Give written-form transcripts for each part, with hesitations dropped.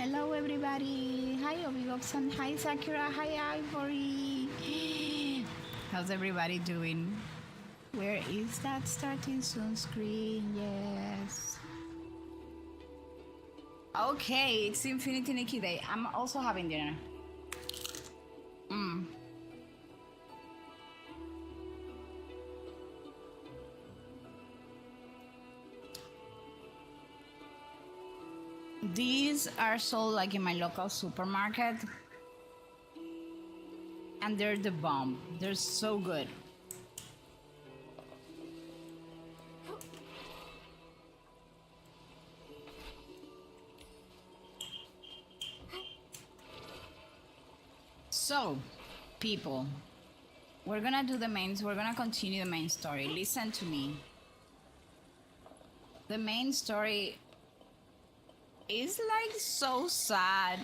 Hello everybody. Hi Obigoxan. Hi Sakura. Hi Ivory. How's everybody doing? Where is that starting soon screen? Yes. Okay, it's Infinity Nikki Day. I'm also having dinner. These are sold like in my local supermarket. And they're the bomb. They're so good. So, people, we're gonna continue the main story. Listen to me. The main story is like so sad.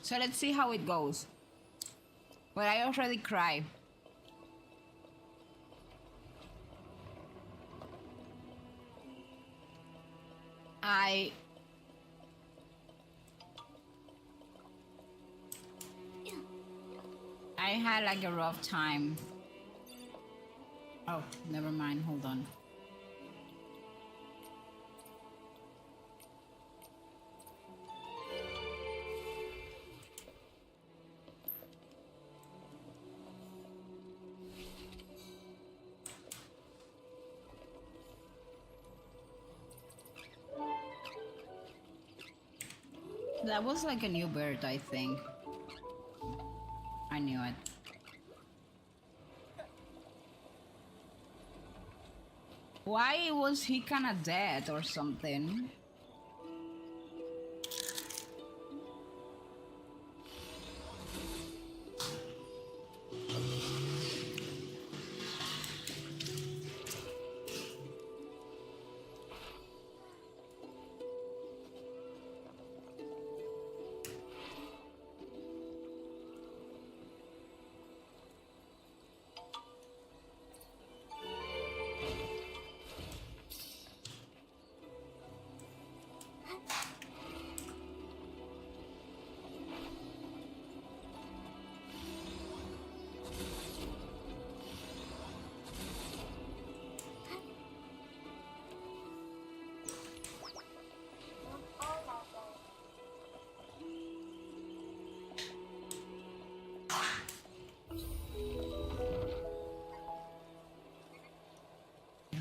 So let's see how it goes. But I already cried. I had like a rough time. Oh, never mind. Hold on. That was like a new bird, I think. I knew it. Why was he kinda dead or something?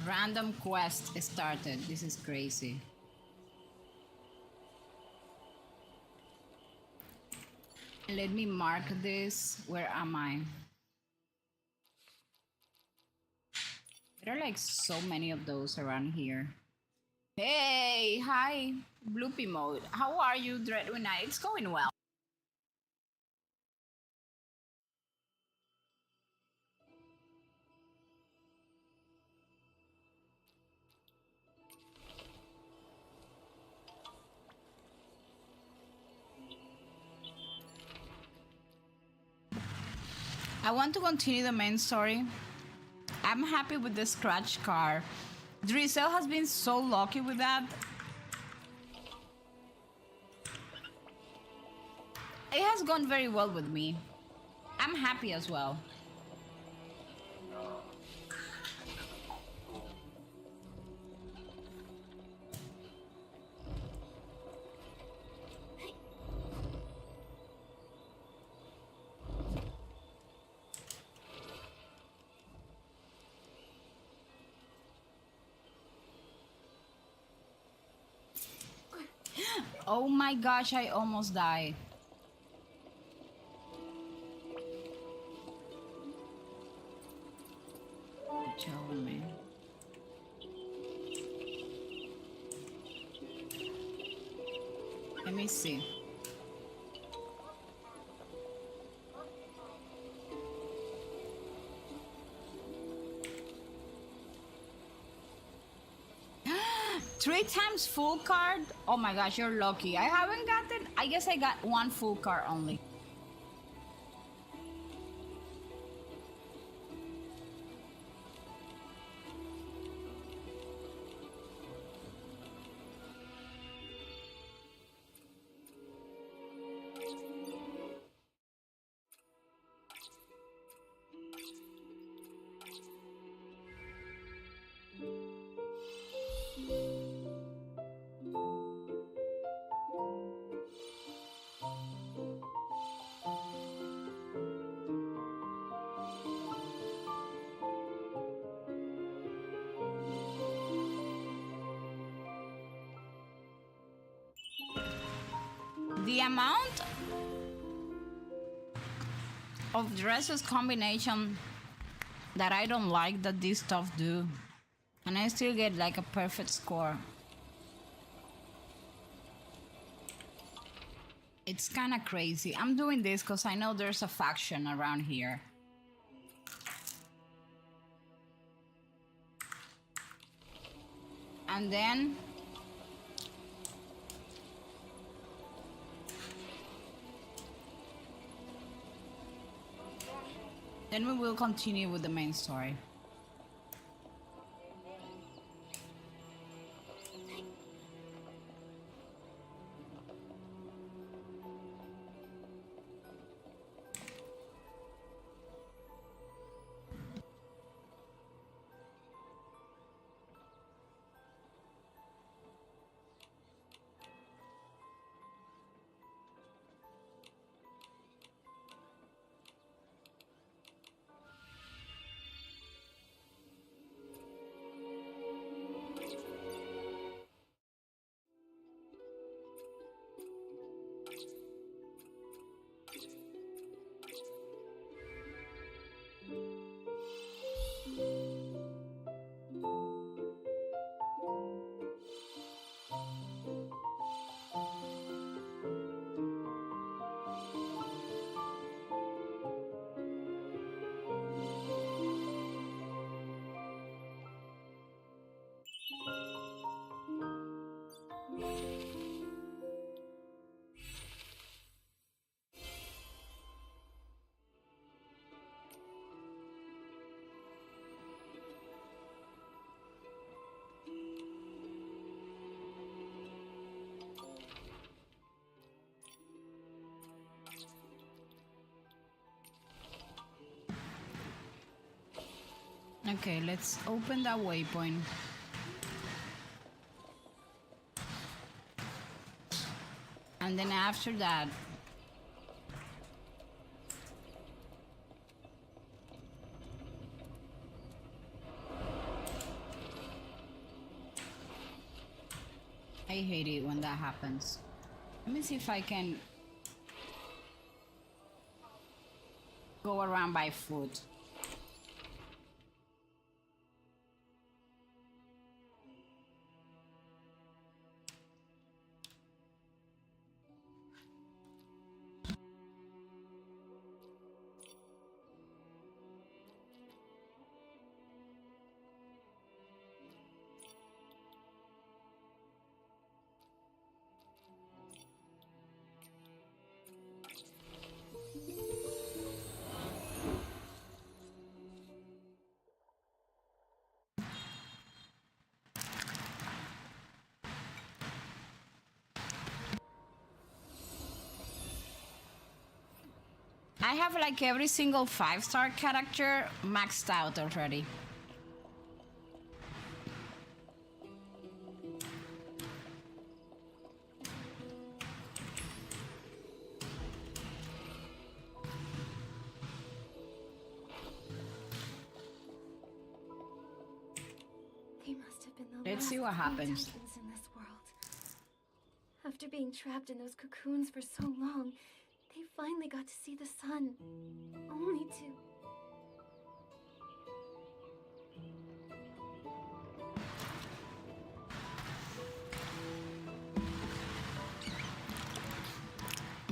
Random quest started. This is crazy. Let me mark this. Where am I? There are like so many of those around here. Hey, hi, Bloopy mode. How are you, Dreadwina? It's going well. I want to continue the main story. I'm happy with the scratch car. Drizzle has been so lucky with that. It has gone very well with me. I'm happy as well. Oh my gosh, I almost died. Tell me. Let me see. Three times full card? Oh my gosh, you're lucky. I haven't gotten, I guess I got one full card only. The amount of dresses combination that I don't like that this stuff do, and I still get like a perfect score. It's kind of crazy. I'm doing this because I know there's a faction around here. And then we will continue with the main story. Okay, let's open that waypoint. And then after that, I hate it when that happens. Let me see if I can go around by foot. I have like every single 5-star character maxed out already. They must have been the Let's last see what Queen happens. Titans in this world. After being trapped in those cocoons for so long, they finally got to see the sun. Only to...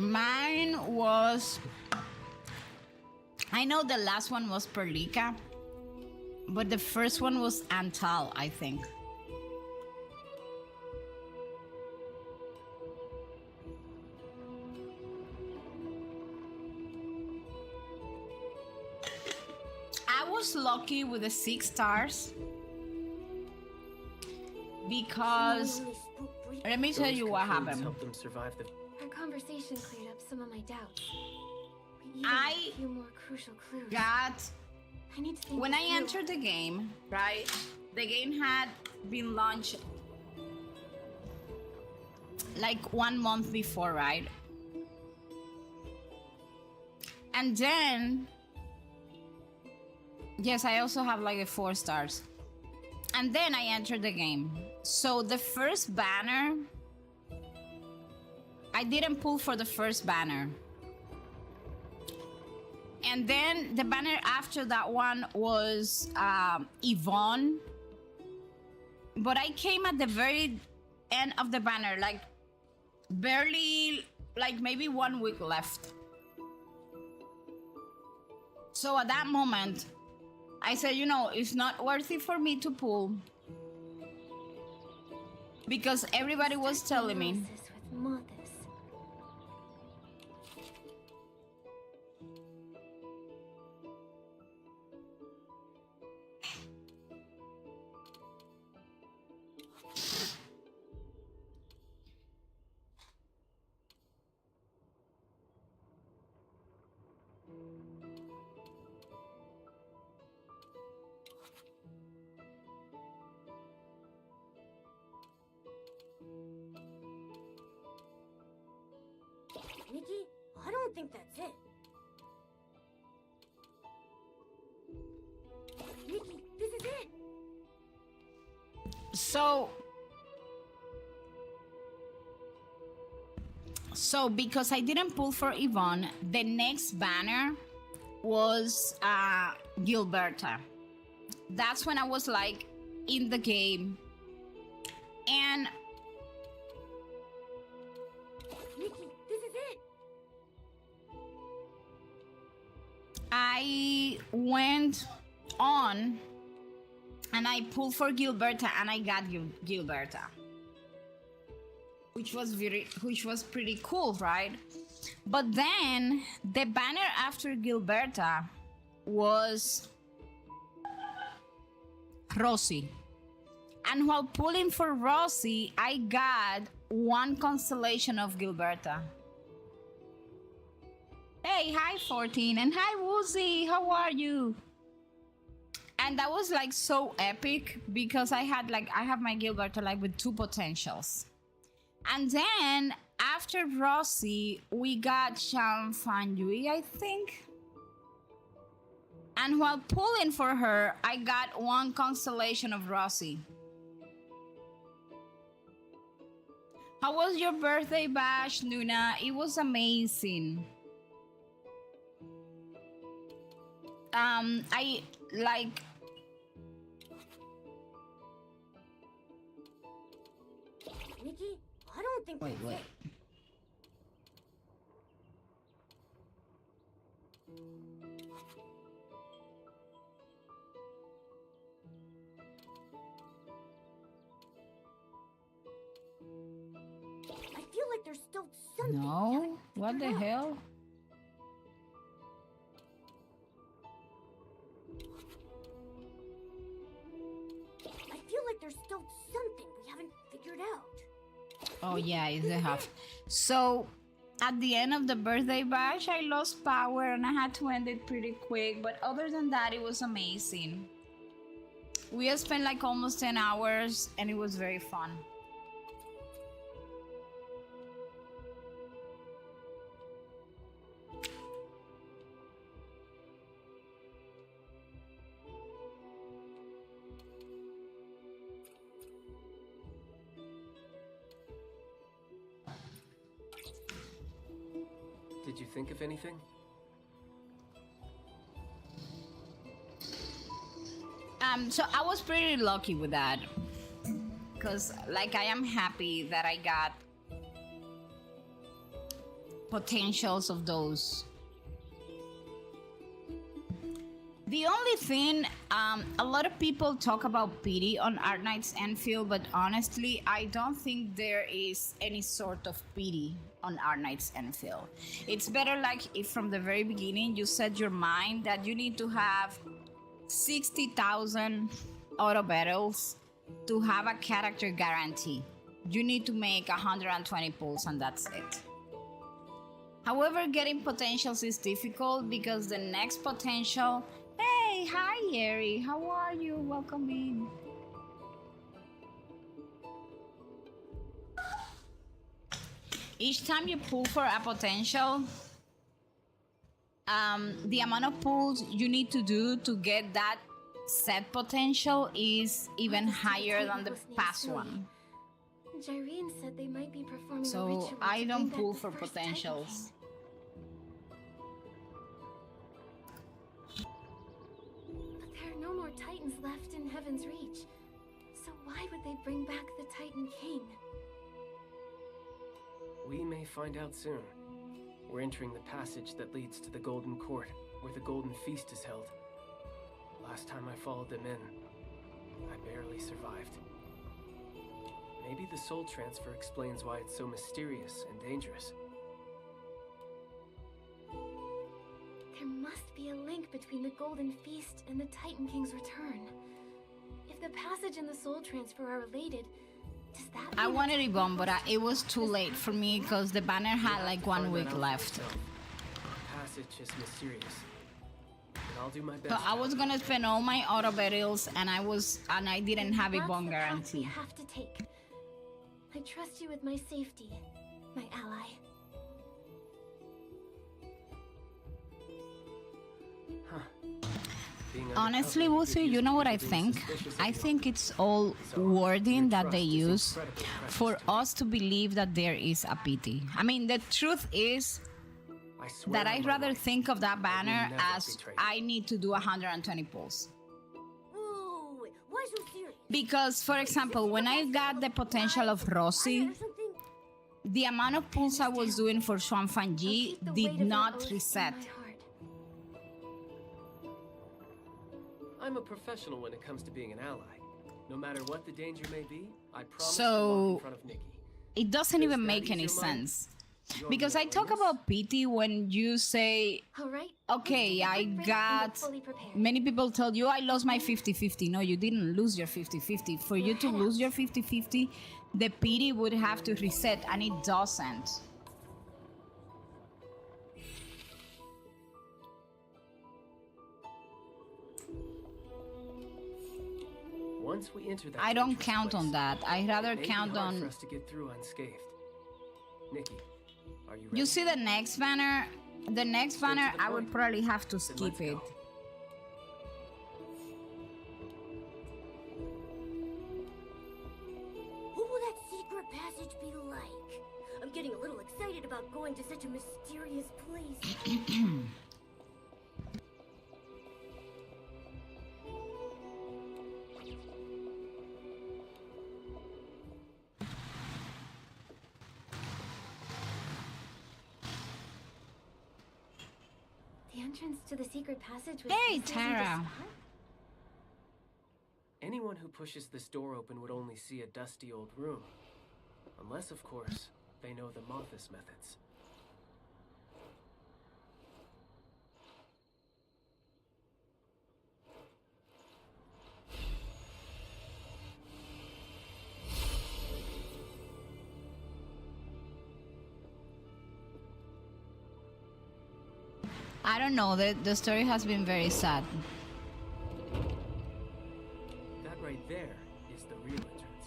Mine was... I know the last one was Perlica, but the first one was Antal, I think. I was lucky with the 6 stars because let me tell you what happened. Help them survive the... Our conversation cleared up some of my doubts. We needed I a few more crucial clues. got... I need to think When this I through. entered the game, right, the game had been launched like 1 month before, right? And then, yes, I also have like a 4 stars. And then I entered the game. So the first banner I didn't pull for the first banner. And then the banner after that one was Yvonne. But I came at the very end of the banner, like barely, like maybe 1 week left. So at that moment, I said, you know, it's not worth it for me to pull. Because everybody was telling me. With Mothis. Nikki, I don't think that's it. Nikki, this is it. So because I didn't pull for Yvonne, the next banner was Gilberta. That's when I was like in the game. And Nikki, this is it. I went on and I pulled for Gilberta and I got Gilberta. Which was pretty cool, right? But then the banner after Gilberta was Rosie. And while pulling for Rosie, I got one constellation of Gilberta. Hey, hi 14, and hi Woozy, how are you? And that was like so epic because I have my Gilberta like with 2 potentials. And then after Rosie, we got Shang Fanyui, I think. And while pulling for her, I got one constellation of Rosie. How was your birthday bash, Nuna? It was amazing. I like... Nikki, I don't think that's Wait. it. I feel like there's still something. we No? haven't What the figured out. hell? I feel like there's still something we haven't figured out. Oh yeah, it's a half. So at the end of the birthday bash, I lost power and I had to end it pretty quick. But other than that, it was amazing. We had spent like almost 10 hours and it was very fun. Did you think of anything? So I was pretty lucky with that. Because like I am happy that I got potentials of those. The only thing, a lot of people talk about pity on Art Knights Enfield, but honestly, I don't think there is any sort of pity on Art Knights Enfield. It's better like if from the very beginning you set your mind that you need to have 60,000 auto battles to have a character guarantee. You need to make 120 pulls and that's it. However, getting potentials is difficult because the next potential... Hey, hi Yeri, how are you? Welcome in. Each time you pull for a potential, the amount of pulls you need to do to get that set potential is even higher than the past one. Jyrene said they might be performing a So ritual I to don't bring back pull the for first Titan potentials. King. But there are no more Titans left in Heaven's Reach. So why would they bring back the Titan King? We may find out soon. We're entering the passage that leads to the Golden Court, where the Golden Feast is held. Last time I followed them in, I barely survived. Maybe the soul transfer explains why it's so mysterious and dangerous. There must be a link between the Golden Feast and the Titan King's return. If the passage and the soul transfer are related, does that I mean wanted it's it on, but it was too late for me because the banner had like 1 week left. The passage is mysterious. And I'll do my best. So I was gonna spend all my auto battles and I didn't have a That's bomb the path we guarantee. have to take. I trust you with my safety, my ally. Honestly, Wusu, you know what I think? I think it's all wording that they use for us to believe that there is a pity. I mean, the truth is that I'd rather think of that banner as I need to do 120 pulls. Whoa, why so serious? Because, for example, when I got the potential of Rossi, Or something? the amount of pulls I was doing for Xuan Fanji Keep the weight did of your not oath in reset. my heart. I'm a professional when it comes to being an ally. No matter what the danger may be, I promise So- to walk in front of Nikki. It doesn't Does even that make ease any your mind? sense. You're Because I talk willingness? about pity when you say, All right. okay, I got... Many people tell you I lost my 50-50. No, you didn't lose your 50-50. For you to lose your 50-50, the pity would have to reset, and it doesn't. Once we enter that I don't dangerous count place, on that. I rather it may be count hard for on... us to get through unscathed. Nikki, are you ready? You see the next banner? The next Straight to banner, the I would point. probably have to Then skip let's it. go. What will that secret passage be like? I'm getting a little excited about going to such a mysterious place. The entrance to the secret passage was Hey, this easy to Tara. spot? Anyone who pushes this door open would only see a dusty old room. Unless, of course, they know the Mothis methods. I don't know. The story has been very sad. That right there is the real entrance.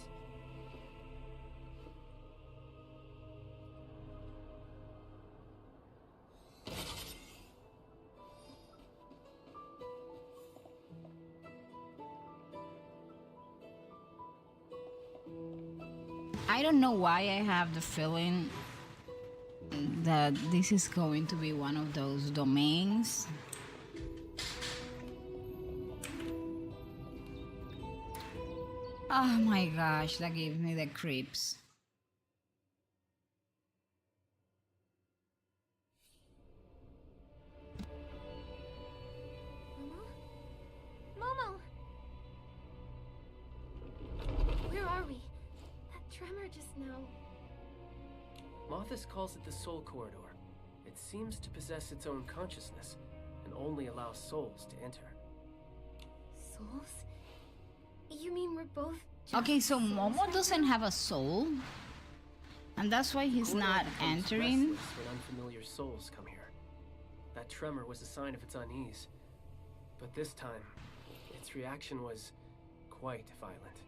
I don't know why I have the feeling that this is going to be one of those domains. Oh my gosh, that gave me the creeps. Momo! Where are we? That tremor just now. Mothis calls it the Soul Corridor. It seems to possess its own consciousness and only allows souls to enter. Souls? You mean we're both just Okay, so souls Momo right doesn't now? have a soul, and that's why he's Corridor not becomes entering. restless when unfamiliar souls come here. That tremor was a sign of its unease. But this time, its reaction was quite violent.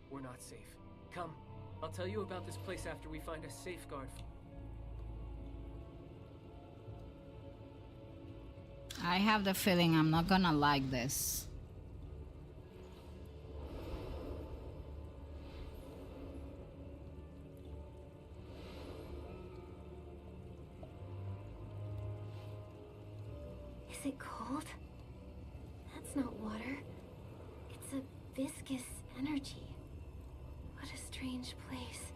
We're not safe. Come, I'll tell you about this place after we find a safeguard. I have the feeling I'm not gonna like this. it cold? That's not water. It's a viscous energy. What a strange place.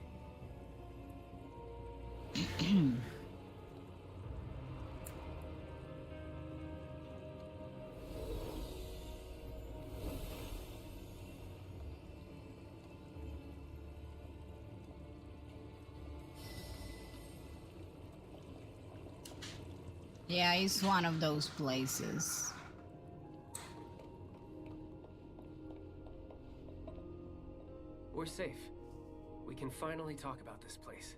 Yeah, it's one of those places. We're safe. We can finally talk about this place.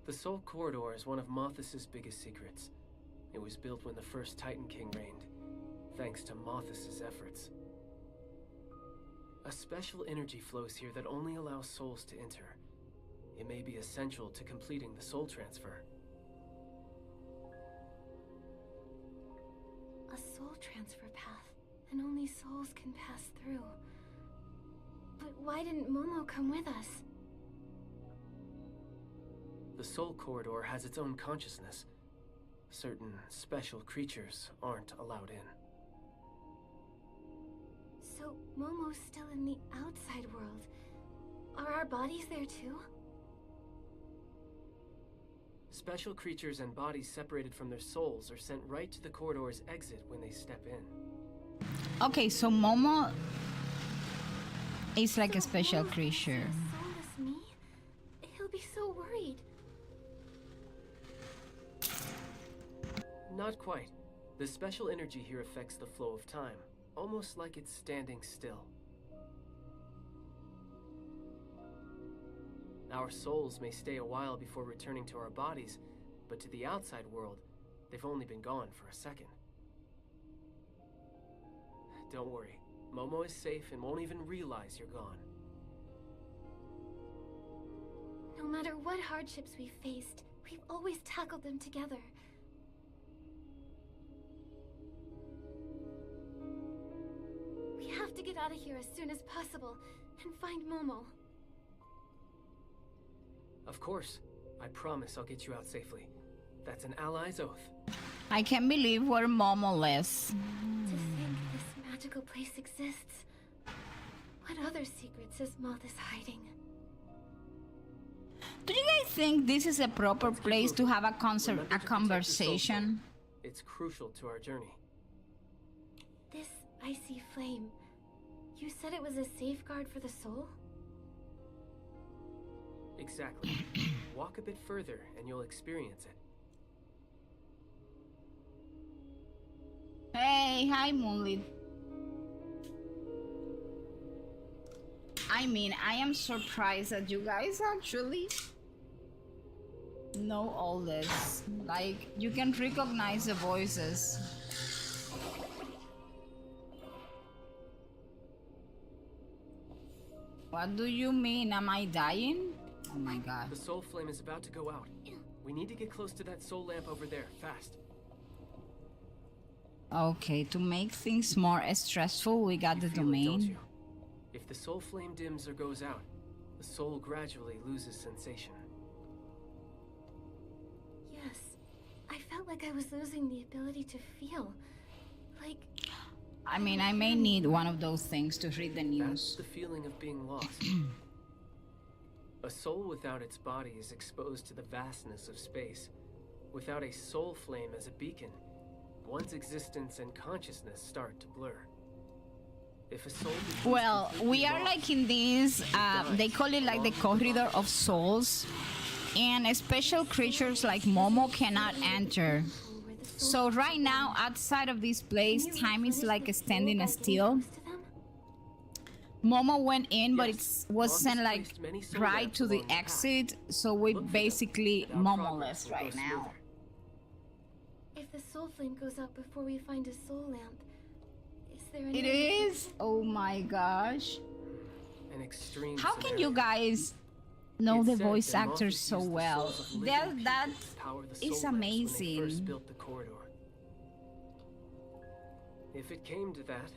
The Soul Corridor is one of Mothis' biggest secrets. It was built when the first Titan King reigned, thanks to Mothis' efforts. A special energy flows here that only allows souls to enter. It may be essential to completing the soul transfer. A soul transfer path, and only souls can pass through. But why didn't Momo come with us? The Soul Corridor has its own consciousness. Certain special creatures aren't allowed in. So Momo's still in the outside world. Are our bodies there too? Special creatures and bodies separated from their souls are sent right to the corridor's exit when they step in. Okay, so Momo is like a special Momo's creature. a soulless me? He'll be so worried. Not quite. The special energy here affects the flow of time, almost like it's standing still. Our souls may stay a while before returning to our bodies, but to the outside world, they've only been gone for a second. Don't worry, Momo is safe and won't even realize you're gone. No matter what hardships we faced, we've always tackled them together. We have to get out of here as soon as possible and find Momo. Of course, I promise I'll get you out safely. That's an ally's oath. I can't believe we're Momo-less. To think this magical place exists. What other secrets is Mothis hiding? Do you guys think this is a proper Let's keep place to moving. have a Remember to protect the soul conversation? flame. It's crucial to our journey. This icy flame. You said it was a safeguard for the soul? Exactly. Walk a bit further and you'll experience it. Hey, hi Moonlit. I mean, I am surprised that you guys actually know all this. Like, you can recognize the voices. What do you mean? Am I dying? Oh my god. The soul flame is about to go out. We need to get close to that soul lamp over there, fast. Okay, to make things more stressful, we got You the feel it, don't domain. you? If the soul flame dims or goes out, the soul gradually loses sensation. Yes. I felt like I was losing the ability to feel. Like, I mean, I may need one of those things to read the That's news. the feeling of being lost. A soul without its body is exposed to the vastness of space. Without a soul flame as a beacon, one's existence and consciousness start to blur. If a soul becomes Well, completely we are lost, like in this, they call it like the corridor of souls, and special creatures like Momo cannot enter. where the soul So right now, outside of this place, Can you time is replenish like the standing soul by getting still. close to them? Momo went in, but Yes, it was Mothis sent like placed many soul right lamps to the along the path. exit, so we're Look for them, basically and our progress Momo-less will go right now. smoother. If the soul flame goes out before we find a soul lamp, is there any It way to is? fix it? Oh my gosh. An extreme How can scenario. you guys know It's the said voice that actors Mothis so used the well? souls of living That people to power the is soul lamps when they amazing. first built the corridor. If it came to that,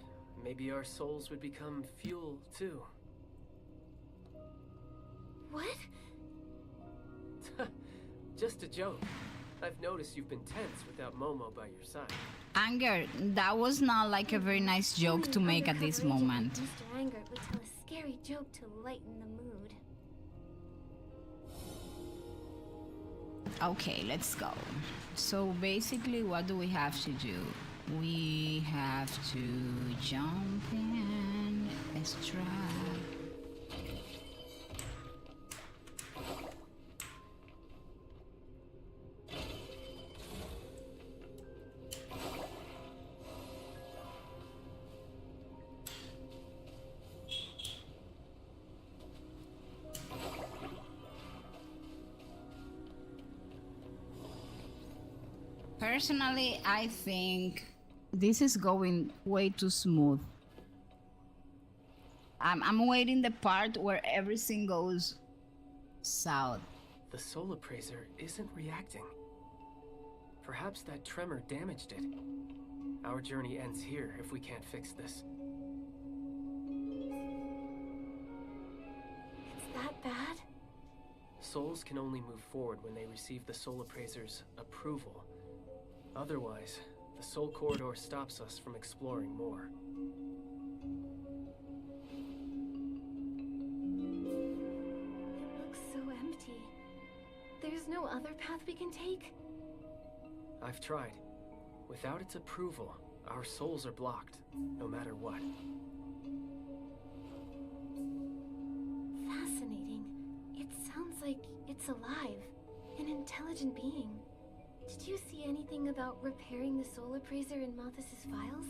maybe our souls would become fuel too. What? Just a joke. I've noticed you've been tense without Momo by your side. Anger, that was not like a very nice joke to make at this moment. Mr. Anger would tell a scary joke to lighten the mood. Okay, let's go. So basically, what do we have to do? We have to jump in, extract. Personally, I think this is going way too smooth. I'm waiting the part where everything goes south. The soul appraiser isn't reacting. Perhaps that tremor damaged it. Our journey ends here if we can't fix this. It's that bad? Souls can only move forward when they receive the soul appraiser's approval. Otherwise, the soul corridor stops us from exploring more. It looks so empty. There's no other path we can take? I've tried. Without its approval, our souls are blocked, no matter what. Fascinating. It sounds like it's alive. An intelligent being. Did you see anything about repairing the soul appraiser in Mothis' files?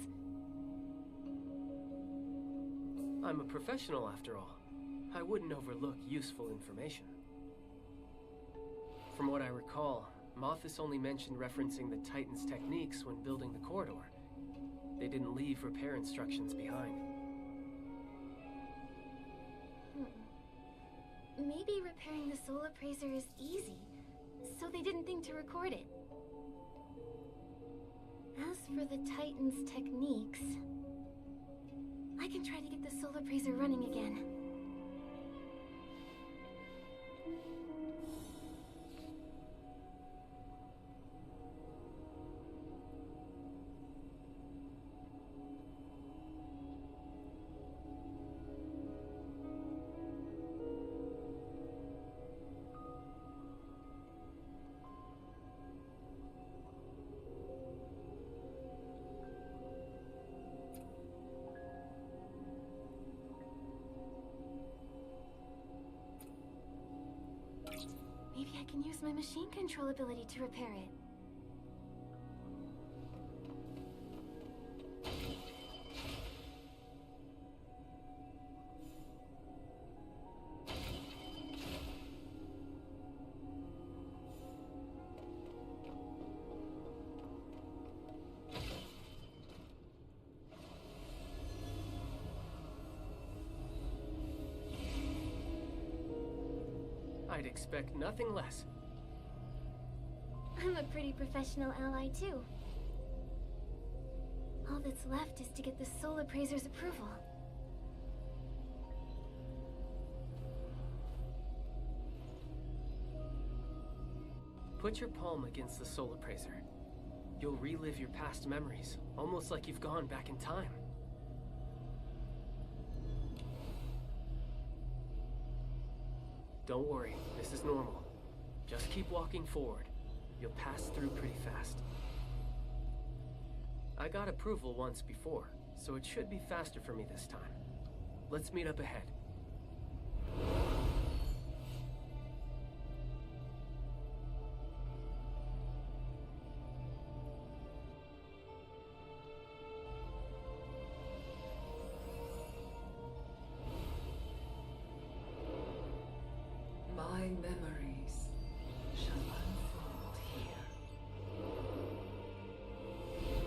I'm a professional after all. I wouldn't overlook useful information. From what I recall, Mothis only mentioned referencing the Titan's techniques when building the corridor. They didn't leave repair instructions behind. Maybe repairing the soul appraiser is easy, so they didn't think to record it. As for the Titan's techniques, I can try to get the soul appraiser running again. Maybe I can use my machine control ability to repair it. I'd expect nothing less. I'm a pretty professional ally, too. All that's left is to get the soul appraiser's approval. Put your palm against the soul appraiser. You'll relive your past memories, almost like you've gone back in time. Don't worry, this is normal. Just keep walking forward. You'll pass through pretty fast. I got approval once before, so it should be faster for me this time. Let's meet up ahead. My memories shall unfold here.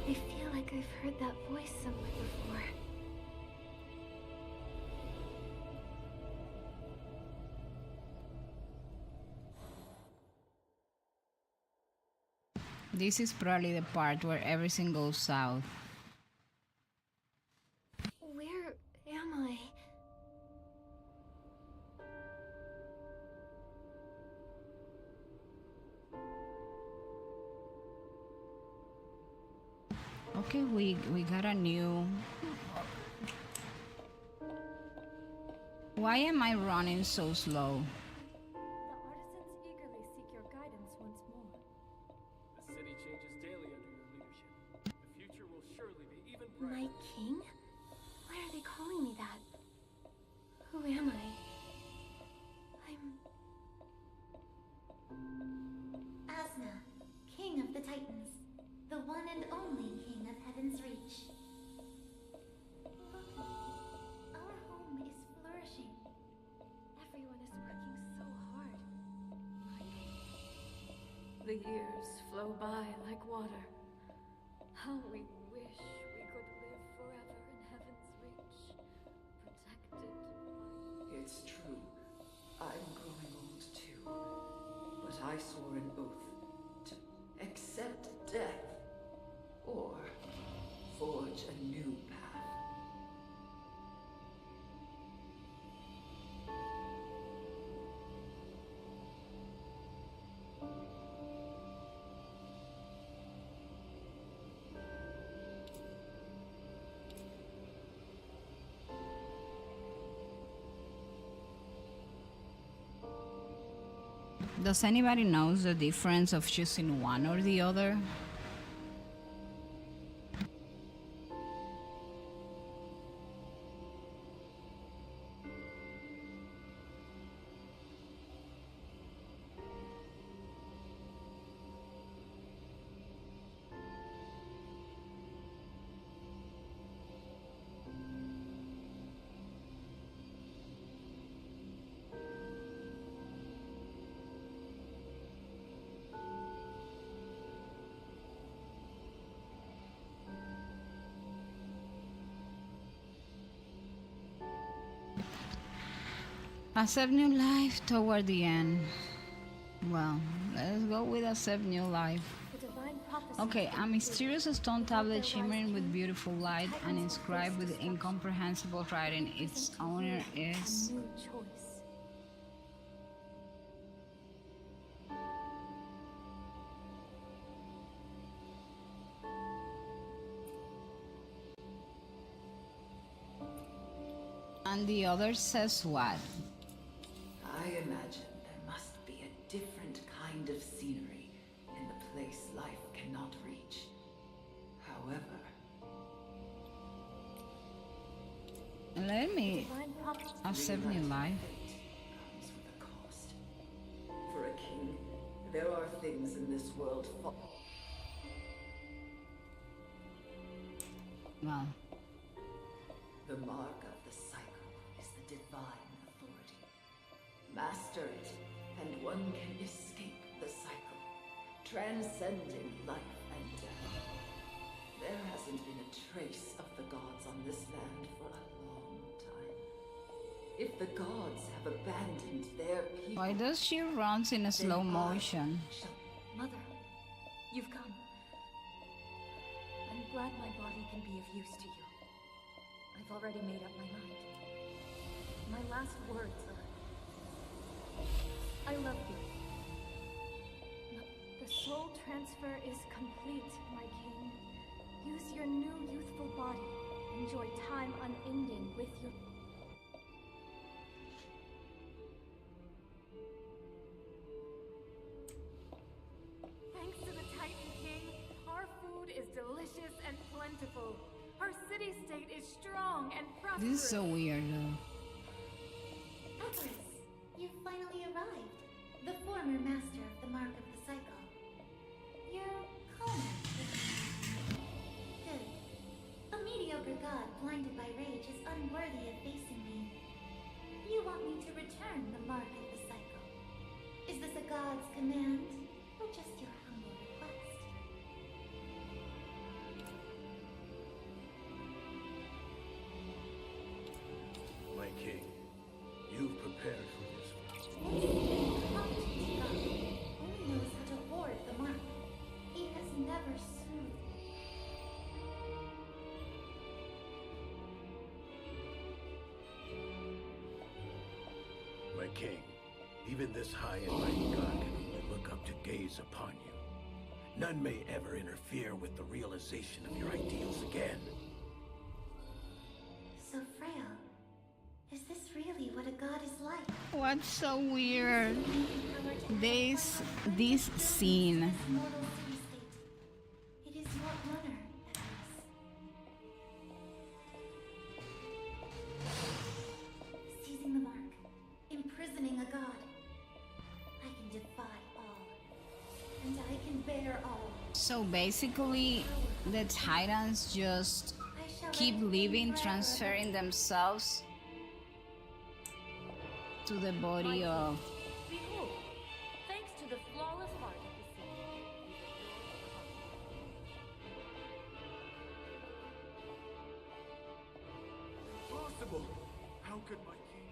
I feel like I've heard that voice somewhere before. This is probably the part where everything goes south. Where am I? Okay, we got a new. Why am I running so slow? The artisans eagerly seek your guidance once more. The city changes daily under your leadership. The future will surely be even brighter. My king? Why are they calling me that? Who am I? Asna, King of the Titans, the one and only King of Heaven's Reach. Look, our home is flourishing. Everyone is working so hard. The years flow by like water. How we wish we could live forever in heaven's reach, protected by... It's true. I'm growing old too. But I swore an oath to accept death or forge a new path. Does anybody knows the difference of choosing one or the other? Accept new life toward the end. Well, let's go with accept new life. The divine prophecy. Okay, a mysterious stone tablet shimmering with beautiful light and inscribed with incomprehensible writing. Its owner is... A new choice. And the other says what? I imagine there must be a different kind of scenery in the place life cannot reach. However, Let me Divine prophecy. accept new life. comes with a cost. For a king, there are things in this world Well, The mark of the cycle is the divine authority. Master it, and one can escape the cycle, transcending life and death. There hasn't been a trace of the gods on this land for a long time. If the gods have abandoned their people, why does she runs in a slow then I motion? shall Mother, you've come. I'm glad my body can be of use to you. I've already made up my mind. My last words are... I love you. The soul transfer is complete, my king. Use your new youthful body. Enjoy time unending with your... Thanks to the Titan King, our food is delicious and plentiful. Our city-state is strong and prosperous. This is so weird though. Empress, you've finally arrived. The former master of the Mark of the Cycle. You're calm. Good. A mediocre god blinded by rage is unworthy of facing me. You want me to return the Mark of the Cycle. Is this a god's command, or just your humble request? My king, you've prepared for this. Competent god only knows how to hoard the Mark. He has never soothed me. My king, even this high and mighty god can only look up to gaze upon you. None may ever interfere with the realization of your ideals again. So, Freya, is this really what a god is like? What's so weird? This scene. This mortal city-state. It is your honor, Eris. Seizing the mark, imprisoning a god. I can defy all, and I can bear all. So basically, the Titans just I shall keep reign living, forever. transferring themselves to the body of. Behold, thanks to the flawless art of the sea. Impossible! How could my king...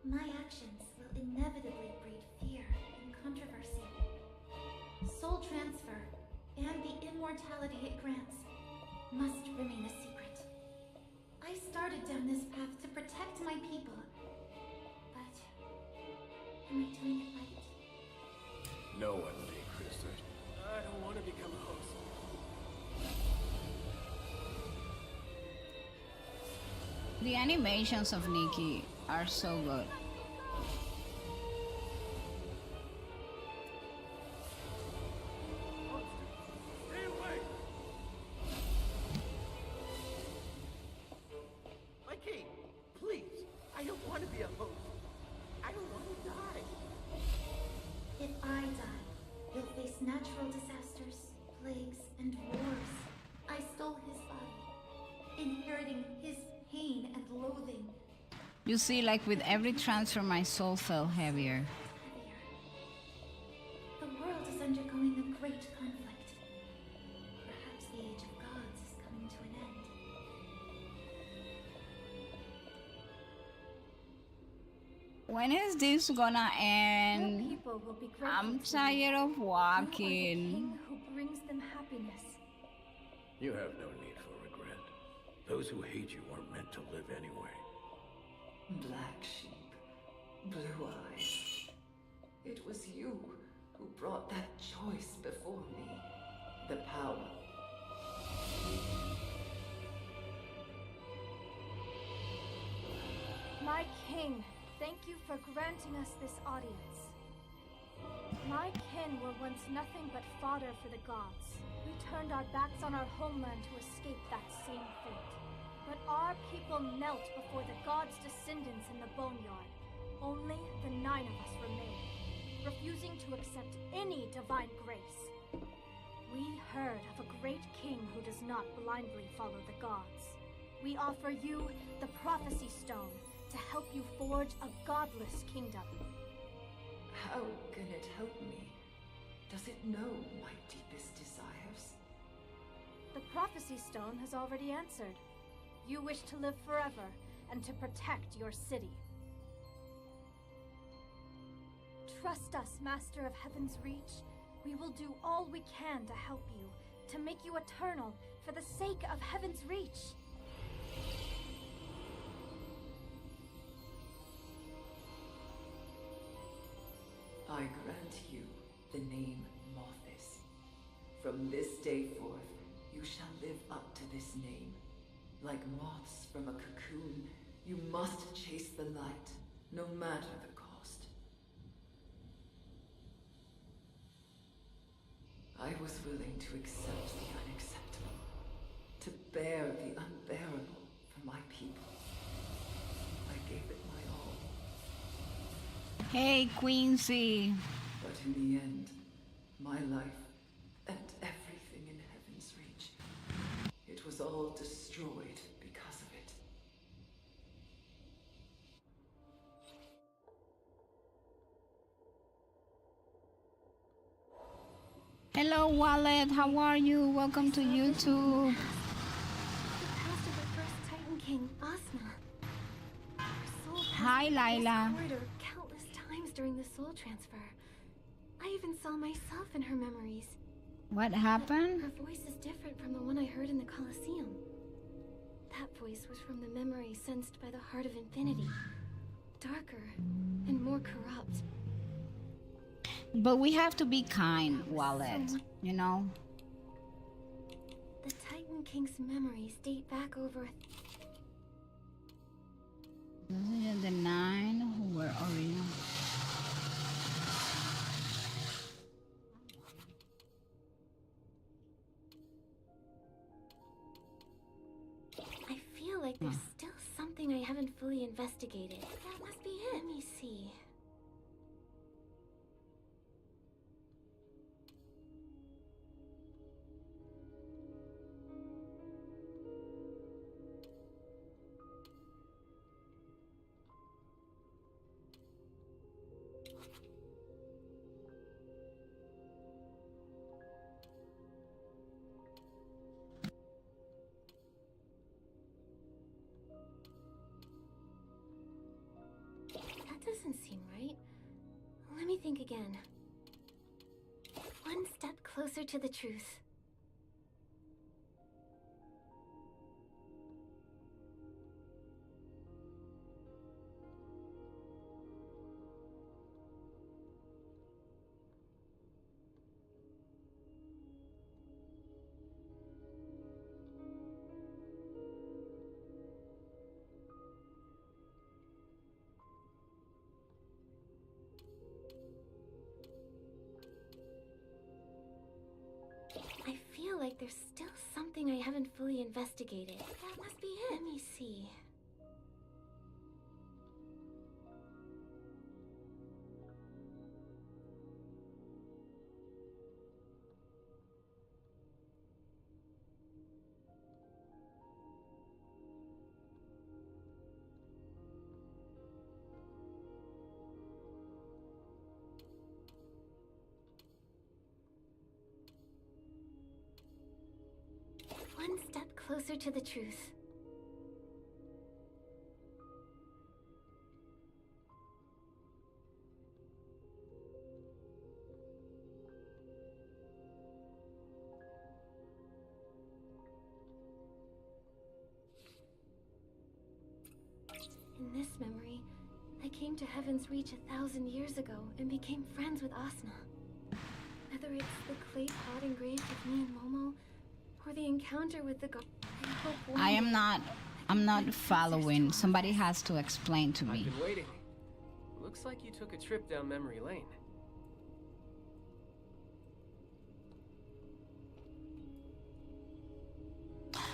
My actions will inevitably breed fear and controversy. Soul transfer and the immortality it grants must remain a secret. I started down this path to protect my people, but am I doing it right? No one may criticize. I don't want to become a host. The animations of Nikki are so good. Stay away! My king, please. I don't want to be a host. I don't want to die. If I die, you'll face natural disasters, plagues, and wars. I stole his body, inheriting his pain and loathing. You see, like with every transfer, my soul felt heavier. Heavier. The world is undergoing a great conflict. Perhaps the age of gods is coming to an end. When is this gonna Your end? people will be grateful I'm to tired of you. You are the walking. king who brings them happiness. You have no need for regret. Those who hate you weren't meant to live anyway. Black sheep, blue eyes. It was you who brought that choice before me. The power. My king, thank you for granting us this audience. My kin were once nothing but fodder for the gods. We turned our backs on our homeland to escape that same fate. But our people knelt before the gods' descendants in the boneyard. Only the 9 of us remained, refusing to accept any divine grace. We heard of a great king who does not blindly follow the gods. We offer you the prophecy stone to help you forge a godless kingdom. How can it help me? Does it know my deepest desires? The prophecy stone has already answered. You wish to live forever and to protect your city. Trust us, Master of Heaven's Reach. We will do all we can to help you, to make you eternal for the sake of Heaven's Reach. I grant you the name Mothis. From this day forth, you shall live up to this name. Like moths from a cocoon, you must chase the light, no matter the cost. I was willing to accept the unacceptable, to bear the unbearable for my people. I gave it my all. Hey, Quincy. But in the end, my life and everything in Heaven's Reach, it was all destroyed because of it. Hello, Wallet. How are you? Welcome to YouTube. The past of our first Titan King, Asna. Her soul Hi, passed Lila. this corridor countless times during the soul transfer. I even saw myself in her memories. What Her happened? voice is different from the one I heard in the Colosseum. That voice was from the memory sensed by the Heart of Infinity. Darker and more corrupt. But we have to be kind, Wallet. You know. The Titan King's memories date back over. Those are the 9 who were original. I feel like there's still something I haven't fully investigated. That must be it. Let me see. That doesn't seem right. Let me think again. One step closer to the truth. I feel like there's still something I haven't fully investigated. That must be it. Let me see. One step closer to the truth. In this memory, I came to Heaven's Reach 1,000 years ago and became friends with Asna. Whether it's the clay pot engraved with me and Momo, or the encounter with the god, I hope one I am day not. I'm not following. Somebody has to explain to I've me. been waiting. Looks like you took a trip down memory lane.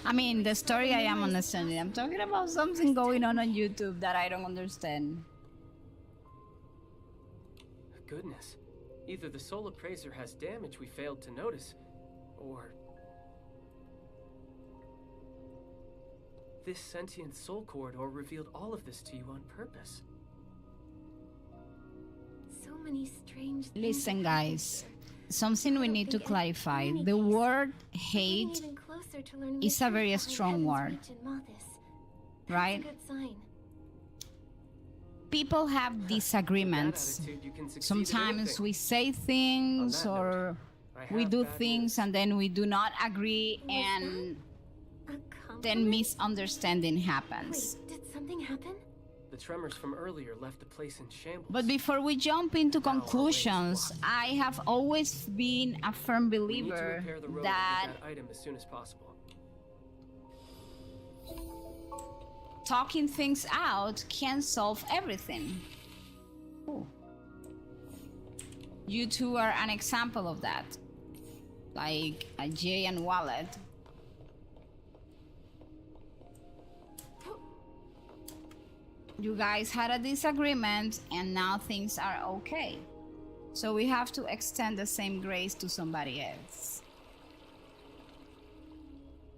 I mean, the story I am understanding. I'm talking about something going on YouTube that I don't understand. Goodness. Either the soul appraiser has damage we failed to notice, or this sentient soul corridor revealed all of this to you on purpose. So many strange things Listen, have happened guys. here. Something we need to clarify. The word hate Even closer to learning is the a very truth behind strong Heaven's word, Reach and Malthus. That's right? a good sign. People have disagreements. With that attitude, you can succeed at Sometimes anything. we say things On that or note, I we have do bad things news. and then we do not agree, Was and A then compliment? misunderstanding happens. Wait, did something happen? The tremors from earlier left the place in shambles. But before we jump into Now our way is conclusions, blocked. I have always been a firm We need to believer repair the road that and get that item as soon as possible. talking things out can solve everything. Ooh. You two are an example of that. Like Jay and Wallet. You guys had a disagreement and now things are okay. So we have to extend the same grace to somebody else.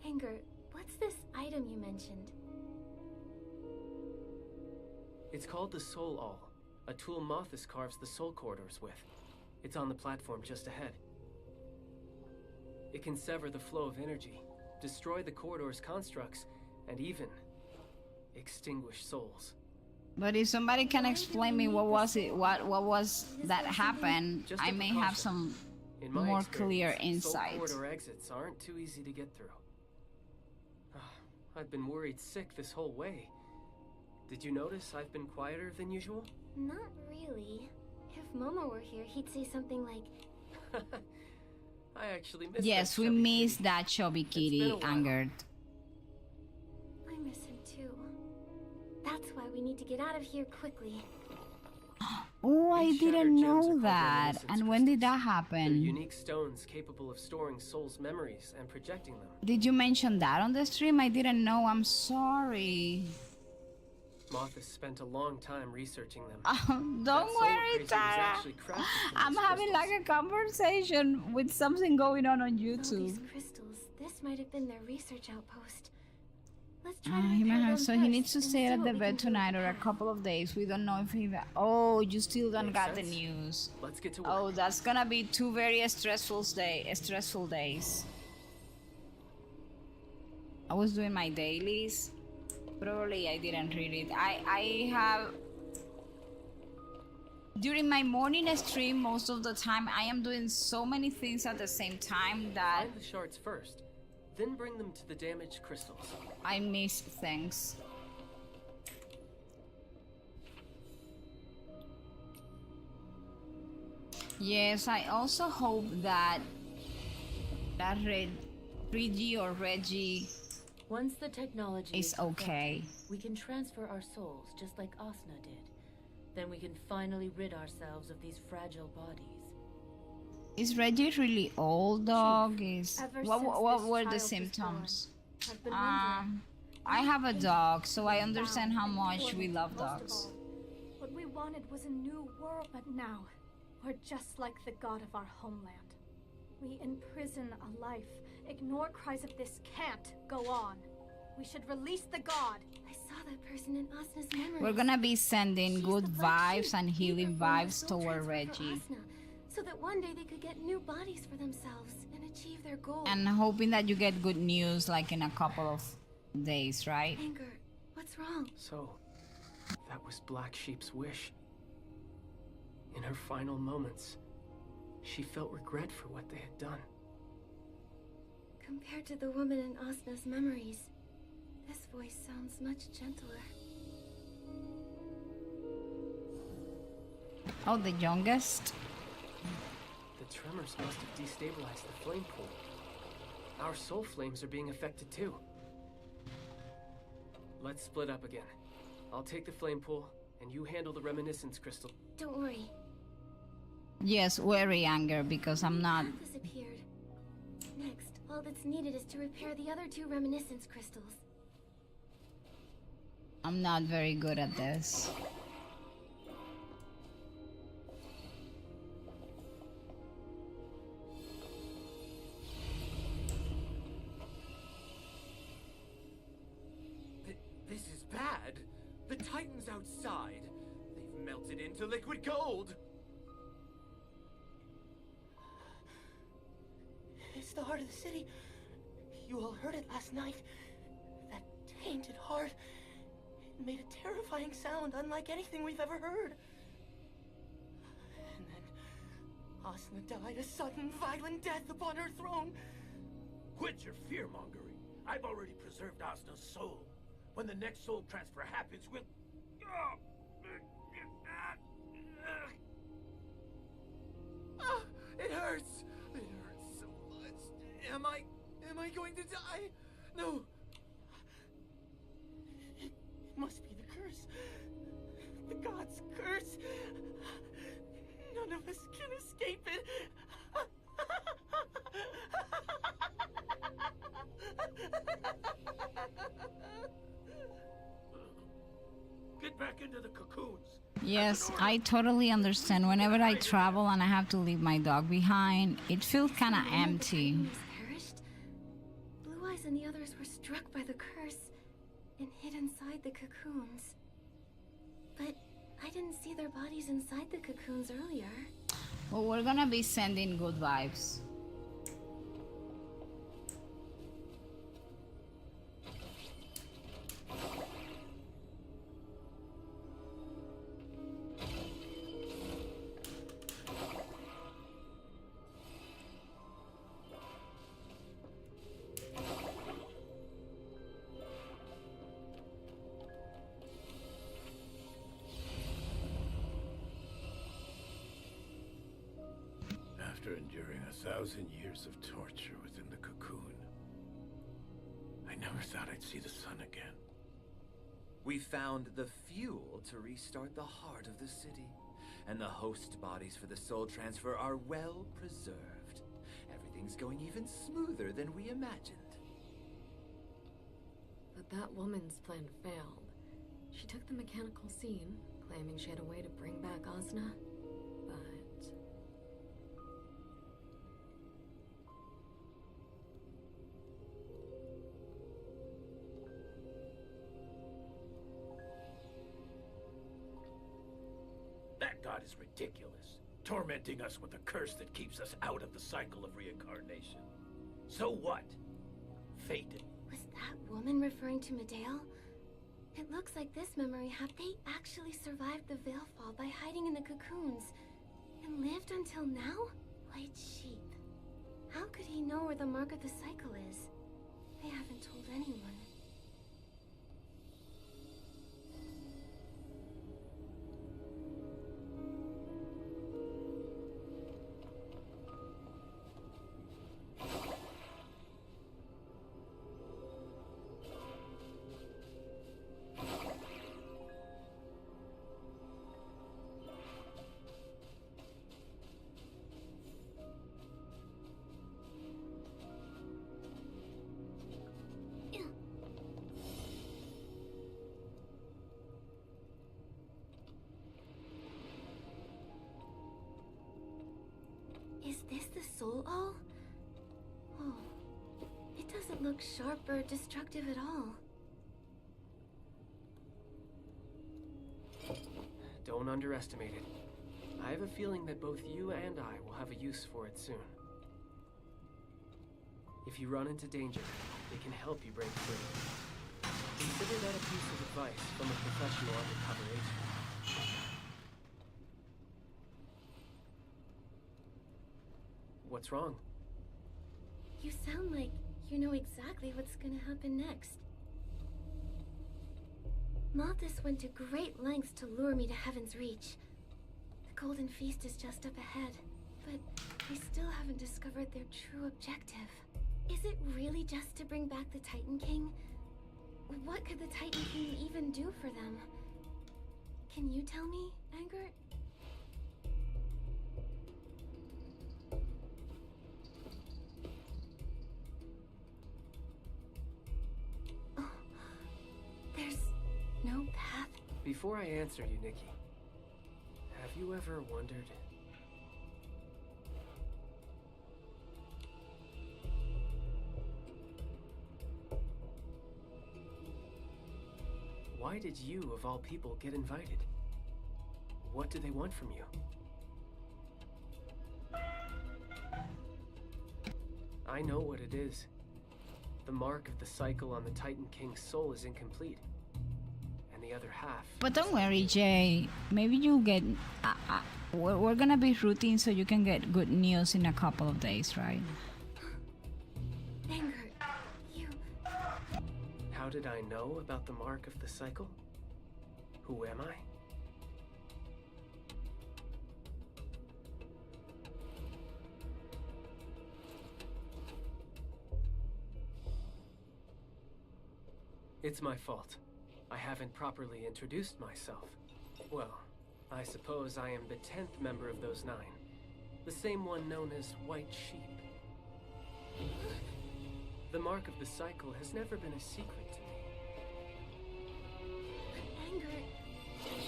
Anger, what's this item you mentioned? It's called the Soul Awl, a tool Mothus carves the soul corridors with. It's on the platform just ahead. It can sever the flow of energy, destroy the corridor's constructs, and even extinguish souls. But if somebody can explain me what was it, what was that happened, Just I a may have precaution. some In my more experience, clear soul insight. corridor exits aren't too easy to get through. I've been worried sick this whole way. Did you notice I've been quieter than usual? Not really. If Momo were here, he'd say something like, I actually miss Yes, that we chubby miss kitty. that chubby been kitty, a while. Angered. I miss him too. That's why we need to get out of here quickly. Oh, I These shattered didn't gems are know called that. reminiscence And when did crystals. that They're happen? unique stones capable of storing souls' memories and projecting them. Did you mention that on the stream? I didn't know. I'm sorry. Moth has spent a long time researching them. Don't That solar worry, crater was Tara. actually crafted from I'm these having like crystals. a conversation with something going on All YouTube. these crystals, this might have been their research outpost. Let's try to He might repair have, them so he first needs to and stay see at what the we bed can do with tonight the or a path. couple of days. We don't know if he. Oh, you still don't Makes got the sense. news. Let's get to work. Oh, that's gonna be two very stressful days. I was doing my dailies. Probably I didn't read it. I have during my morning stream most of the time I am doing so many things at the same time that Find the shards first, then bring them to the damaged crystals. I miss things. Yes, I also hope that Reggie or Reggie Once the technology is okay. perfected, we can transfer our souls just like Asna did. Then we can finally rid ourselves of these fragile bodies. Is Reggie really old, dog? Is ever what since what this were child the was symptoms? I've been wondering. I have a dog, so I Found understand how and much we important love most of dogs. all. What we wanted was a new world, but now we're just like the god of our homeland. We imprison a life, ignore cries of this can't go on. We should release the god. I saw that person in Asna's memories. We're gonna be sending She's good the black vibes sheep. and We healing performed a vibes soul toward transfer for Reggie. Asna, so that one day they could get new bodies for themselves and achieve their goal. And hoping that you get good news like in a couple of days, right? Anger, what's wrong? So, that was Black Sheep's wish. In her final moments, she felt regret for what they had done. Compared to the woman in Asna's memories, this voice sounds much gentler. Oh, the youngest? The tremors must have destabilized the flame pool. Our soul flames are being affected too. Let's split up again. I'll take the flame pool, and you handle the reminiscence crystal. Don't worry. Yes, worry anger because I'm not. The path has appeared. Next, all that's needed is to repair the other two reminiscence crystals. I'm not very good at this. This is bad. The Titans outside. They've melted into liquid gold. It's the heart of the city. You all heard it last night. That tainted heart. It made a terrifying sound unlike anything we've ever heard. And then Asna died a sudden, violent death upon her throne. Quit your fear-mongering. I've already preserved Asna's soul. When the next soul transfer happens, we'll... Ah, it hurts. It hurts so much. Am I going to die? No. It must be the curse. The god's curse. None of us can escape it. Get back into the cocoons. Yes, I totally understand. Whenever I travel and I have to leave my dog behind, it feels kind of The moment the empty. Titans perished, Blue Eyes and the others were struck by the curse and hid inside the cocoons. But I didn't see their bodies inside the cocoons earlier. Well, we're gonna be sending good vibes. enduring 1,000 years of torture within the cocoon. I never thought I'd see the sun again. We found the fuel to restart the heart of the city, and the host bodies for the soul transfer are well preserved. Everything's going even smoother than we imagined. But that woman's plan failed. She took the mechanical scene, claiming she had a way to bring back Osna, but... That god is ridiculous, tormenting us with a curse that keeps us out of the cycle of reincarnation. So what? Fate. Was that woman referring to Medale? It looks like this memory they actually survived the Veilfall by hiding in the cocoons and lived until now? White sheep. How could he know where the mark of the cycle is? They haven't told anyone. Is this the soul all? Oh, it doesn't look sharp or destructive at all. Don't underestimate it. I have a feeling that both you and I will have a use for it soon. If you run into danger, it can help you break free. Consider that a piece of advice from a professional undercover agent. What's wrong? You sound like you know exactly what's gonna happen next. Malthus went to great lengths to lure me to Heaven's Reach. The Golden Feast is just up ahead, but we still haven't discovered their true objective. Is it really just to bring back the Titan King? What could the Titan King even do for them? Can you tell me, Anger? There's no path? Before I answer you, Nikki, have you ever wondered... why did you, of all people, get invited? What do they want from you? I know what it is. The mark of the cycle on the Titan King's soul is incomplete. And the other half... But don't worry, Jay. Maybe you'll get... we're gonna be rooting so you can get good news in a couple of days, right? Anger, you... How did I know about the mark of the cycle? Who am I? It's my fault. I haven't properly introduced myself. Well, I suppose I am the 10th member of those 9. The same one known as White Sheep. The mark of the cycle has never been a secret to me. Anger,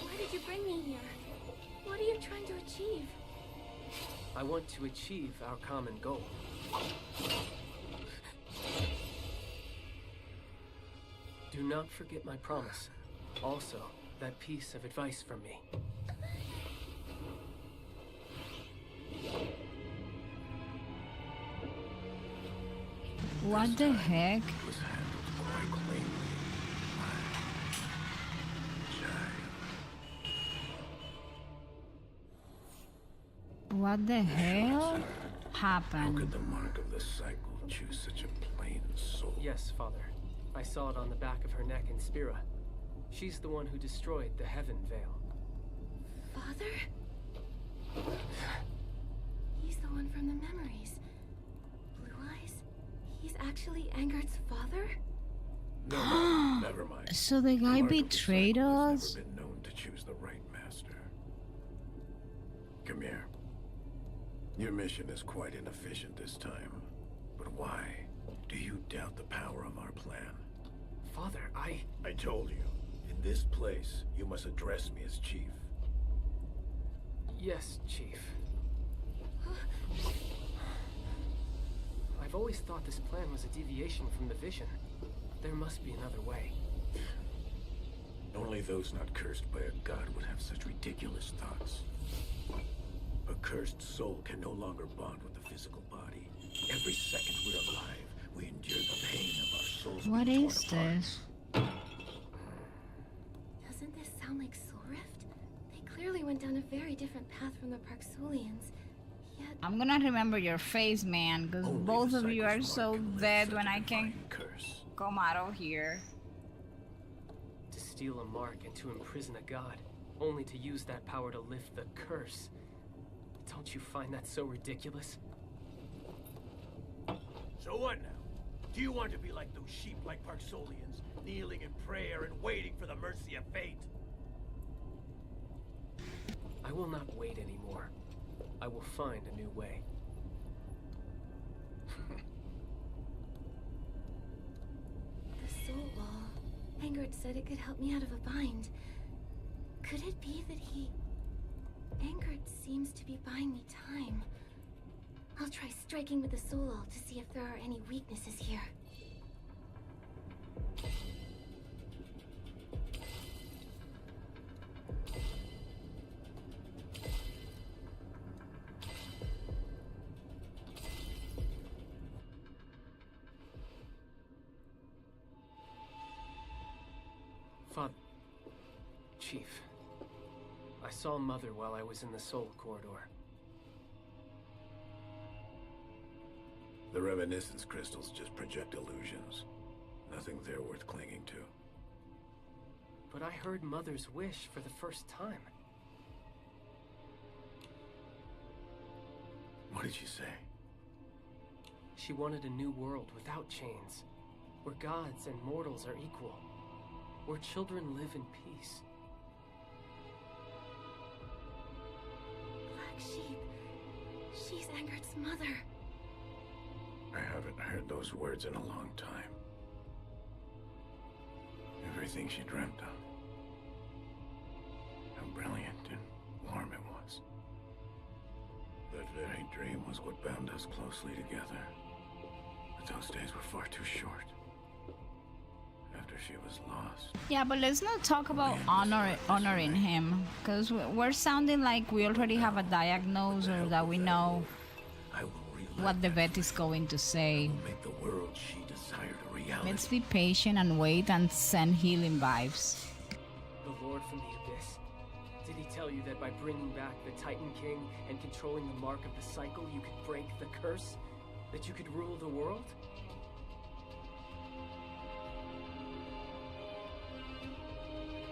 why did you bring me here? What are you trying to achieve? I want to achieve our common goal. Do not forget my promise. Also, that piece of advice from me. What the heck? It was handled quite cleanly. What the hell How could happened? the mark of the cycle choose such a plain soul? Yes, Father. I saw it on the back of her neck in Spira. She's the one who destroyed the Heaven Veil. Father? He's the one from the memories. Blue eyes? He's actually Angard's father? No, never mind. So the guy Mark of the betrayed Cycle has us? never been known to choose the right master. Come here. Your mission is quite inefficient this time. But why do you doubt the power of our plan? Father, I told you, in this place, you must address me as Chief. Yes, Chief. I've always thought this plan was a deviation from the vision. There must be another way. Only those not cursed by a god would have such ridiculous thoughts. A cursed soul can no longer bond with the physical body. Every second we're alive, we endure the pain of our souls. What is this? Doesn't this sound like Soul Rift? They clearly went down a very different path from the Parksulians. Yet... I'm gonna remember your face, man, because Only both the of you are Cycle's so mark can lift dead such when a I can divine curse. come out of here. To steal a mark and to imprison a god, only to use that power to lift the curse. Don't you find that so ridiculous? So what now? Do you want to be like those sheep like Parksolians, kneeling in prayer and waiting for the mercy of fate? I will not wait anymore. I will find a new way. The soul wall. Angard said it could help me out of a bind. Could it be that he... Angard seems to be buying me time. I'll try striking with the soul wall to see if there are any weaknesses here. Father... Chief. I saw Mother while I was in the Soul Corridor. The reminiscence crystals just project illusions. Nothing there worth clinging to. But I heard Mother's wish for the first time. What did she say? She wanted a new world without chains, where gods and mortals are equal, where children live in peace. Black sheep. She's Angard's mother. I haven't heard those words in a long time. Everything she dreamt of. How brilliant and warm it was. That very dream was what bound us closely together. But those days were far too short. After she was lost. Yeah, but let's not talk about honoring him, because we're sounding like we already have a diagnosis or that we know what the vet is going to say. Make the world she desired a reality. Let's be patient and wait and send healing vibes. The Lord from the Abyss? Did he tell you that by bringing back the Titan King and controlling the mark of the cycle, you could break the curse? That you could rule the world?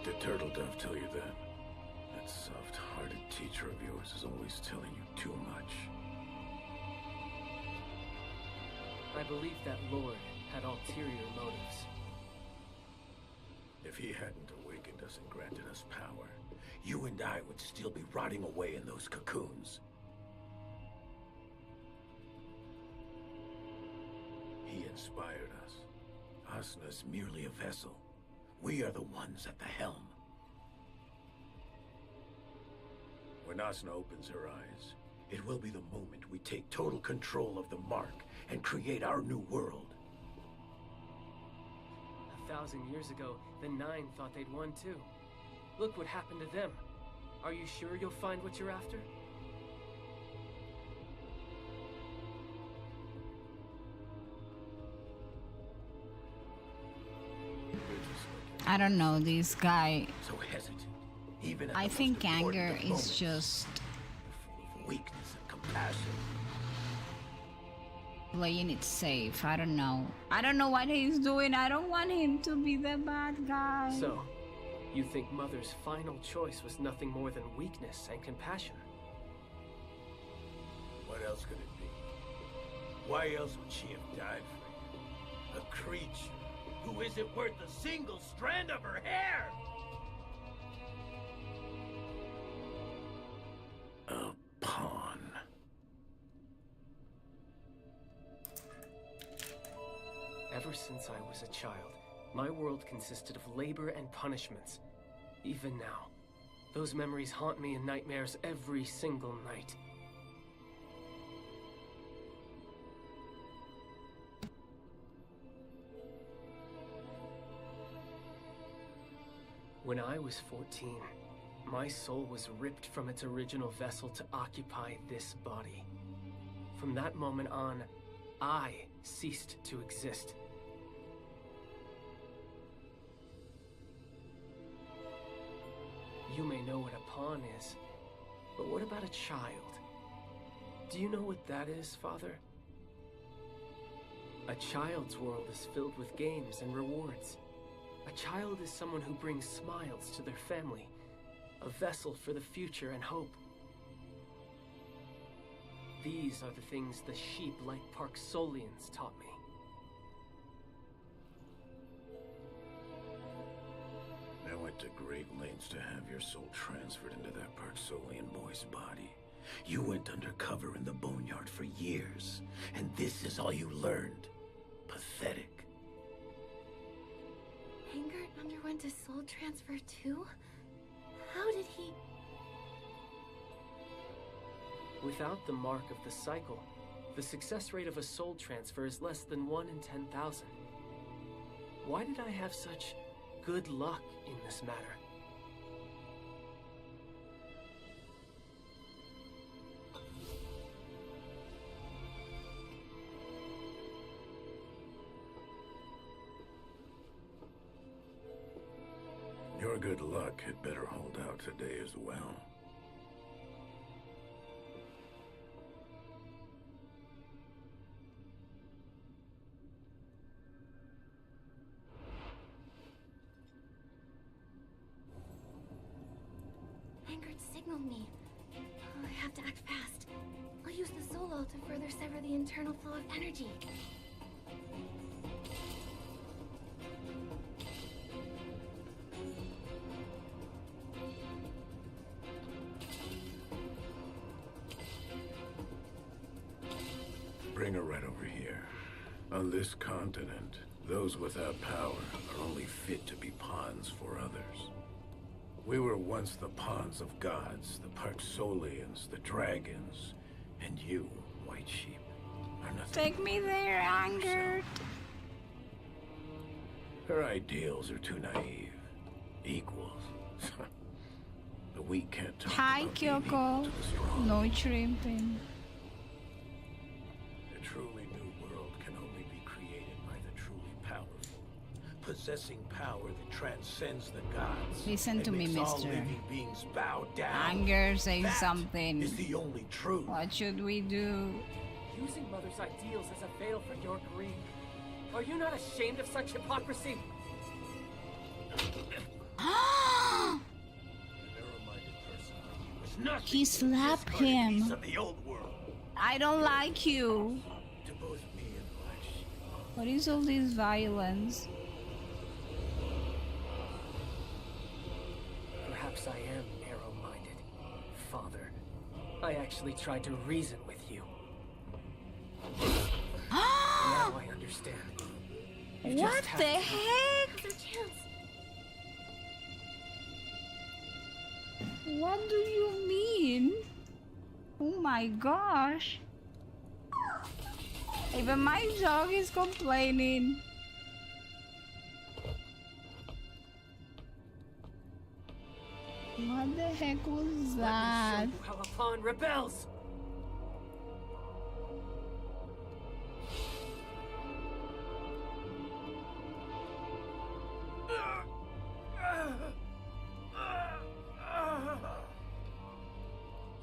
Did Turtle Dove tell you that? That soft-hearted teacher of yours is always telling you too much. I believe that Lord had ulterior motives. If he hadn't awakened us and granted us power, you and I would still be rotting away in those cocoons. He inspired us. Asna's merely a vessel. We are the ones at the helm. When Asna opens her eyes, it will be the moment we take total control of the mark and create our new world. 1,000 years ago, the Nine thought they'd won too. Look what happened to them. Are you sure you'll find what you're after? I don't know, this guy. So hesitant. Even I think anger is just weakness and compassion. Playing it safe. I don't know. I don't know what he's doing. I don't want him to be the bad guy. So, you think Mother's final choice was nothing more than weakness and compassion? Why What else could it be? Why else would she have died for you? A creature who isn't worth a single strand of her hair! A pawn. Ever since I was a child, my world consisted of labor and punishments. Even now, those memories haunt me in nightmares every single night. When I was 14, my soul was ripped from its original vessel to occupy this body. From that moment on, I ceased to exist. You may know what a pawn is, but what about a child? Do you know what that is, Father? A child's world is filled with games and rewards. A child is someone who brings smiles to their family, a vessel for the future and hope. These are the things the sheep like Parksolians taught me. I went to great lengths to have your soul transferred into that Parksolian boy's body. You went undercover in the boneyard for years, and this is all you learned. Pathetic. Hangard underwent a soul transfer too? How did he... Without the mark of the cycle, the success rate of a soul transfer is less than 1 in 10,000. Why did I have such good luck in this matter? Your good luck had better hold out today as well. Hangard signaled me. Oh, I have to act fast. I'll use the solo to further sever the internal flow of energy. Bring her right over here. On this continent, those without power are only fit to be pawns for others. We were once the pawns of gods, the Parksolians, the dragons, and you, white sheep, are nothing. Take me there, Hangard. Her ideals are too naive. Equals. The weak can't talk Hi, about being equal Kyoko. to the strong. No shrimping. A truly new world can only be created by the truly powerful, possessing power that transcends the gods. Listen to and me, makes all mister. living beings bow down. Hangard, say That something. is the only truth. What should we do? Using Mother's ideals as a veil for your greed. Are you not ashamed of such hypocrisy? He slapped him. Of the old world. I don't like you. To both me and Black Sheep. What is all this violence? Perhaps I am narrow-minded, Father. I actually tried to reason with you. Now I understand. You What just have the to- heck? Now's our chance. What do you mean? Oh my gosh. Even my dog is complaining. What the heck was that? Let me show you how a pawn rebels!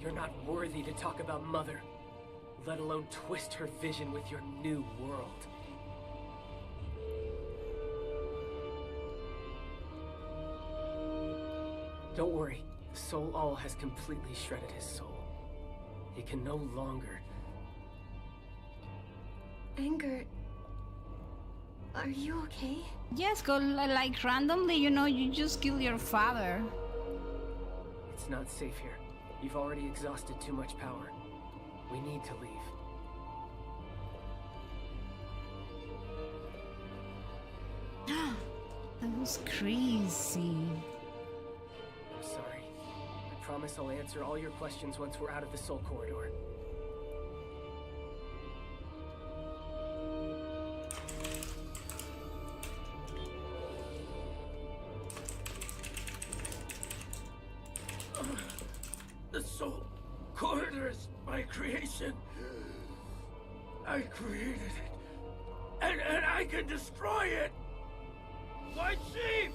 You're not worthy to talk about Mother, let alone twist her vision with your new world. Don't worry, Soul All has completely shredded his soul. He can no longer Anger. Are you okay? Yes, go like randomly, you know, you just kill your father. It's not safe here. You've already exhausted too much power. We need to leave. That was crazy. I'm sorry. I promise I'll answer all your questions once we're out of the Soul Corridor. The Soul Corridor is my creation. I created it. And I can destroy it! White sheep!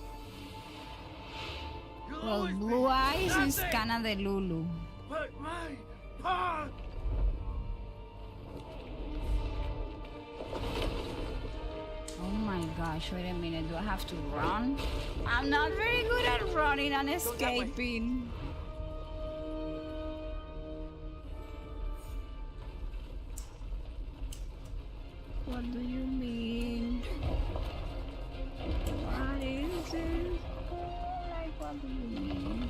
You'll Well, always be Blue Eyes is nothing kinda the Lulu. but my pawn! Oh my gosh, wait a minute, do I have to run? I'm not very good at running and escaping. What do you mean? What is it? Like, what do you mean?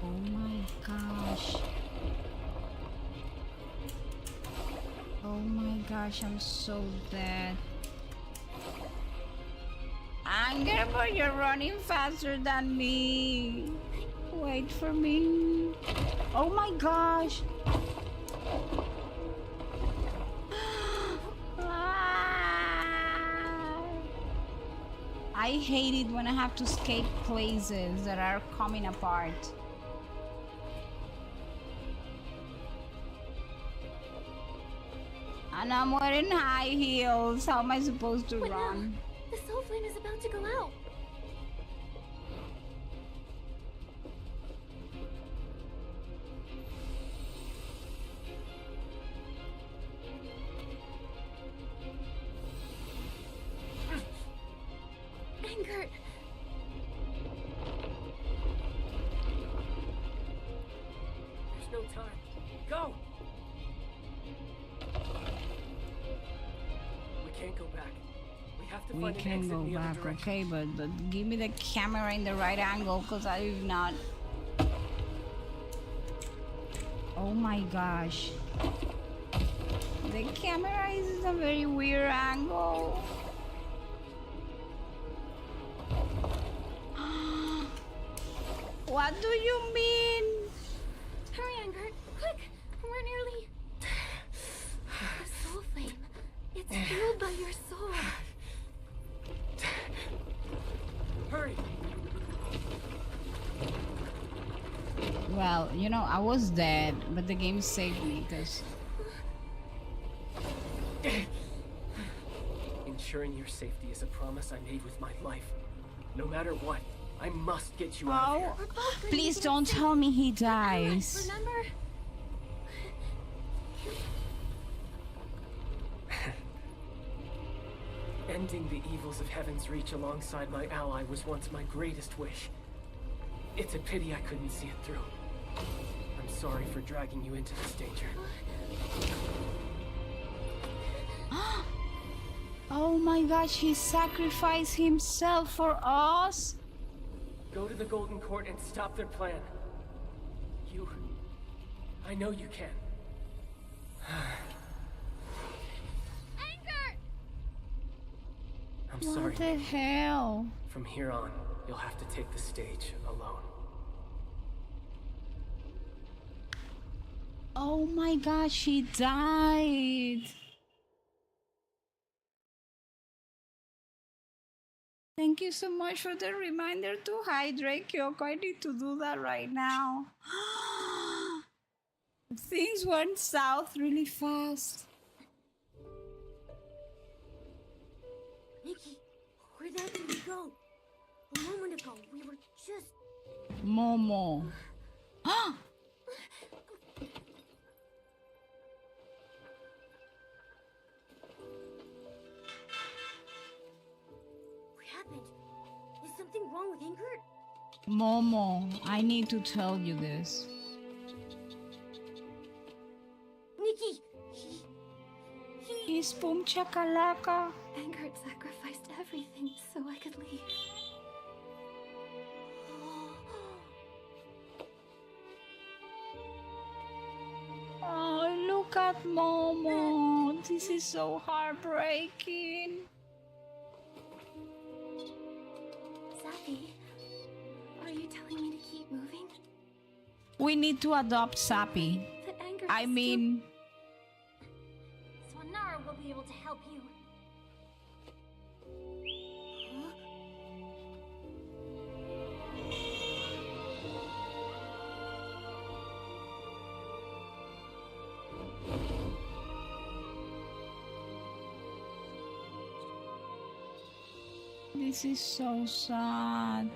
Oh my gosh. Oh my gosh, I'm so dead. Anger, but you're running faster than me. Wait for me. Oh my gosh. I hate it when I have to escape places that are coming apart. And I'm wearing high heels. How am I supposed to run? The soul flame is about to go out. Anger. There's no time. Go! We can't go back. We have to We find an can exit go in the other back, direction. okay, but give me the camera in the right angle, because I do not. Oh my gosh. The camera is in a very weird angle. What do you mean? Hurry, Anger. Quick. We're nearly... The soul flame. It's fueled by your soul. Hurry! Well, you know, I was dead, but the game saved me, because... Ensuring your safety is a promise I made with my life. No matter what, I must get you out of here. Oh, please don't tell me he dies. Remember? Ending the evils of Heaven's Reach alongside my ally was once my greatest wish. It's a pity I couldn't see it through. I'm sorry for dragging you into this danger. Oh my gosh, he sacrificed himself for us? Go to the Golden Court and stop their plan. I know you can. Anger! I'm sorry. What the hell? From here on, you'll have to take the stage alone. Oh my gosh, he died. Thank you so much for the reminder to hydrate, Kyoko. I need to do that right now. Things went south really fast. Nikki, where the heck did we go? A moment ago, we were just... Momo. What happened? Is something wrong with Anger? Momo, I need to tell you this. Miss Boom Chakalaka. Angert sacrificed everything so I could leave. Oh, look at Momo. This is so heartbreaking. Sappy, are you telling me to keep moving? We need to adopt Sappy. The anger I mean, Swanara will be able to help you. this is so sad.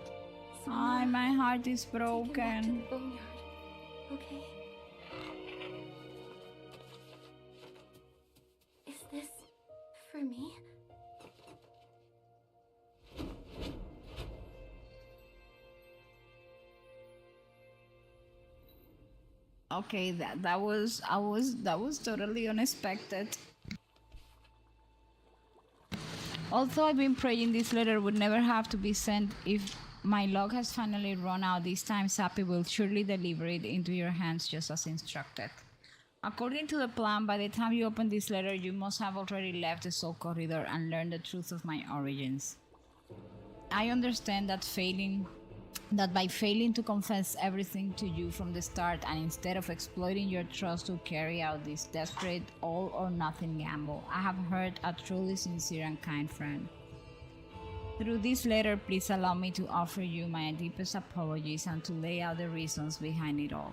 Ay, my heart is Take him back to broken. the boneyard, okay? Is this for me? Okay, that was totally unexpected. Although I've been praying this letter would never have to be sent, if my luck has finally run out this time, Sappy will surely deliver it into your hands just as instructed. According to the plan, by the time you open this letter, you must have already left the Soul Corridor and learned the truth of my origins. I understand that by failing to confess everything to you from the start, and instead of exploiting your trust to carry out this desperate all or nothing gamble, I have hurt a truly sincere and kind friend. Through this letter, please allow me to offer you my deepest apologies and to lay out the reasons behind it all.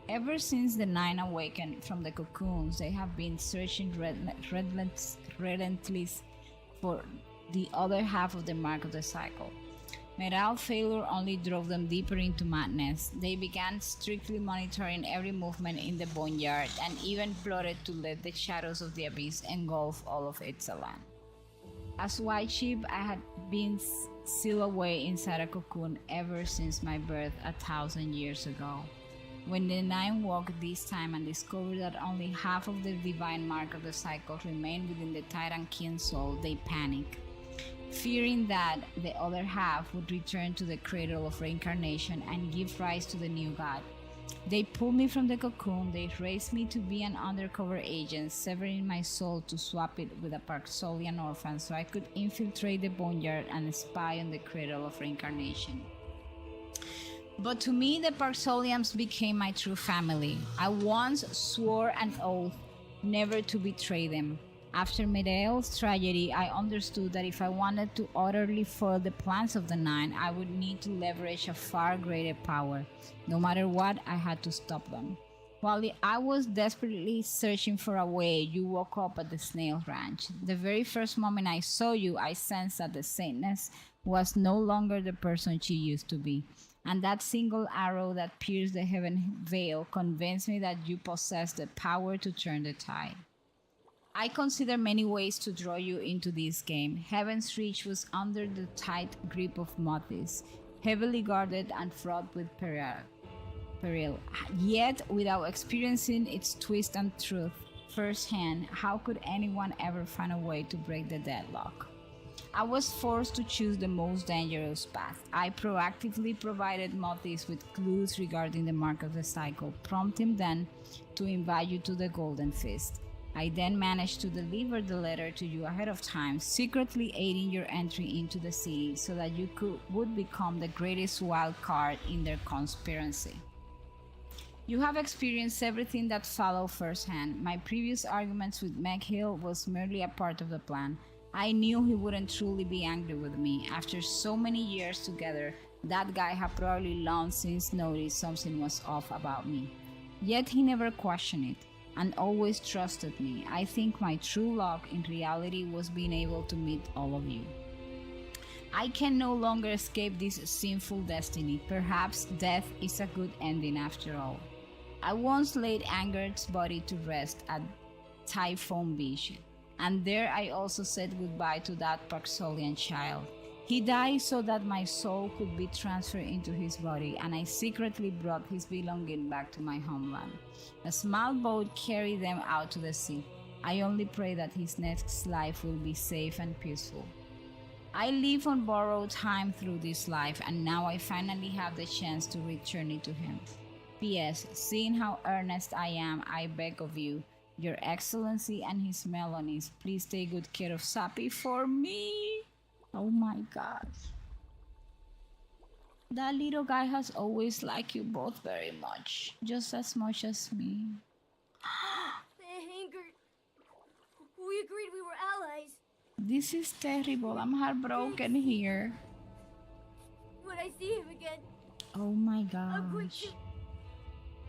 Ever since the Nine awakened from the cocoons, they have been searching relentlessly for the other half of the mark of the cycle. Metal failure only drove them deeper into madness. They began strictly monitoring every movement in the boneyard and even plotted to let the shadows of the abyss engulf all of its land. As White Sheep, I had been sealed away inside a cocoon ever since my birth 1,000 years ago. When the Nine woke this time and discovered that only half of the divine mark of the cycle remained within the Titan King's soul, they panicked, fearing that the other half would return to the cradle of reincarnation and give rise to the new god. They pulled me from the cocoon, they raised me to be an undercover agent, severing my soul to swap it with a Parksolian orphan so I could infiltrate the boneyard and spy on the cradle of reincarnation. But to me, the Parksolians became my true family. I once swore an oath never to betray them. After Medea's tragedy, I understood that if I wanted to utterly foil the plans of the Nine, I would need to leverage a far greater power. No matter what, I had to stop them. While I was desperately searching for a way, you woke up at the Snail Ranch. The very first moment I saw you, I sensed that the Saintess was no longer the person she used to be. And that single arrow that pierced the heaven veil convinced me that you possessed the power to turn the tide. I consider many ways to draw you into this game. Heaven's Reach was under the tight grip of Mothis, heavily guarded and fraught with peril. Yet, without experiencing its twist and truth firsthand, how could anyone ever find a way to break the deadlock? I was forced to choose the most dangerous path. I proactively provided Mothis with clues regarding the mark of the cycle, prompting them to invite you to the Golden Fist. I then managed to deliver the letter to you ahead of time, secretly aiding your entry into the city so that you would become the greatest wild card in their conspiracy. You have experienced everything that followed firsthand. My previous arguments with Meghill was merely a part of the plan. I knew he wouldn't truly be angry with me. After so many years together, that guy had probably long since noticed something was off about me. Yet he never questioned it, and always trusted me. I think my true luck in reality was being able to meet all of you. I can no longer escape this sinful destiny. Perhaps death is a good ending after all. I once laid Angert's body to rest at Typhon Beach, and there I also said goodbye to that Parksolian child. He died so that my soul could be transferred into his body, and I secretly brought his belongings back to my homeland. A small boat carried them out to the sea. I only pray that his next life will be safe and peaceful. I live on borrowed time through this life, and now I finally have the chance to return it to him. P.S. Seeing how earnest I am, I beg of you, Your Excellency and His Melonies, please take good care of Sappy for me. Oh my gosh. That little guy has always liked you both very much, just as much as me. Anger. We agreed we were allies. This is terrible. I'm heartbroken here. When I see him again, Oh my I'm going gosh. to...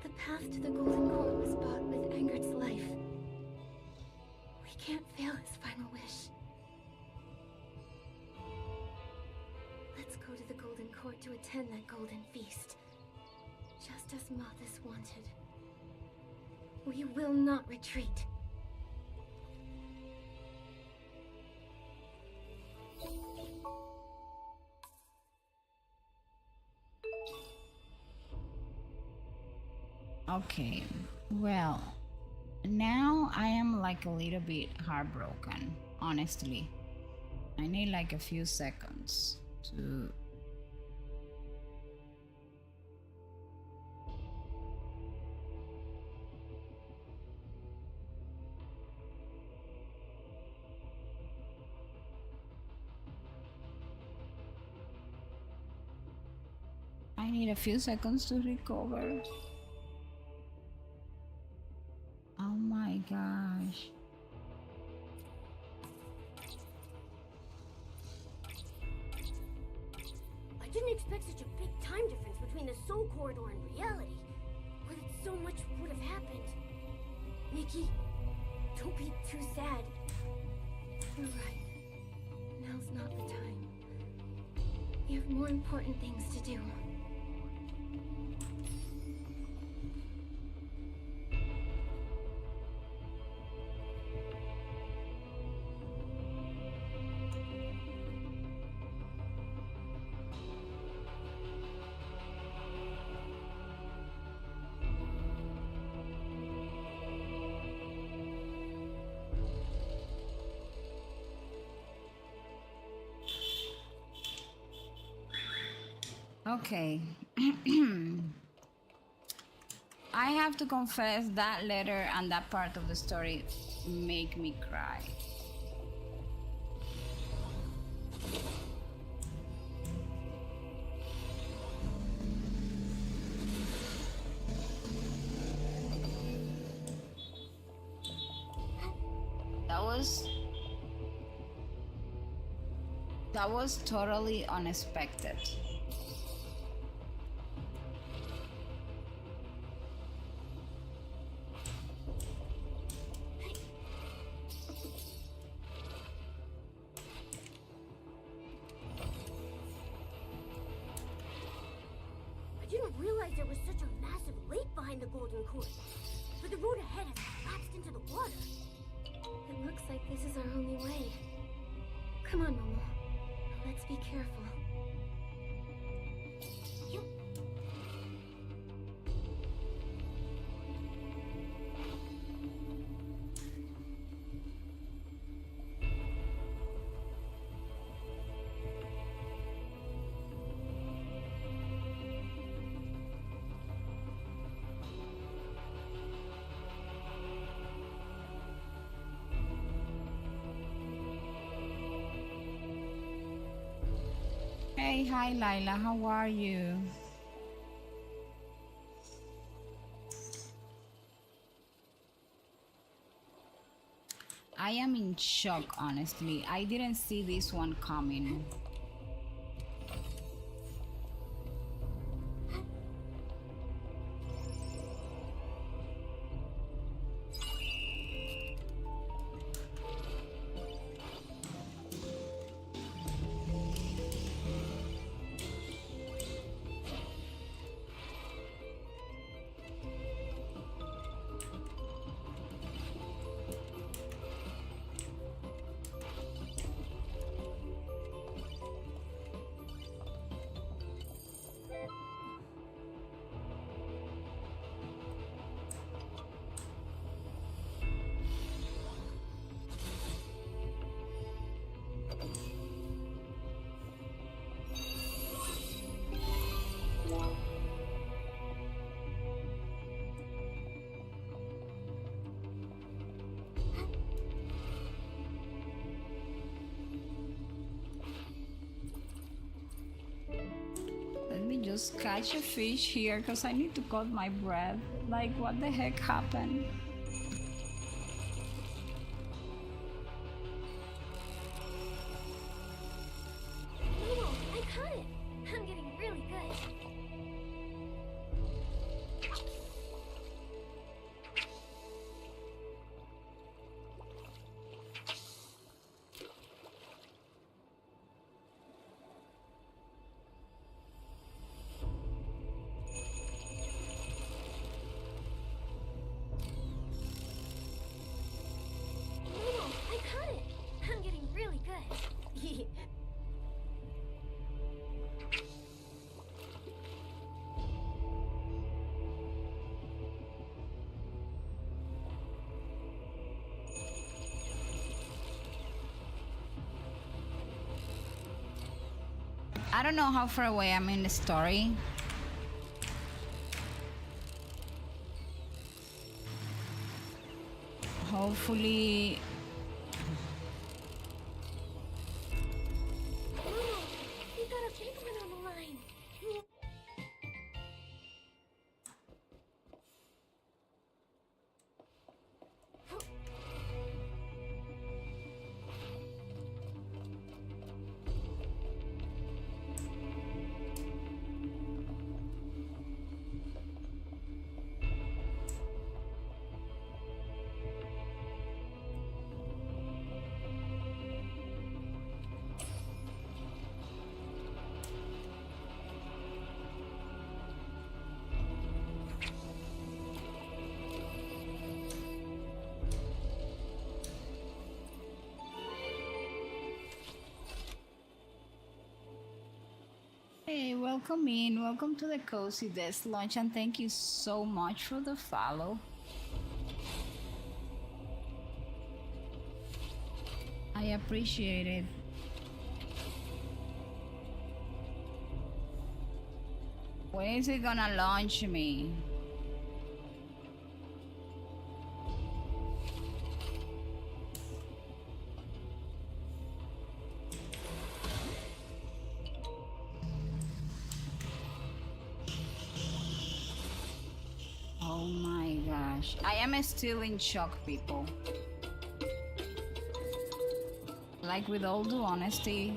The path to the Golden Court was bought with Angert's life. We can't fail his final wish. Let's go to the Golden Court to attend that golden feast. Just as Mothis wanted. We will not retreat. Okay, well, now I am like a little bit heartbroken, honestly. I need like a few seconds to... I need a few seconds to recover. Oh my gosh. I didn't expect such a big time difference between the Soul Corridor and reality. Where so much would have happened. Nikki, don't be too sad. You're right. Now's not the time. We have more important things to do. Okay. I have to confess that letter and that part of the story make me cry. That was totally unexpected. I didn't realize there was such a massive lake behind the Golden Court. But the road ahead has collapsed into the water. It looks like this is our only way. Come on, Momo. Let's be careful. Hey, hi Lila, how are you? I am in shock, honestly. I didn't see this one coming. just catch a fish here because I need to cut my breath. Like, what the heck happened? Momo, I caught it! I'm getting really good. Momo, I caught it! I'm getting really good. I don't know how far away I'm in the story. Hopefully. Momo, you got a big one on the line. Hey, welcome in. Welcome to the Cozy Desk Launch, and thank you so much for the follow. I appreciate it. When is it gonna launch me? Oh my gosh. I am still in shock, people. Like, with all due honesty.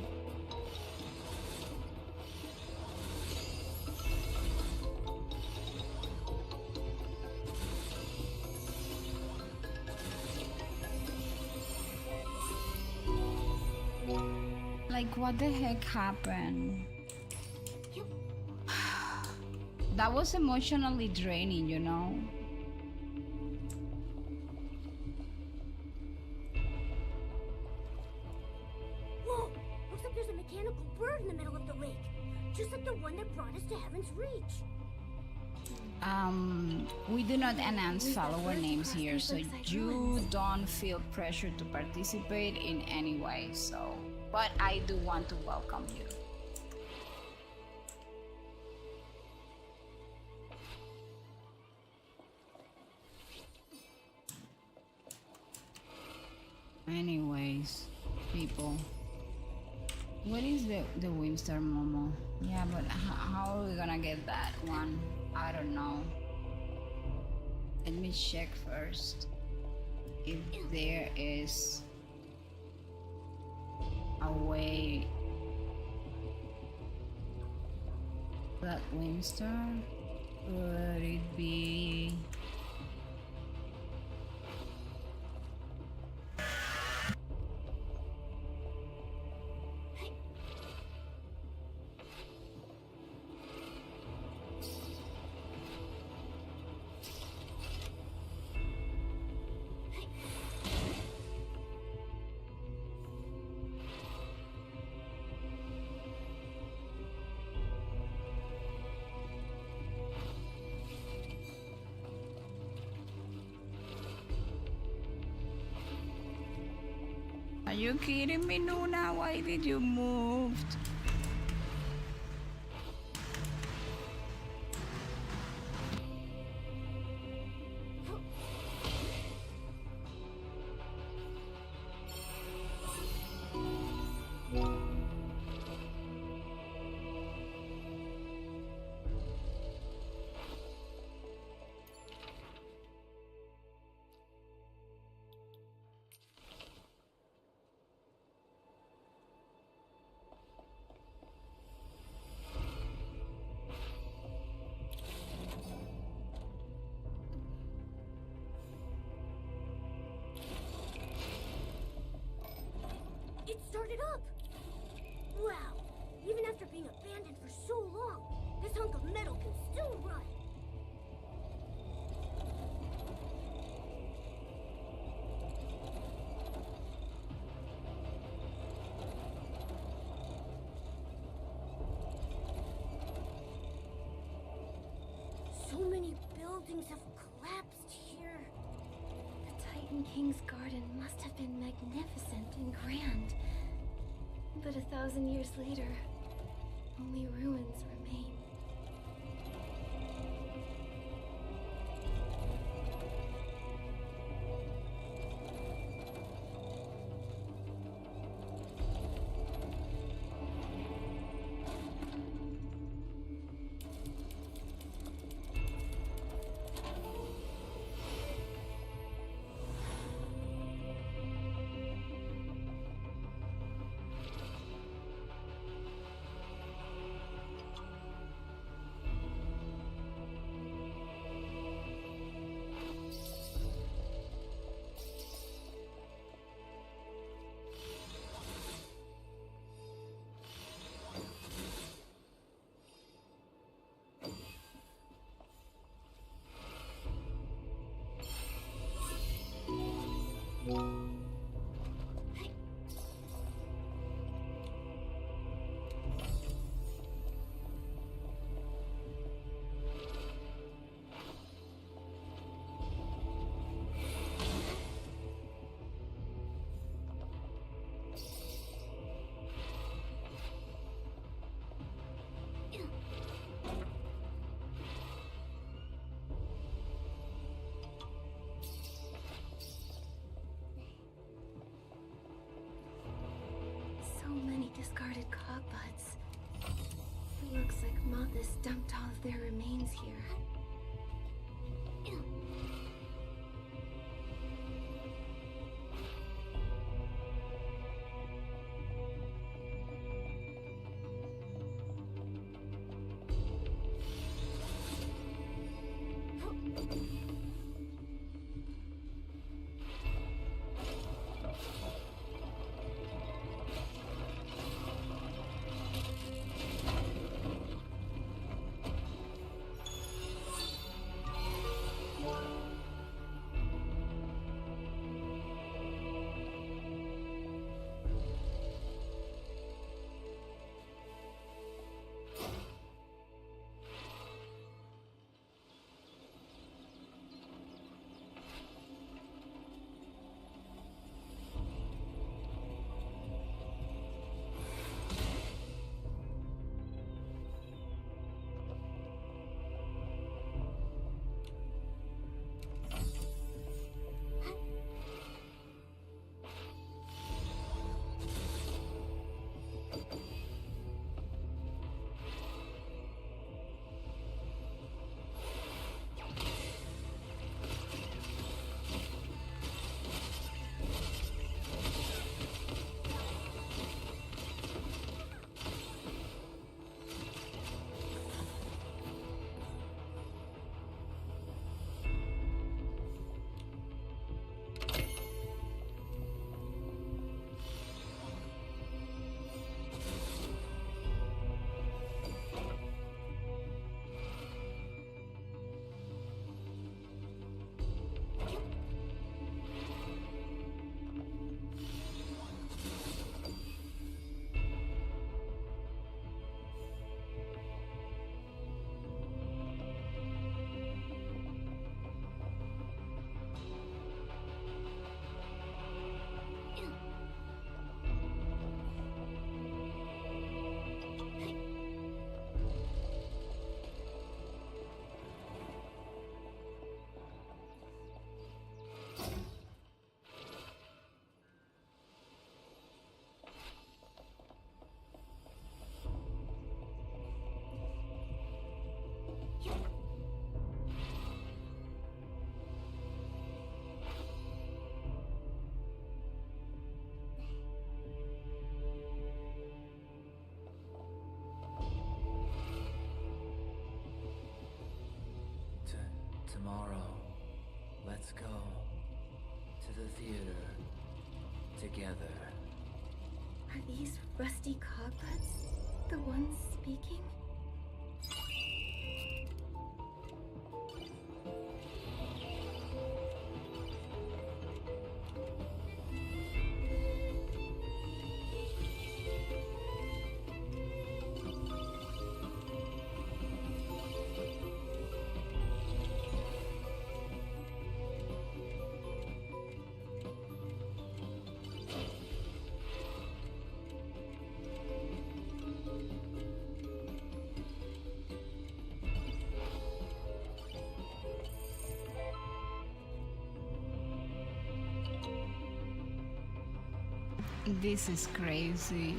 Like, what the heck happened? That was emotionally draining, you know? Whoa! Looks like there's a mechanical bird in the middle of the lake. Just like the one that brought us to Heaven's Reach. We do not announce follower names here, so you don't feel pressure to participate in any way, so... But I do want to welcome you. Anyways, people, what is the Windstar Momo? Yeah, but how are we gonna get that one? I don't know. Let me check first if there is a way that Windstar, would it be? Are you kidding me, Nuna? Why did you move? up! Wow! Even after being abandoned for so long, this hunk of metal can still run! So many buildings have collapsed here. The Titan King's garden must have been magnificent and grand. But 1,000 years later, only ruins remain. So many discarded cogbuds. It looks like Mothis dumped all of their remains here. Tomorrow, let's go to the theater together. Are these rusty cogbuts the ones speaking? This is crazy.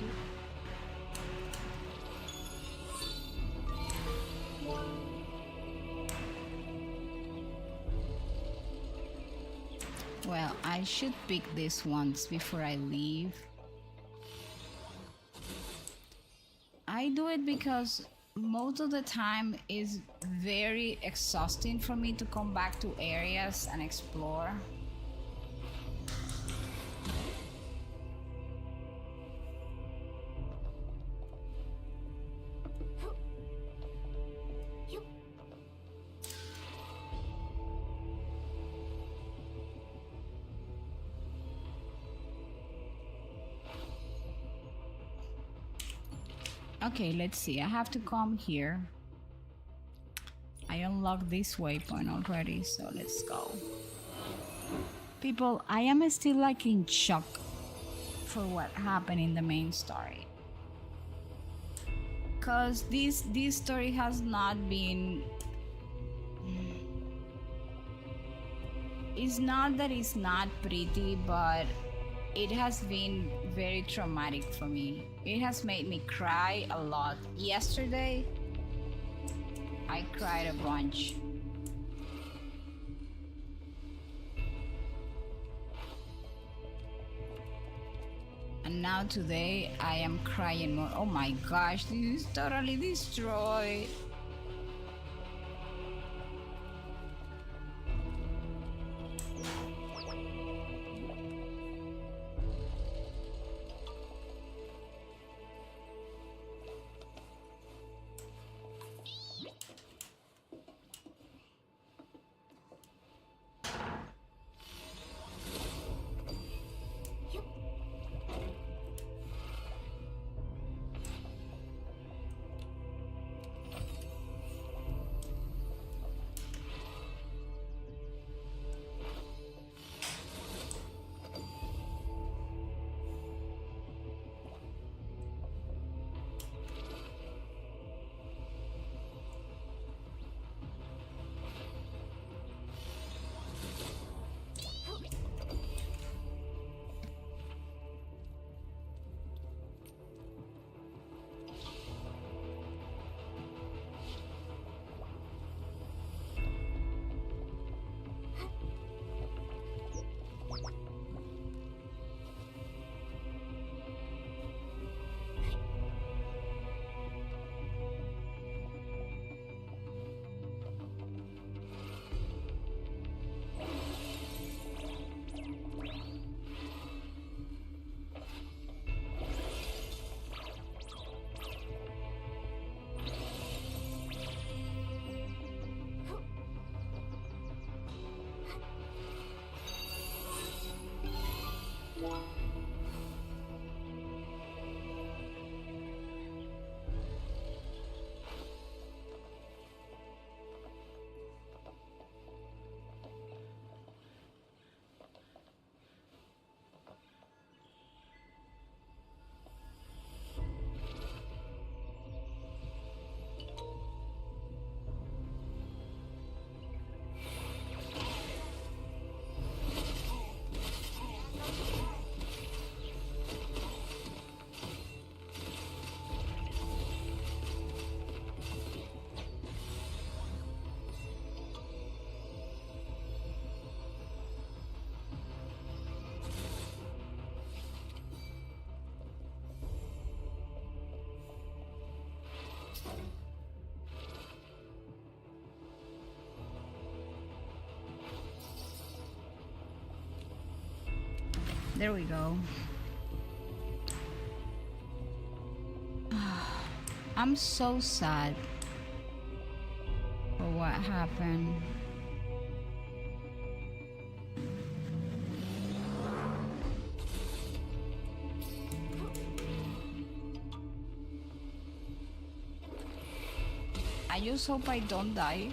Well, I should pick this once before I leave. I do it because most of the time it's very exhausting for me to come back to areas and explore. Okay, let's see. I have to come here. I unlocked this waypoint already, so let's go. People, I am still like in shock for what happened in the main story. Cause this story has not been. It's not that it's not pretty, but it has been very traumatic for me. It has made me cry a lot. Yesterday, I cried a bunch. And now today, I am crying more. Oh my gosh, this is totally destroyed. There we go. I'm so sad for what happened. I just hope I don't die.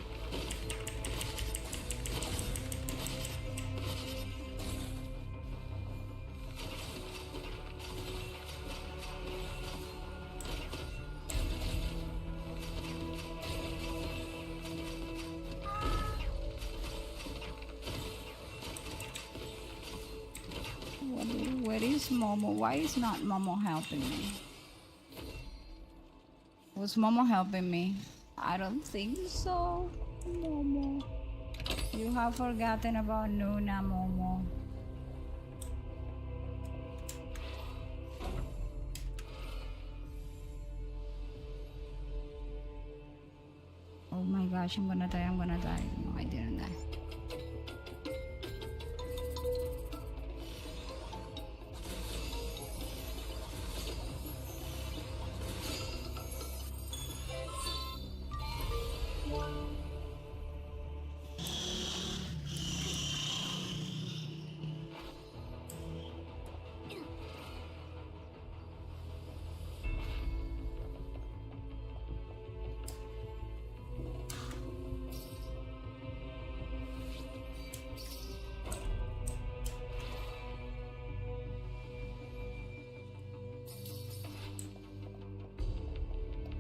Where is Momo? Why is not Momo helping me? Was Momo helping me? I don't think so, Momo. You have forgotten about Nuna, Momo. Oh my gosh, I'm gonna die, I'm gonna die. No, I didn't die.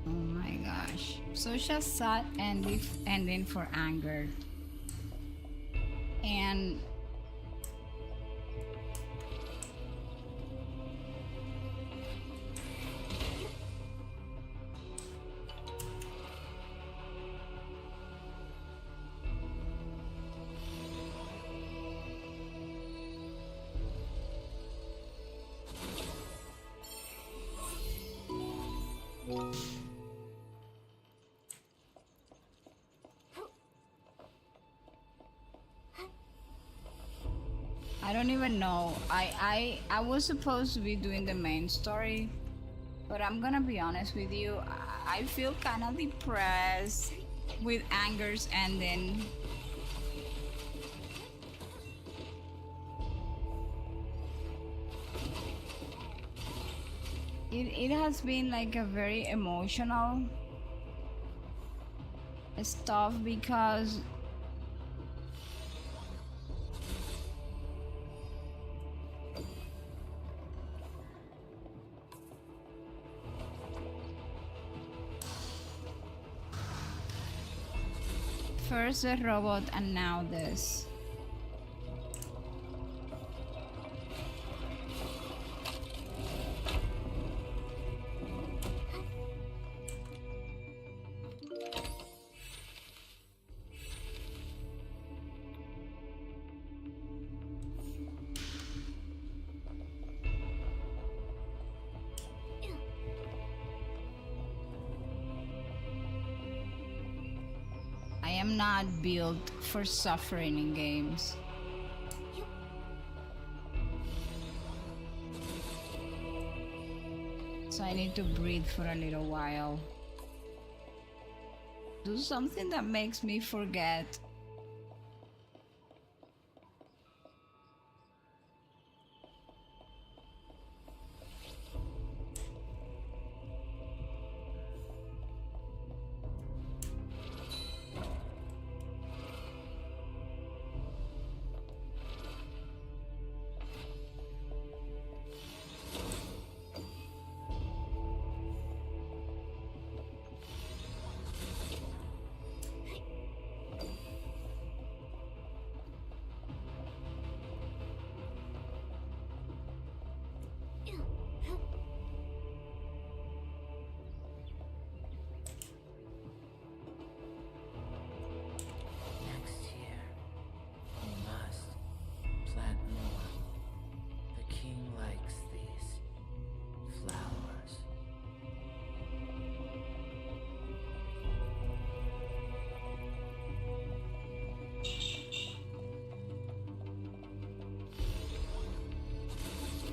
Oh my gosh. So just sad ending for anger. And I don't even know. I was supposed to be doing the main story, but I'm gonna be honest with you. I feel kind of depressed with Anger's ending. It has been like a very emotional stuff because first the robot and now this. I am not built for suffering in games. So I need to breathe for a little while. Do something that makes me forget.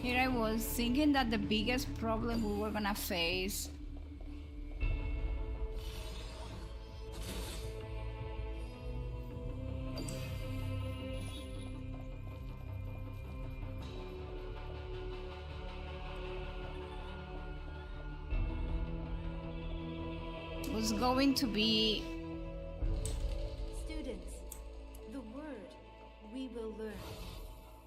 Here I was thinking that the biggest problem we were gonna face was going to be, Students, the word we will learn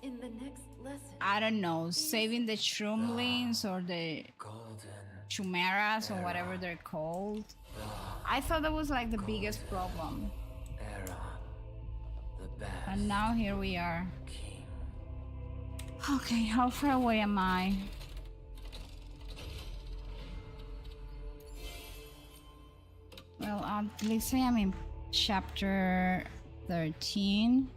in the next lesson. I don't know, saving the shroomlings or the chimeras or whatever they're called. I thought that was like the biggest problem. Era. The best. And now here we are. King. Okay, how far away am I? Well, at least I am in chapter 13.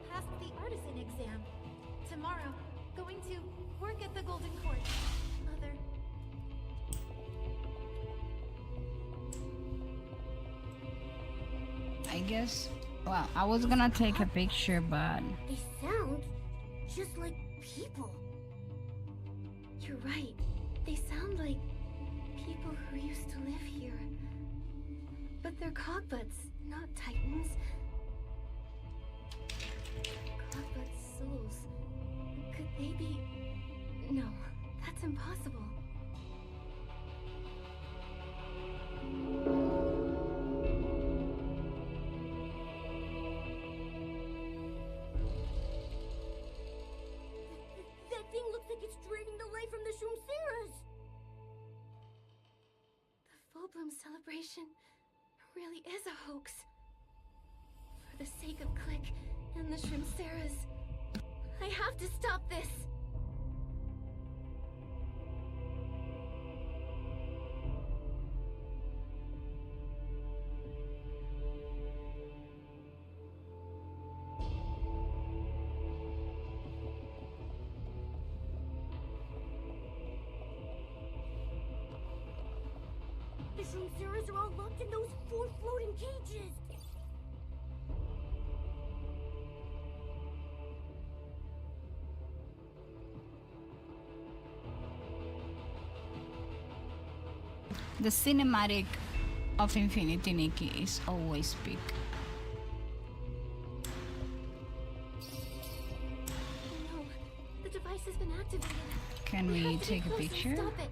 Passed the artisan exam. Tomorrow, going to work at the Golden Court. Mother. I guess, well, I was gonna take a picture, but They sound just like people. You're right. They sound like people who used to live here. But they're cogbutts, not titans. Cogbutts' souls. Could they be... No, that's impossible. That thing looks like it's draining the life from the Shroomceras. The full bloom celebration really is a hoax. For the sake of Click and the Shroomceras, I have to stop this. The Shroomceras are all locked in those 4 floating cages. the cinematic of Infinity Nikki is always big. No, the device has been activated. Can we have to be take a close and picture? Stop it.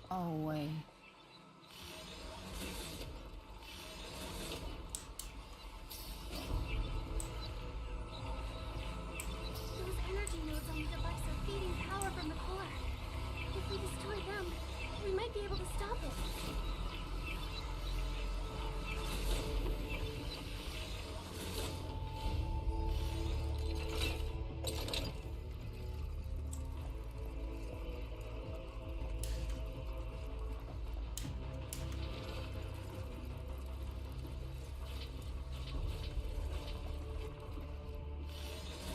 Oh, way. Those energy nodes on the device are feeding power from the core. If we destroy them, we might be able to stop it.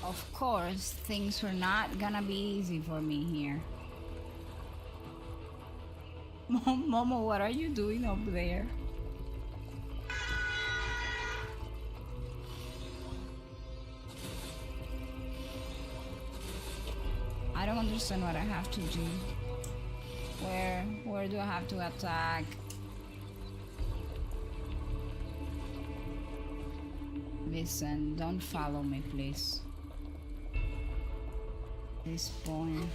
Of course, things were not gonna be easy for me here. Momo, what are you doing up there? I don't understand what I have to do. Where do I have to attack? Listen, don't follow me, please. This point.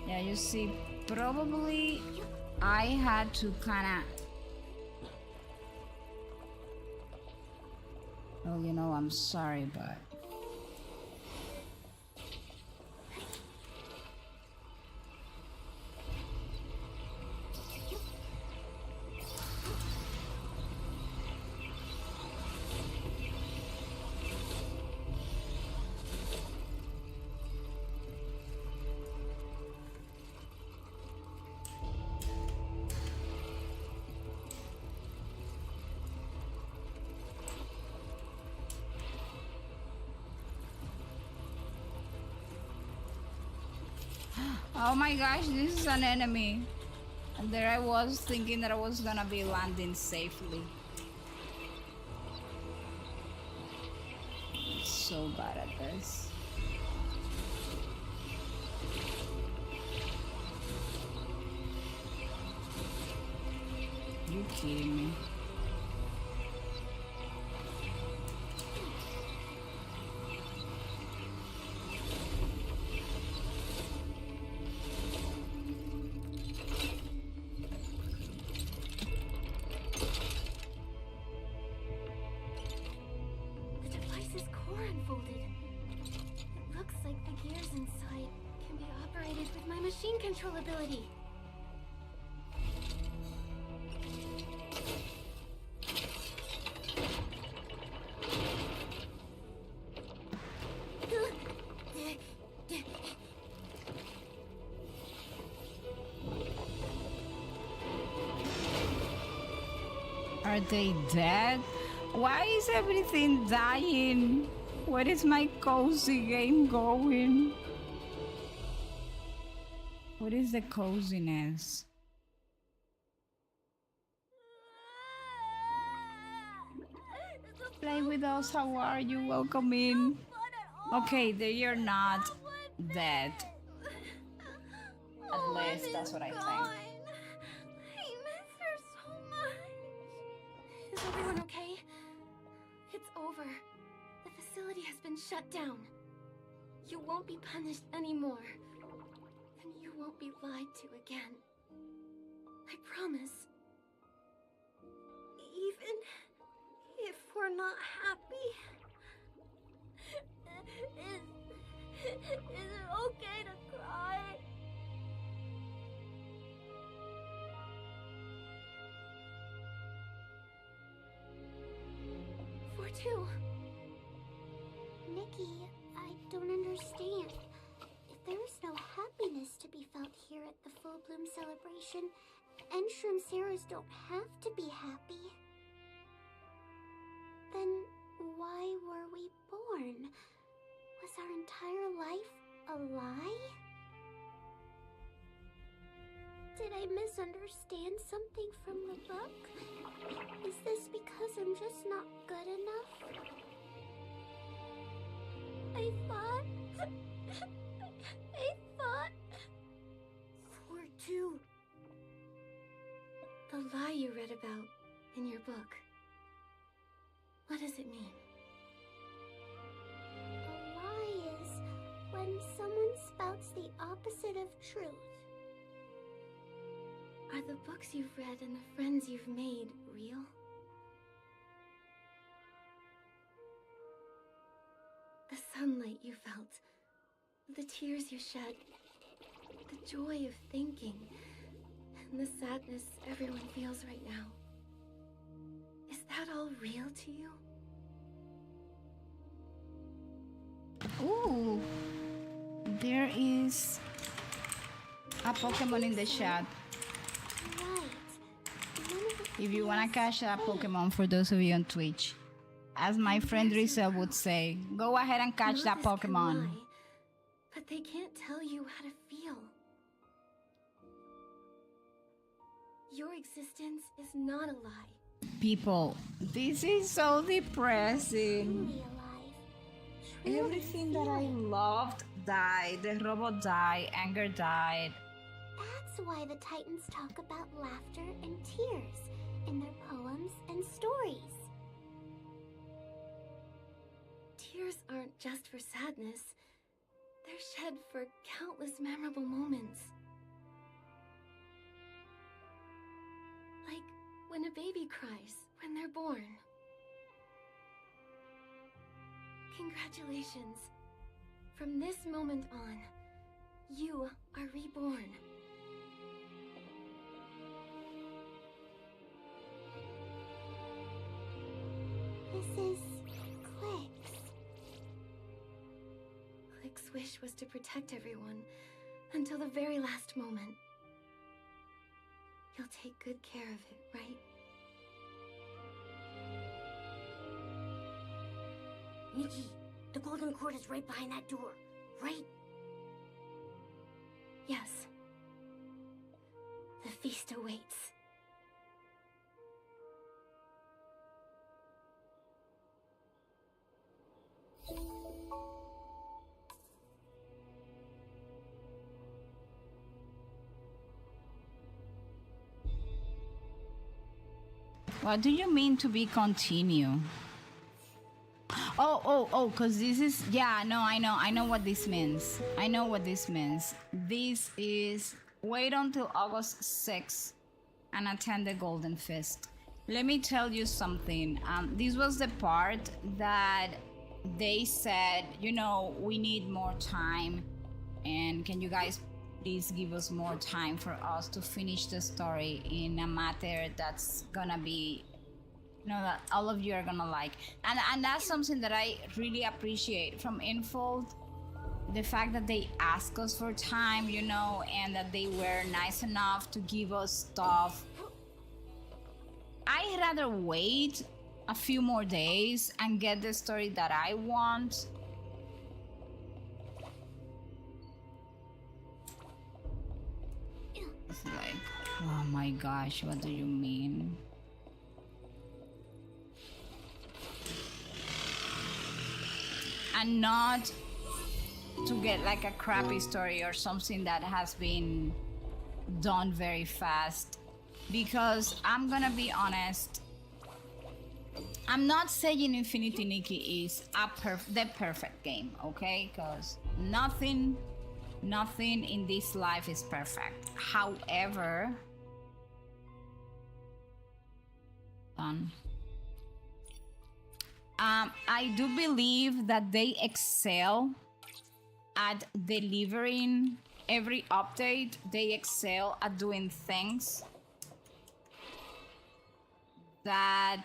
Yeah, you see, probably I had to kinda... Oh, you know, I'm sorry, but... Oh my gosh, this is an enemy. And there I was thinking that I was gonna be landing safely. So bad at this. You kidding me? The device's core unfolded. It looks like the gears inside can be operated with my machine control ability. Are they dead? Why is everything dying? Where is my cozy game going? What is the coziness? Play with us, how are you? Welcome in. Okay, they are not dead. At least that's what I think. I miss her so much. Is everyone okay? It's over. The facility has been shut down. You won't be punished anymore. And you won't be lied to again. I promise. Even if we're not happy. Is it okay to cry? For two. Nikki, I don't understand. If there is no happiness to be felt here at the Full Bloom celebration, Enshram Sarahs don't have to be happy. Then why were we born? Was our entire life a lie? Did I misunderstand something from the book? Is this because I'm just not good enough? I thought... For two. The lie you read about in your book. What does it mean? A lie is when someone spouts the opposite of truth. Are the books you've read and the friends you've made real? The sunlight you felt, the tears you shed, the joy of thinking, and the sadness everyone feels right now. Is that all real to you? Ooh, there is a Pokemon in the chat. If you wanna catch that Pokemon, for those of you on Twitch, as my friend Risa would say, go ahead and catch that Novice can Pokemon. lie, but they can't tell you how to feel. Your existence is not a lie. People, this is so depressing. Everything that I loved died. The robot died, anger died. That's why the Titans talk about laughter and tears in their poems and stories. Tears aren't just for sadness. They're shed for countless memorable moments. Like when a baby cries when they're born. Congratulations. From this moment on, you are reborn. This is Click's. Click's wish was to protect everyone until the very last moment. You'll take good care of it, right? Nikki, the golden cord is right behind that door, right? Yes. feast awaits. What do you mean to be continue? Oh, because this is, yeah, no, I know what this means. I know what this means. This is wait until August 6th and attend the Golden Fist. Let me tell you something. This was the part that they said, you know, we need more time, and can you guys please give us more time for us to finish the story in a matter that's gonna be, you know, that all of you are gonna like. And that's something that I really appreciate from Infold. The fact that they ask us for time, you know, and that they were nice enough to give us stuff. I'd rather wait a few more days and get the story that I want. It's like, oh my gosh, what do you mean? And not to get like a crappy story or something that has been done very fast. Because I'm gonna be honest, I'm not saying Infinity Nikki is the perfect game, okay? Because nothing in this life is perfect. However, I do believe that they excel at delivering every update. They excel at doing things that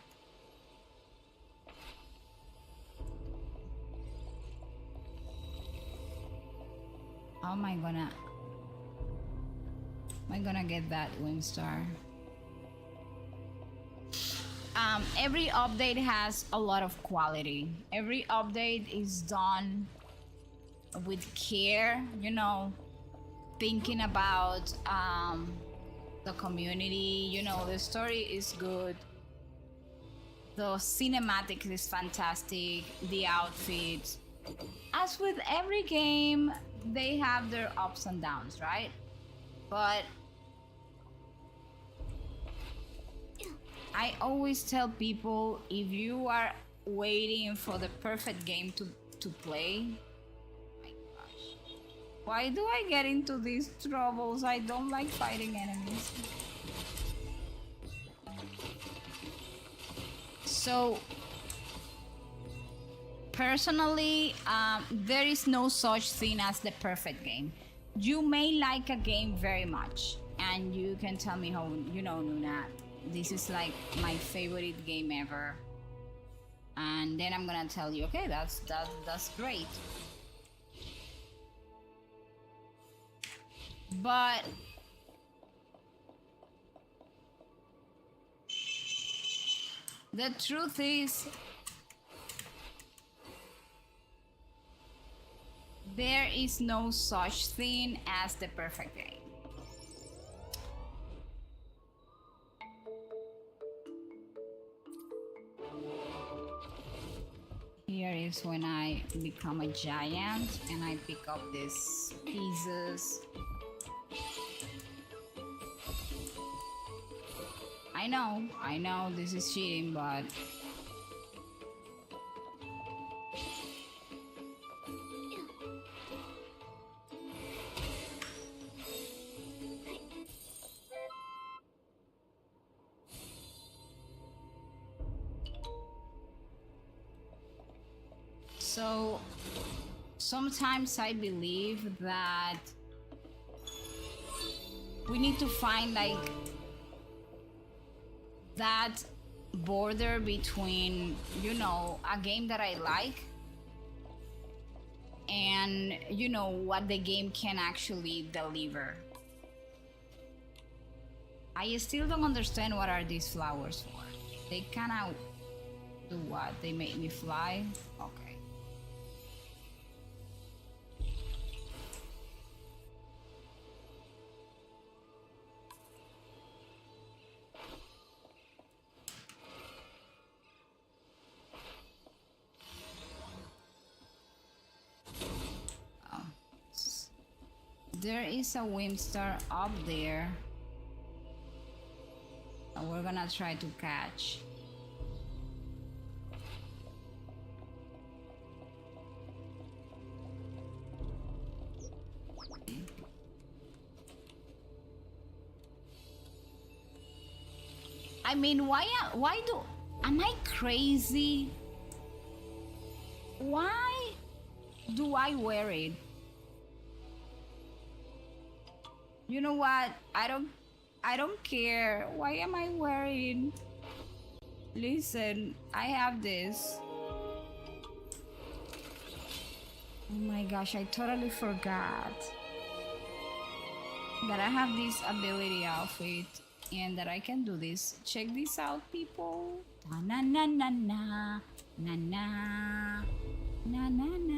how am I gonna get that Wingstar? Every update has a lot of quality. Every update is done with care, you know, thinking about the community. You know, the story is good. The cinematics is fantastic. The outfits. As with every game, they have their ups and downs, right? But I always tell people, if you are waiting for the perfect game to play, my gosh, why do I get into these troubles? I don't like fighting enemies. So personally, there is no such thing as the perfect game. You may like a game very much, and you can tell me how, you know, Nuna, this is like my favorite game ever. And then I'm gonna tell you, okay, that's great. But the truth is, there is no such thing as the perfect game. Here is when I become a giant and I pick up these pieces. I know this is cheating, but so sometimes I believe that we need to find like that border between, you know, a game that I like and, you know, what the game can actually deliver. I still don't understand what are these flowers for. They kind of do what? They make me fly? Okay. There is a Wimstar up there. And we're gonna try to catch. I mean, why am I crazy? Why do I wear it? You know what? I don't care. Why am I wearing? Listen, I have this. Oh my gosh, I totally forgot that I have this ability outfit and that I can do this. Check this out, people. Na na na na na na na na na na na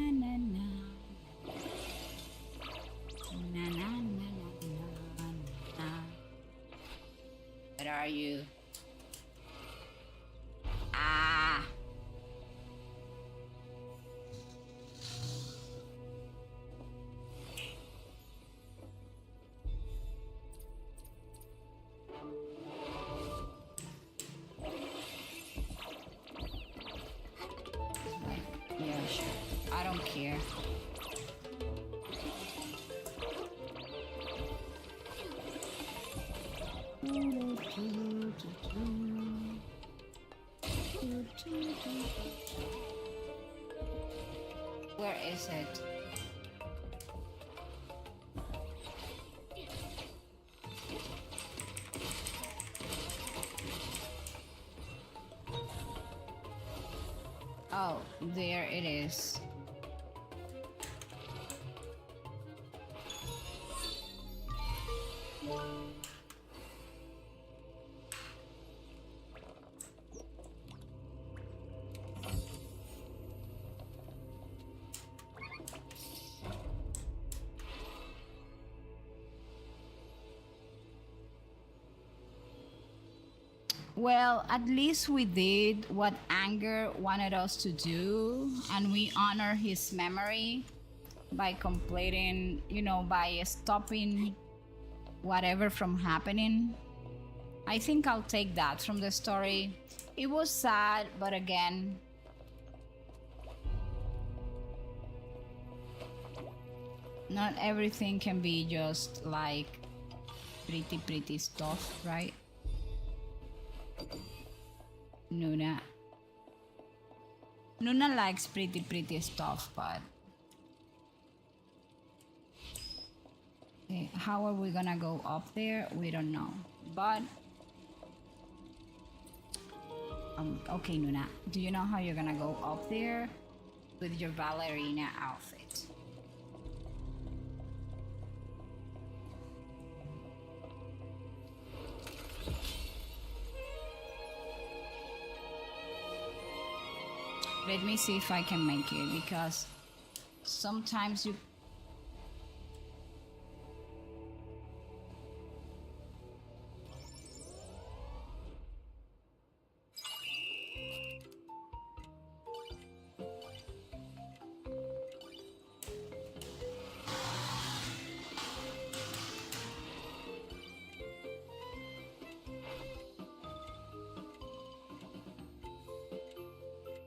na na na na. Where are you? Ah. Yeah, sure. I don't care. Where is it? Oh, there it is. Well, at least we did what Anger wanted us to do, and we honor his memory by completing, you know, by stopping whatever from happening. I think I'll take that from the story. It was sad, but again, not everything can be just like pretty stuff, right? Nuna likes pretty stuff, but okay, how are we gonna go up there? We don't know. But okay, Nuna, do you know how you're gonna go up there with your ballerina outfit? Let me see if I can make it, because sometimes you...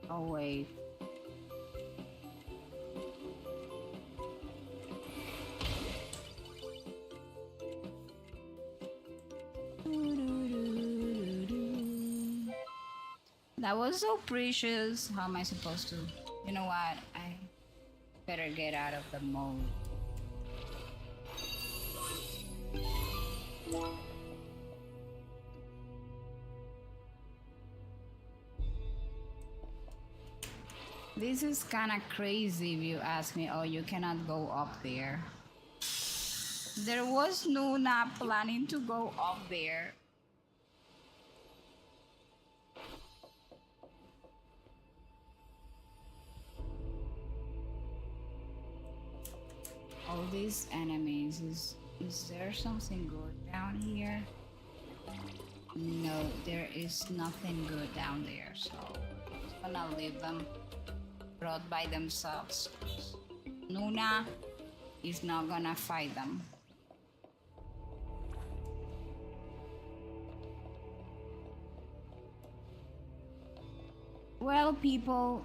Oh, wait. That was so precious. How am I supposed to? You know what? I better get out of the mode. This is kind of crazy if you ask me. Oh, you cannot go up there. There was no not planning to go up there. All these enemies, is there something good down here? No, there is nothing good down there, so I'm just gonna leave them brought by themselves. Nuna, is not gonna fight them. Well, people,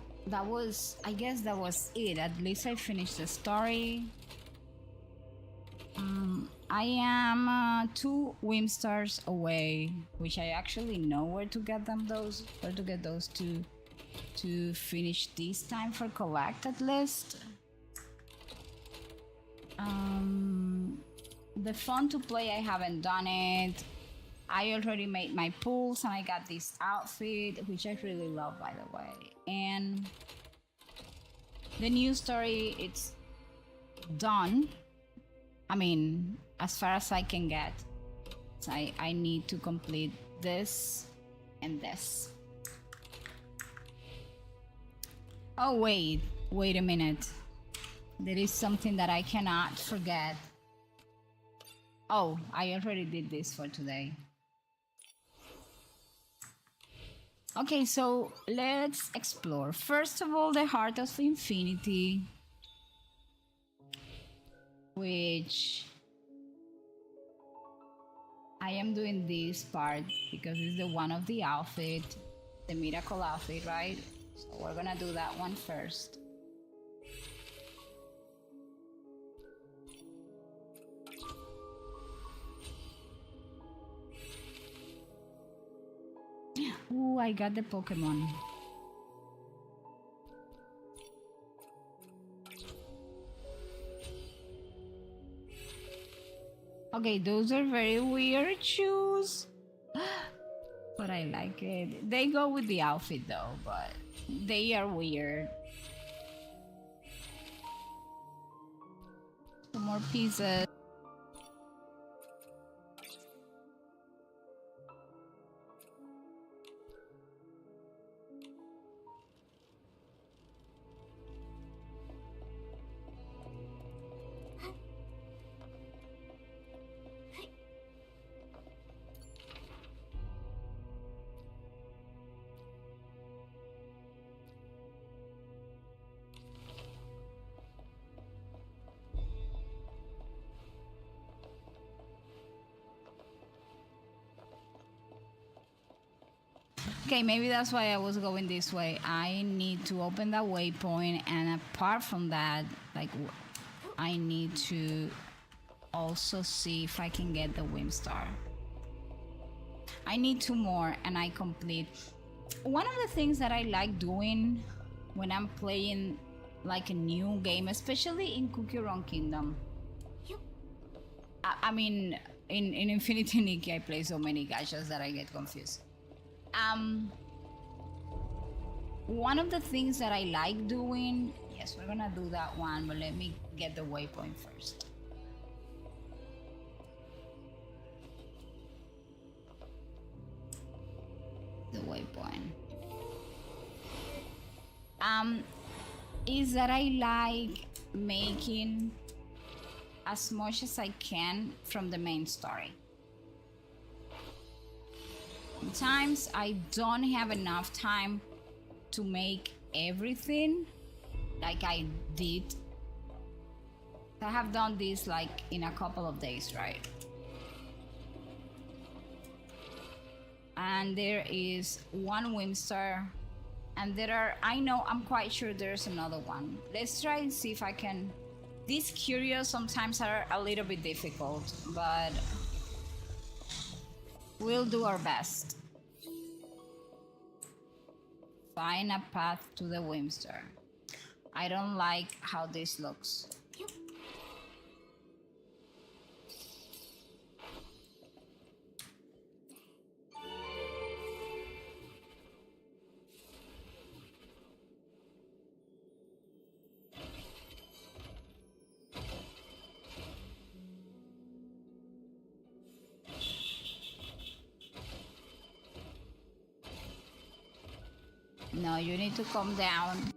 I guess that was it. At least I finished the story. I am 2 Whimstars away, which I actually know where to get those to finish this time for collect at least. The fun to play, I haven't done it. I already made my pools and I got this outfit, which I really love, by the way. And the new story, it's done. I mean, as far as I can get. So I need to complete this and this. Oh, wait a minute. There is something that I cannot forget. Oh, I already did this for today. Okay, so let's explore. First of all, the Heart of Infinity, which I am doing this part because it's the one of the outfit, the miracle outfit, right? So we're gonna do that one first. Ooh, I got the Pokemon. Okay, those are very weird shoes. But I like it. They go with the outfit though, but they are weird. Some more pieces. Okay, maybe that's why I was going this way. I need to open that waypoint, and apart from that, like, I need to also see if I can get the Whimstar. I need 2 more, and I complete. One of the things that I like doing when I'm playing like a new game, especially in Cookie Run Kingdom. I mean, in Infinity Nikki, I play so many gachas that I get confused. One of the things that I like doing, yes, we're gonna do that one, but let me get the waypoint first. The waypoint. Is that I like making as much as I can from the main story. Sometimes I don't have enough time to make everything like I did. I have done this like in a couple of days, right? And there is 1 Whimstar, and I'm quite sure there's another one. Let's try and see if I can. These curios sometimes are a little bit difficult, but we'll do our best. Find a path to the Whimstar. I don't like how this looks. No, you need to calm down.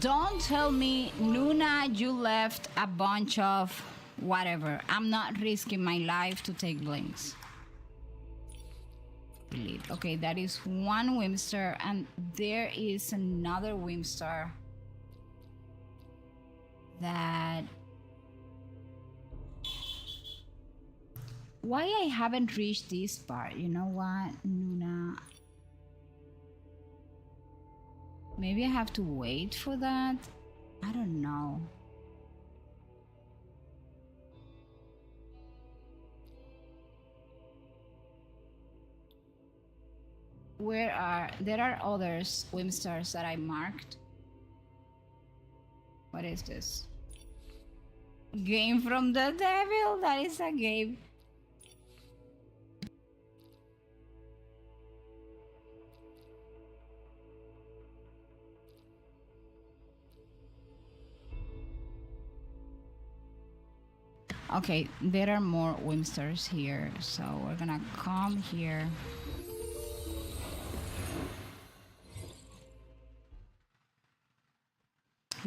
Don't tell me, Nuna, you left a bunch of whatever. I'm not risking my life to take links. Delete. Okay, that is one Wimstar, and there is another Wimstar that... Why I haven't reached this part? You know what, Nuna? Maybe I have to wait for that? I don't know. There are others Wimstars that I marked. What is this? Game from the devil? That is a game. Okay, there are more Wimsters here, so we're gonna come here.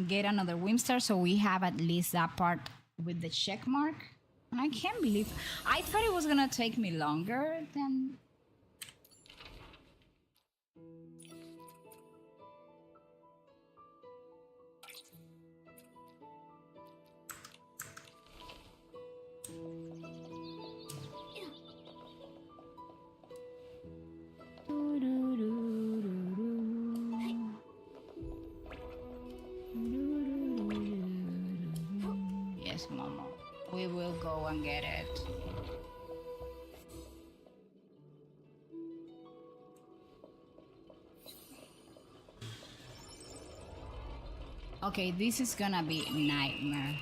Get another Wimstar, so we have at least that part with the check mark. And I can't believe... I thought it was gonna take me longer than... Yes, Momo. We will go and get it. Okay, this is gonna be a nightmare.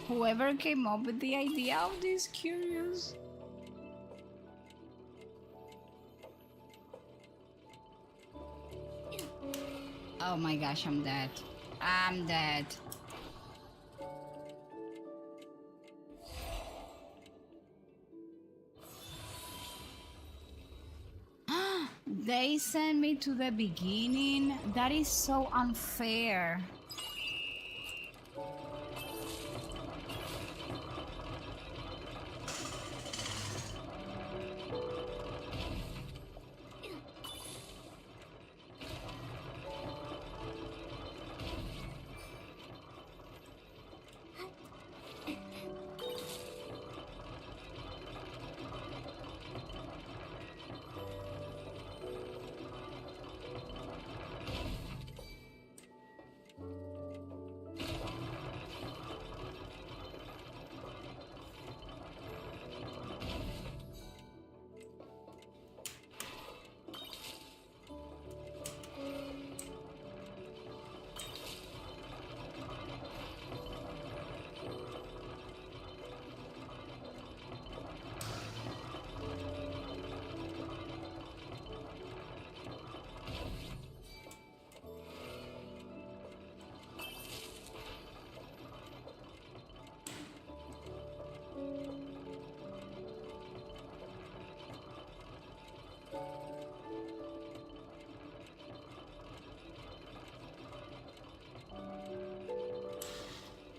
Whoever came up with the idea of this curious. Oh my gosh, I'm dead. I'm dead. They sent me to the beginning. That is so unfair.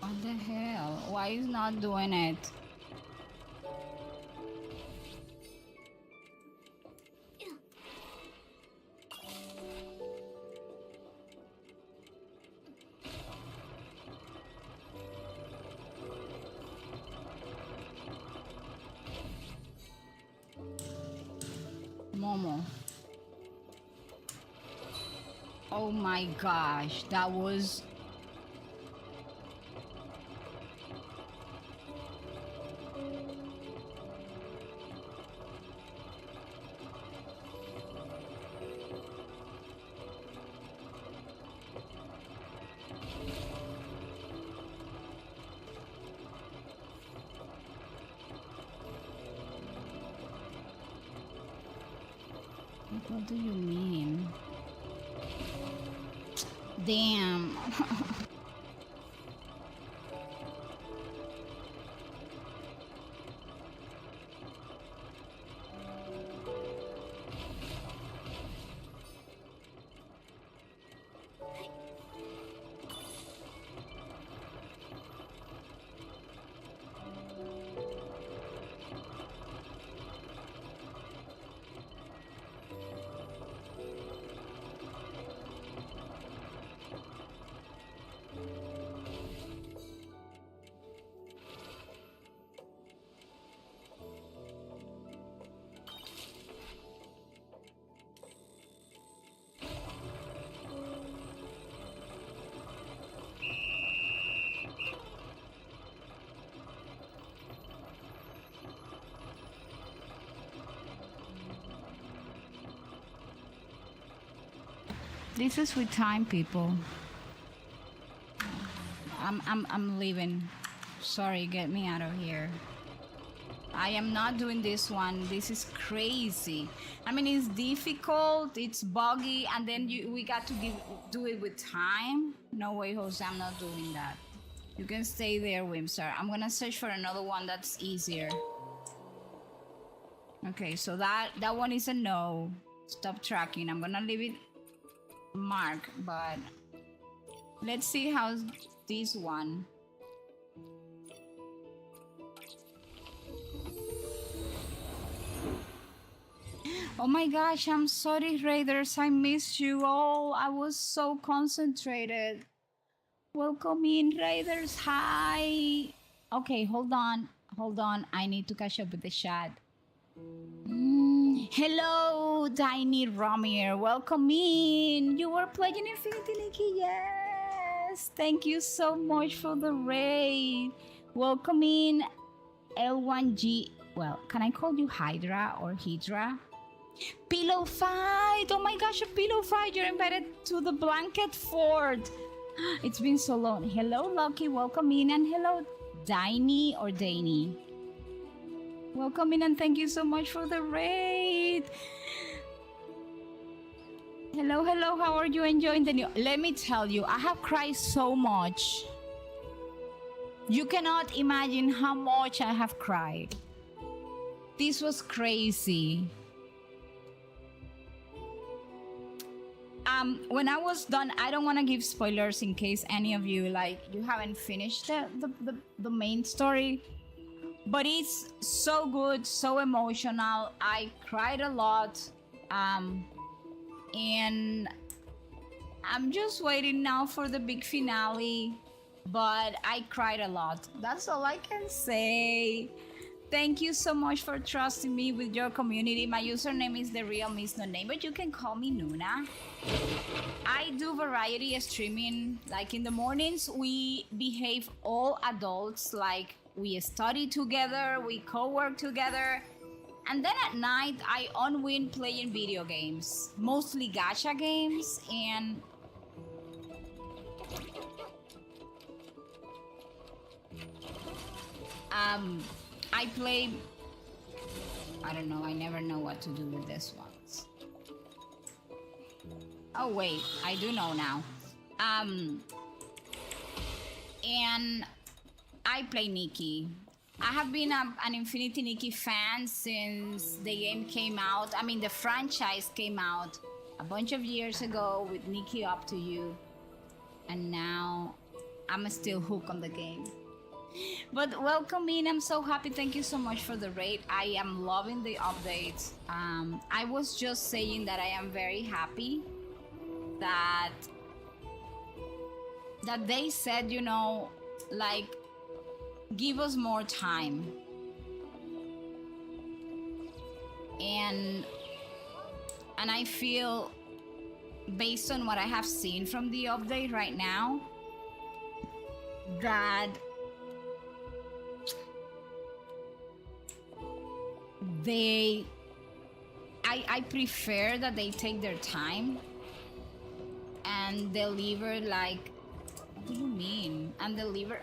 What the hell? Why is not doing it? ¿Cómo? Oh my gosh, that was... What do you mean? Damn. This is with time, people. I'm leaving. Sorry, get me out of here. I am not doing this one. This is crazy. I mean, it's difficult, it's buggy, and then we got to do it with time. No way, Jose, I'm not doing that. You can stay there, Wimsar. I'm gonna search for another one that's easier. Okay, so that one is a no. Stop tracking. I'm gonna leave it mark, but let's see how's this one. Oh my gosh, I'm sorry, Raiders. I missed you all. I was so concentrated. Welcome in, Raiders. Hi. Okay, hold on. I need to catch up with the chat. Hello, Tiny Romir. Welcome in. You were playing Infinity Nikki. Yes. Thank you so much for the raid. Welcome in, L1G. Well, can I call you Hydra or Hydra? Pillow fight. Oh my gosh, a pillow fight. You're invited to the blanket fort. It's been so long. Hello, Lucky. Welcome in. And hello, Diny or Dany. Welcome in and thank you so much for the raid. Hello, how are you enjoying the new... Let me tell you, I have cried so much. You cannot imagine how much I have cried. This was crazy. When I was done, I don't want to give spoilers in case any of you, like, you haven't finished the main story. But it's so good, so emotional. I cried a lot. And I'm just waiting now for the big finale. But I cried a lot. That's all I can say. Thank you so much for trusting me with your community. My username is the real Miss No Name, but you can call me Nuna. I do variety streaming. Like in the mornings, we behave all adults. Like we study together, we co-work together. And then at night, I unwind playing video games. Mostly gacha games and... I play... I don't know, I never know what to do with this ones. Oh wait, I do know now. And I play Nikki. I have been an Infinity Nikki fan since the game came out. I mean, the franchise came out a bunch of years ago with Nikki Up to You. And now I'm still hooked on the game. But welcome in, I'm so happy. Thank you so much for the raid. I am loving the updates. I was just saying that I am very happy that they said, you know, like, give us more time. And And I feel, based on what I have seen from the update right now, that I prefer that they take their time and deliver like, what do you mean? And deliver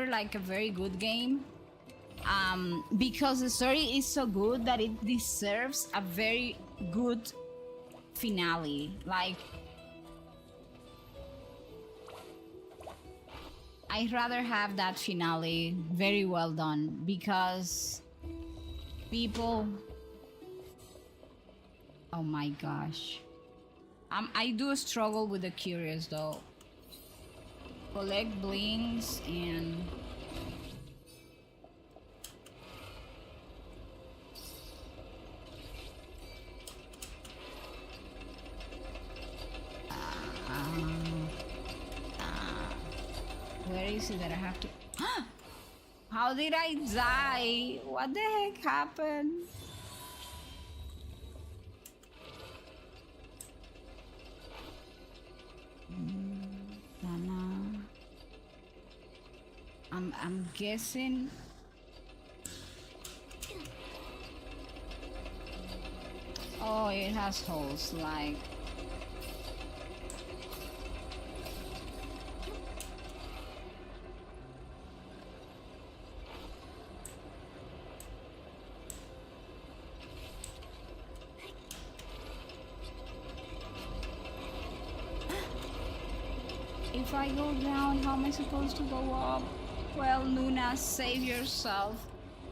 like a very good game, because the story is so good that it deserves a very good finale. Like, I'd rather have that finale very well done, because people, oh my gosh, I do struggle with the curious though. Collect blings and where is it that I have to? How did I die? What the heck happened? I'm guessing. Oh, it has holes, like. If I go down, how am I supposed to go up? Well, Nuna, save yourself.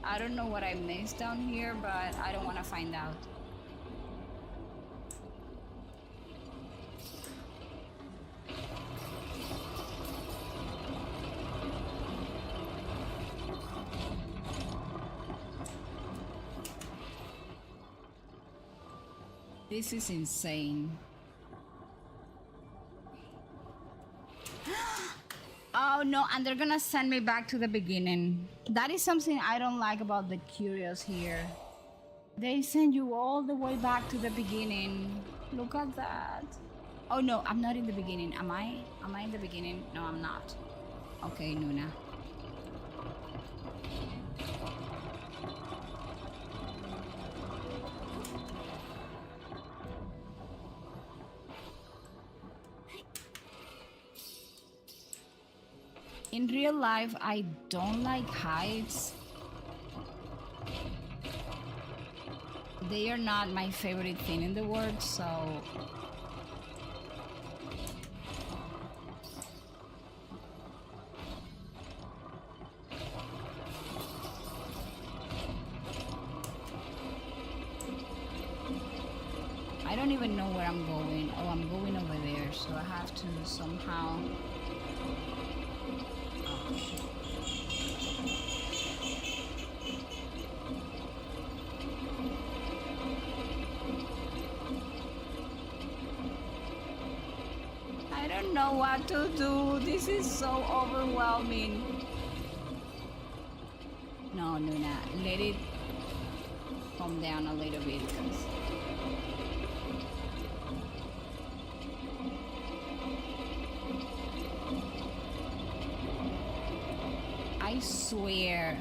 I don't know what I missed down here, but I don't want to find out. This is insane. Oh no, and they're gonna send me back to the beginning. That is something I don't like about the curious here. They send you all the way back to the beginning. Look at that. Oh no, I'm not in the beginning. Am I? Am I in the beginning? No, I'm not. Okay, Nuna. In real life, I don't like heights. They are not my favorite thing in the world, so... I don't even know where I'm going. Oh, I'm going over there, so I have to somehow... I don't know what to do. This is so overwhelming. No, Nuna, let it calm down a little bit. I swear.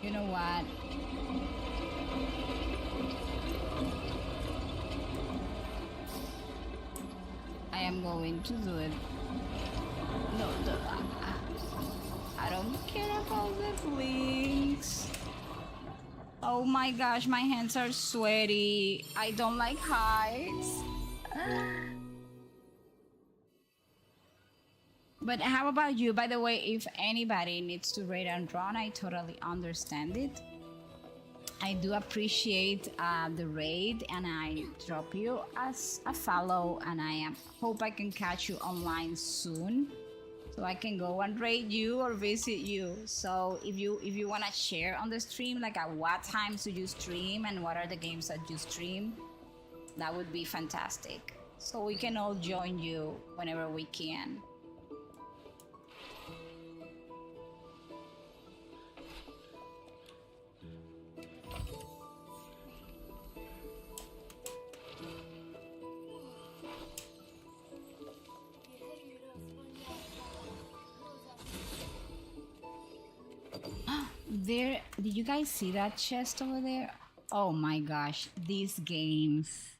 You know what? I am going to do it. No, I don't care about the blinks. Oh my gosh, my hands are sweaty. I don't like heights. But how about you? By the way, if anybody needs to raid and run, I totally understand it. I do appreciate the raid, and I drop you as a follow, and I hope I can catch you online soon, so I can go and raid you or visit you. So if you want to share on the stream, like at what times do you stream and what are the games that you stream, that would be fantastic. so we can all join you whenever we can. There, did you guys see that chest over there? Oh my gosh, these games.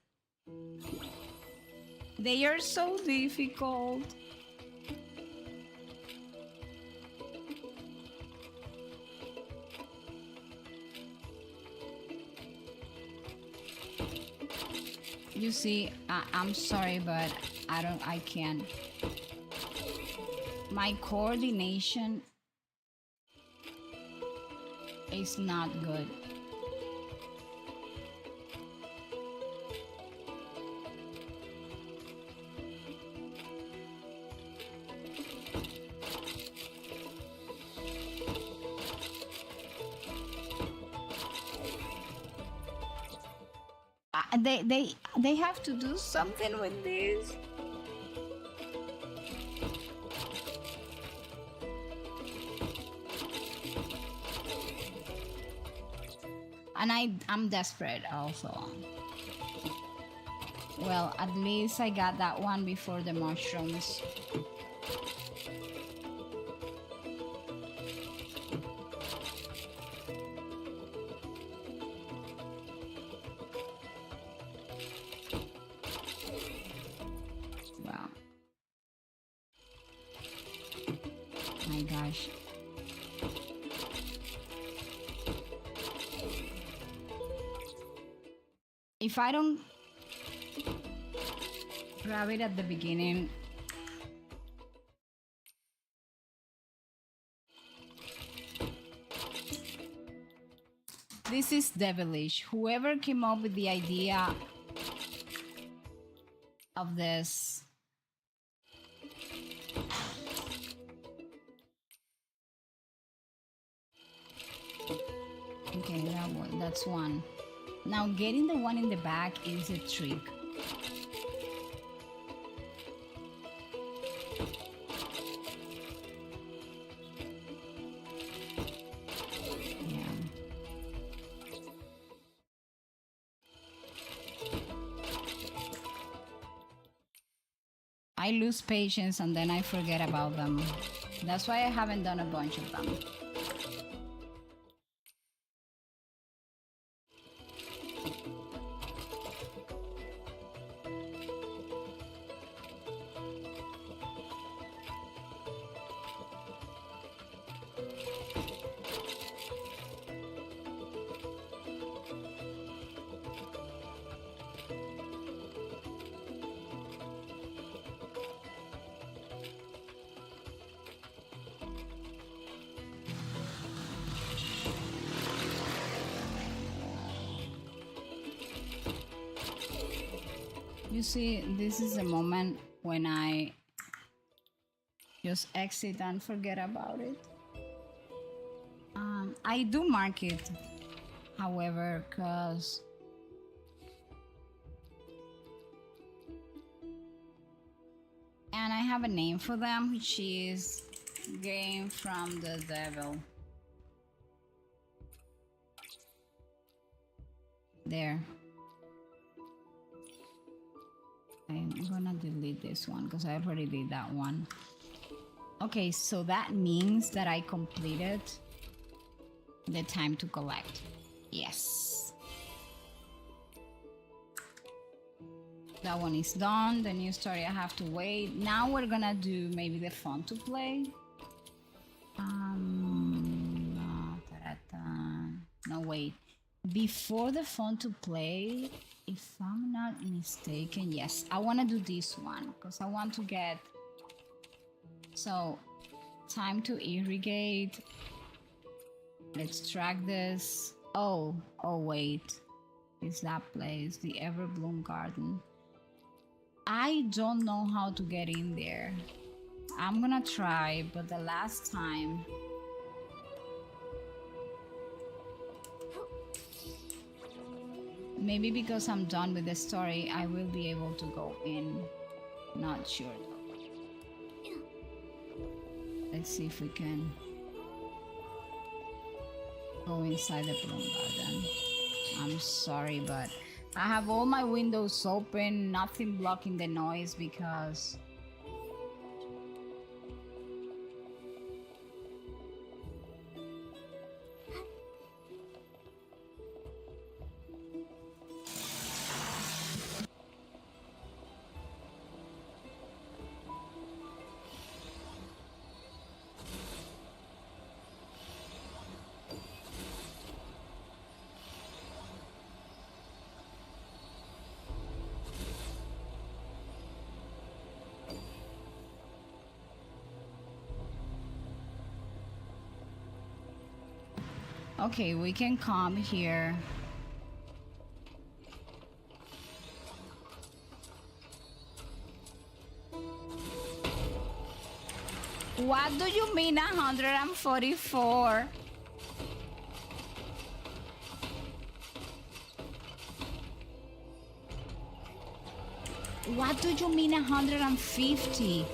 They are so difficult. You see, I'm sorry, but I can't. My coordination is not good. They have to do something with this. And I'm desperate also. Well, at least I got that one before the mushrooms. Wow. My gosh. If I don't grab it at the beginning, this is devilish. Whoever came up with the idea of this, okay, that's one. Now getting the one in the back is a trick. Yeah. I lose patience and then I forget about them. That's why I haven't done a bunch of them. You see, this is a moment when I just exit and forget about it. I do mark it, however, because and I have a name for them, which is Game from the Devil. There. I'm gonna delete this one because I already did that one. Okay, so that means that I completed the time to collect. Yes. That one is done. The new story, I have to wait. Now we're gonna do maybe the fun to play. No, wait. Before the fun to play, if I'm not mistaken, yes, I want to do this one because I want to get. So, time to irrigate. Let's track this. Oh, wait. Is that place the Everbloom Garden? I don't know how to get in there. I'm gonna try, but the last time Maybe because I'm done with the story, I will be able to go in. Not sure. Let's see if we can go inside the plum garden. I'm sorry, but I have all my windows open, nothing blocking the noise because okay, we can come here. What do you mean 144? What do you mean 150?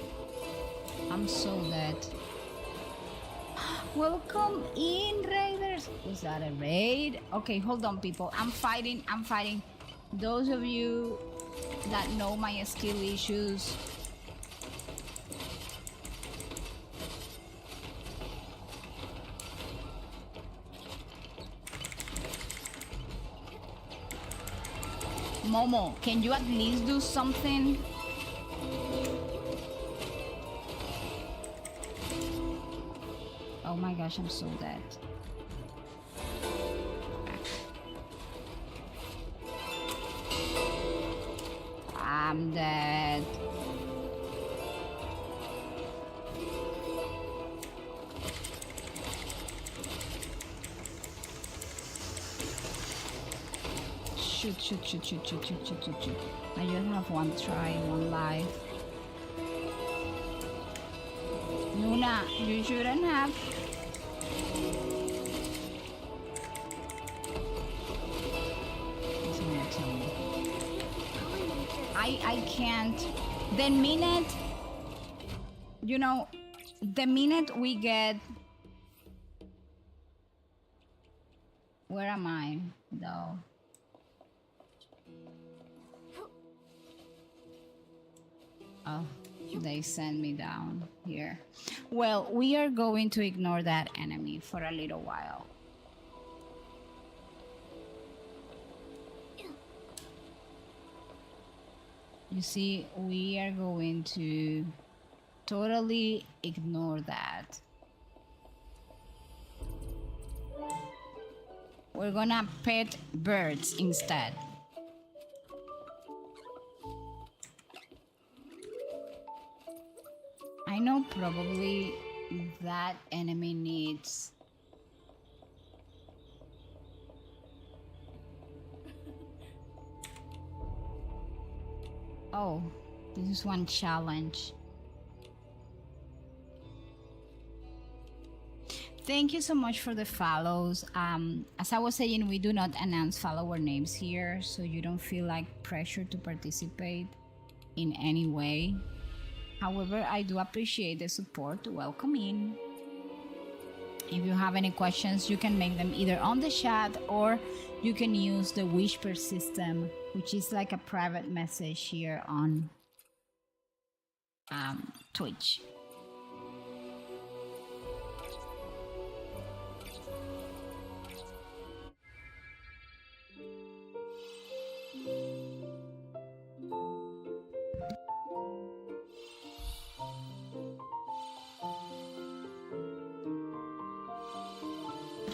I'm so dead. Welcome in, raiders. Was that a raid? Okay, hold on, people. I'm fighting. Those of you that know my skill issues, Momo, can you at least do something? Oh my gosh, I'm so dead. I'm dead. Shoot. I just have one try, one life. Luna, you shouldn't have. He's gonna kill me. I can't. The minute, you know, the minute we get. Where am I, though? Oh, they send me down here. Well, we are going to ignore that enemy for a little while. You see, we are going to totally ignore that. We're gonna pet birds instead. I know probably that enemy needs... Oh, this is one challenge. Thank you so much for the follows. As I was saying, we do not announce follower names here, so you don't feel like pressure to participate in any way. However, I do appreciate the support. Welcome in. If you have any questions, you can make them either on the chat or you can use the Whisper system, which is like a private message here on Twitch.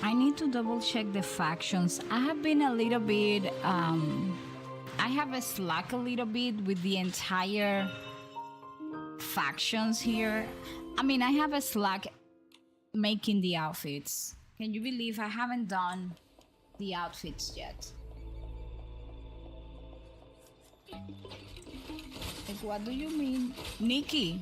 I need to double check the factions. I have been a little bit, I have a slack a little bit with the entire factions here. I mean, I have a slack making the outfits. Can you believe I haven't done the outfits yet? Like, what do you mean? Nikki?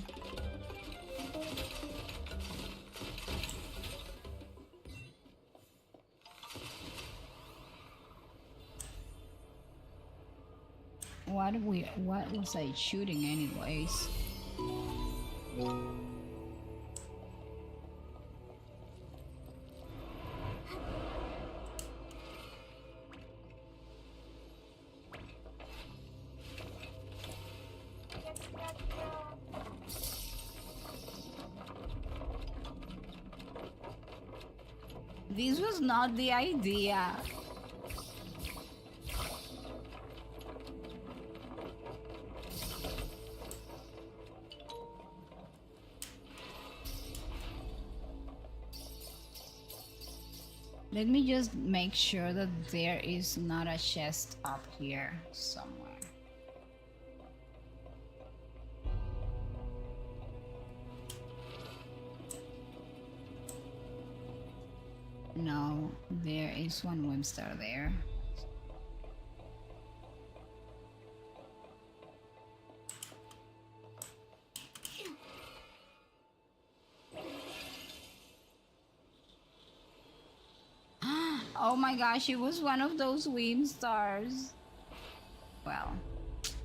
What was I shooting anyways? This was not the idea. Let me just make sure that there is not a chest up here somewhere. No, there is one Wimstar there. Oh my gosh, it was one of those Wimstars. Well,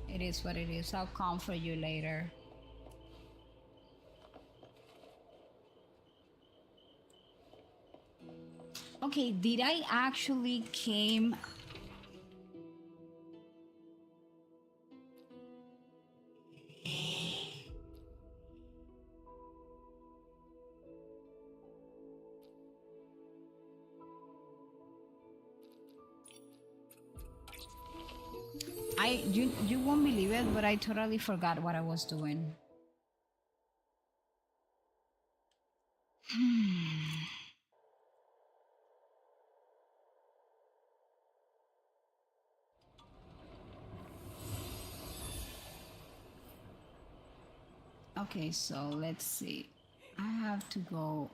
it is what it is. I'll come for you later. Okay, did I actually came? You won't believe it, but I totally forgot what I was doing. Okay, so let's see. I have to go.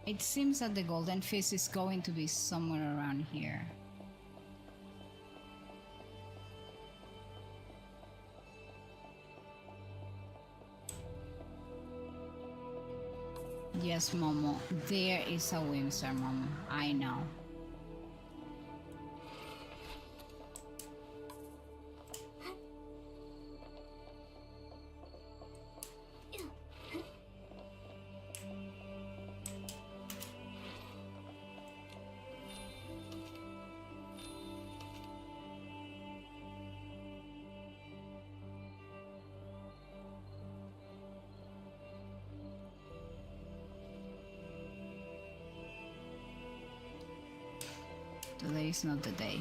It seems that the golden fist is going to be somewhere around here. Yes, Momo. There is a Wimstar, Momo. I know. Today is not the day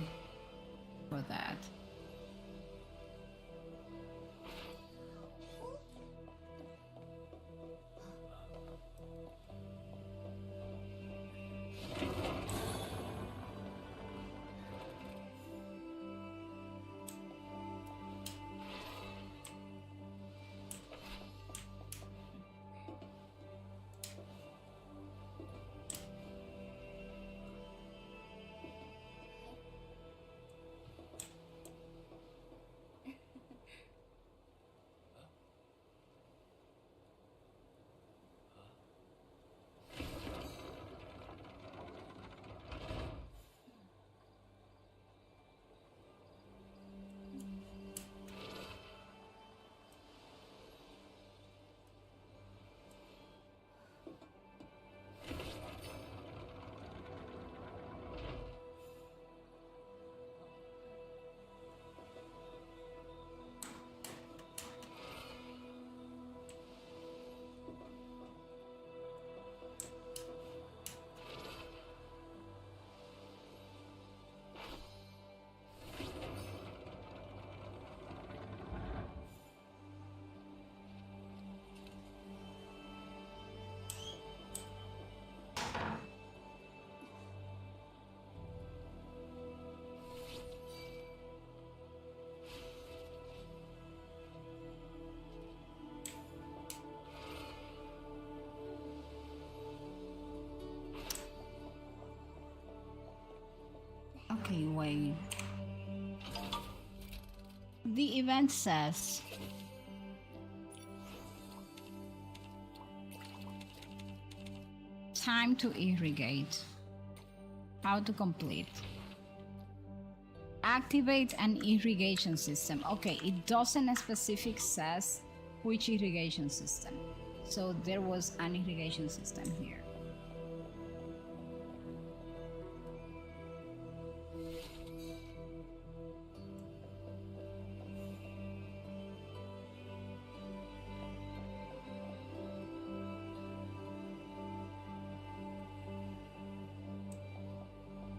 for that. way. The event says time to irrigate. How to complete. Activate an irrigation system. Okay, it doesn't specific says which irrigation system. So there was an irrigation system here.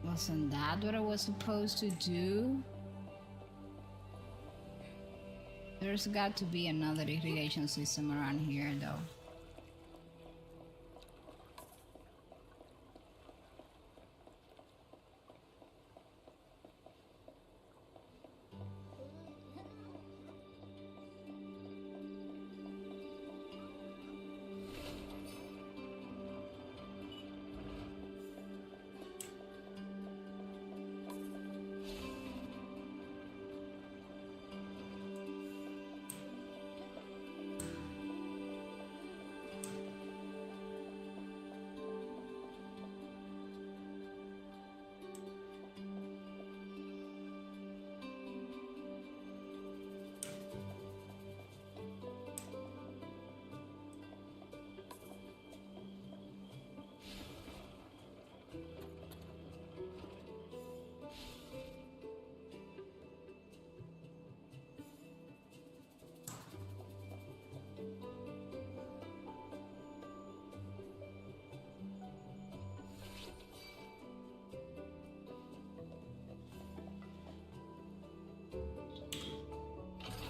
Wasn't that what I was supposed to do? There's got to be another irrigation system around here though.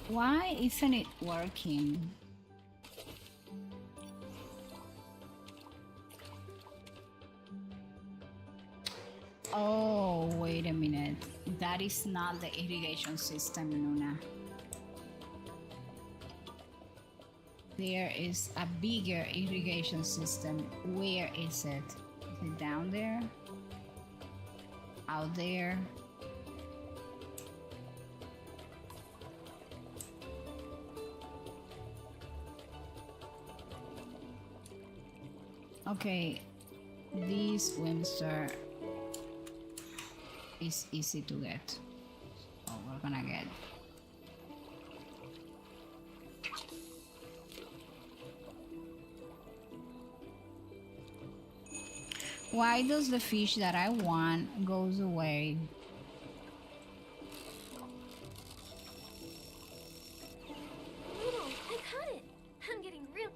Why isn't it working? Oh, wait a minute. That is not the irrigation system, Luna. There is a bigger irrigation system. Where is it? Is it down there? Out there? Okay, this Wimster is easy to get. Oh, we're gonna get. Why does the fish that I want goes away? Lino, I got it. I'm getting real.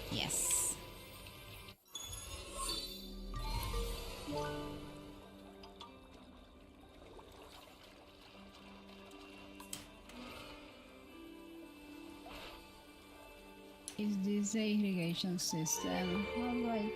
Yes. Is this a irrigation system? All right.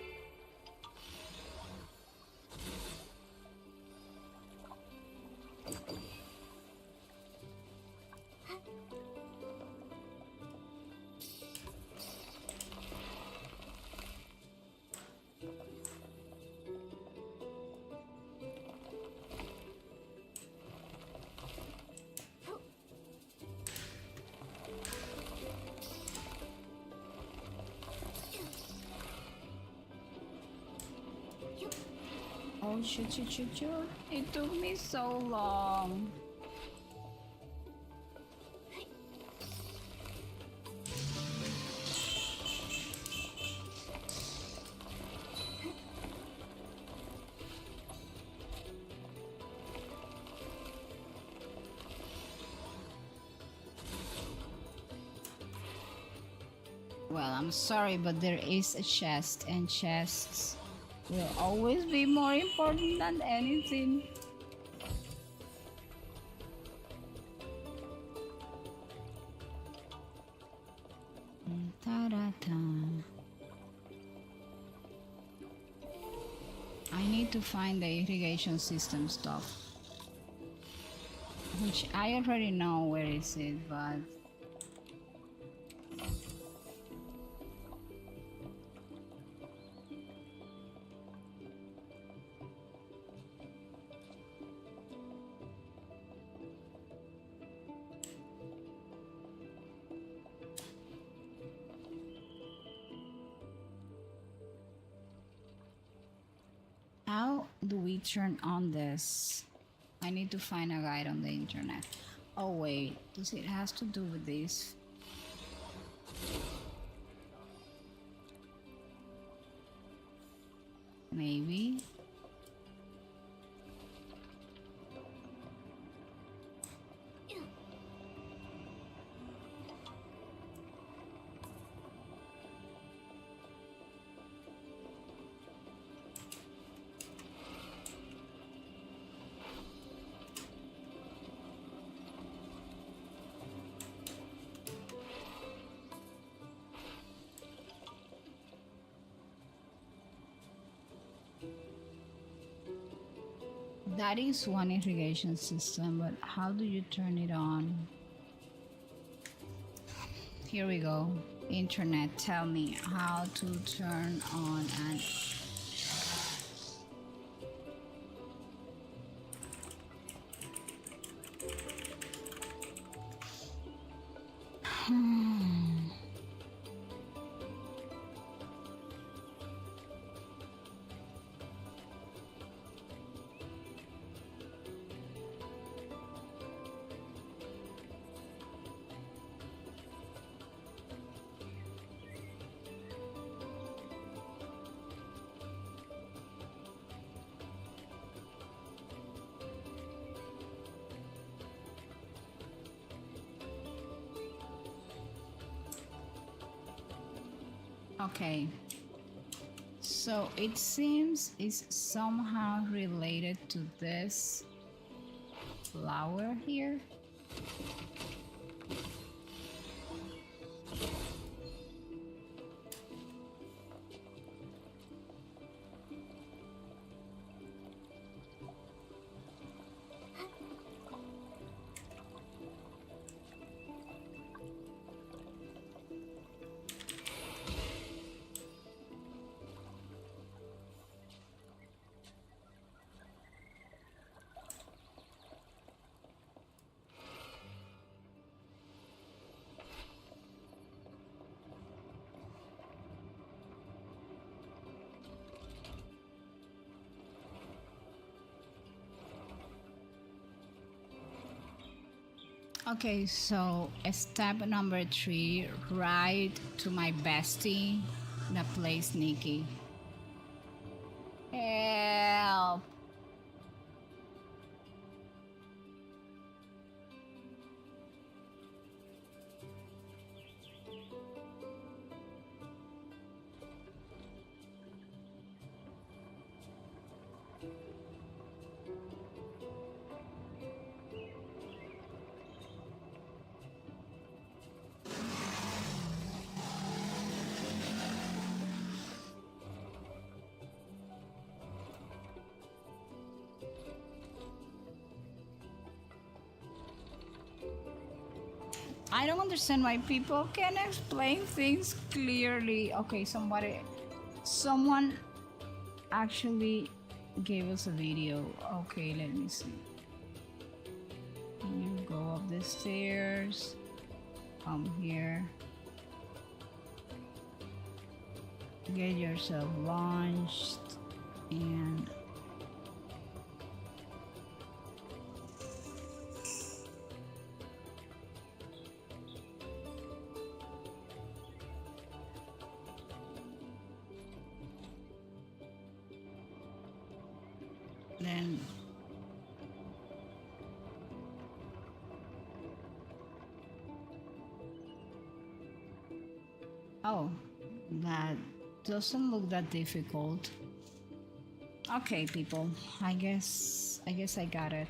Oh, shoot. It took me so long. Well, I'm sorry, but there is a chest, and chests will always be more important than anything. Ta-da-ta. I need need to find the irrigation system stuff. Which I already know where is it, but... How do we turn on this? I need to find a guide on the internet. Oh wait, does it has to do with this? Maybe. That is one irrigation system, but how do you turn it on? Here we go. Internet, tell me how to turn on an... Okay, so it seems it's somehow related to this flower here. Okay, so step number 3, write to my bestie that plays Nikki. Help! I don't understand why people can't explain things clearly. Okay, someone actually gave us a video. Okay, let me see. You go up the stairs, come here, get yourself launched, and then oh, that doesn't look that difficult. Okay, people, I guess I got it.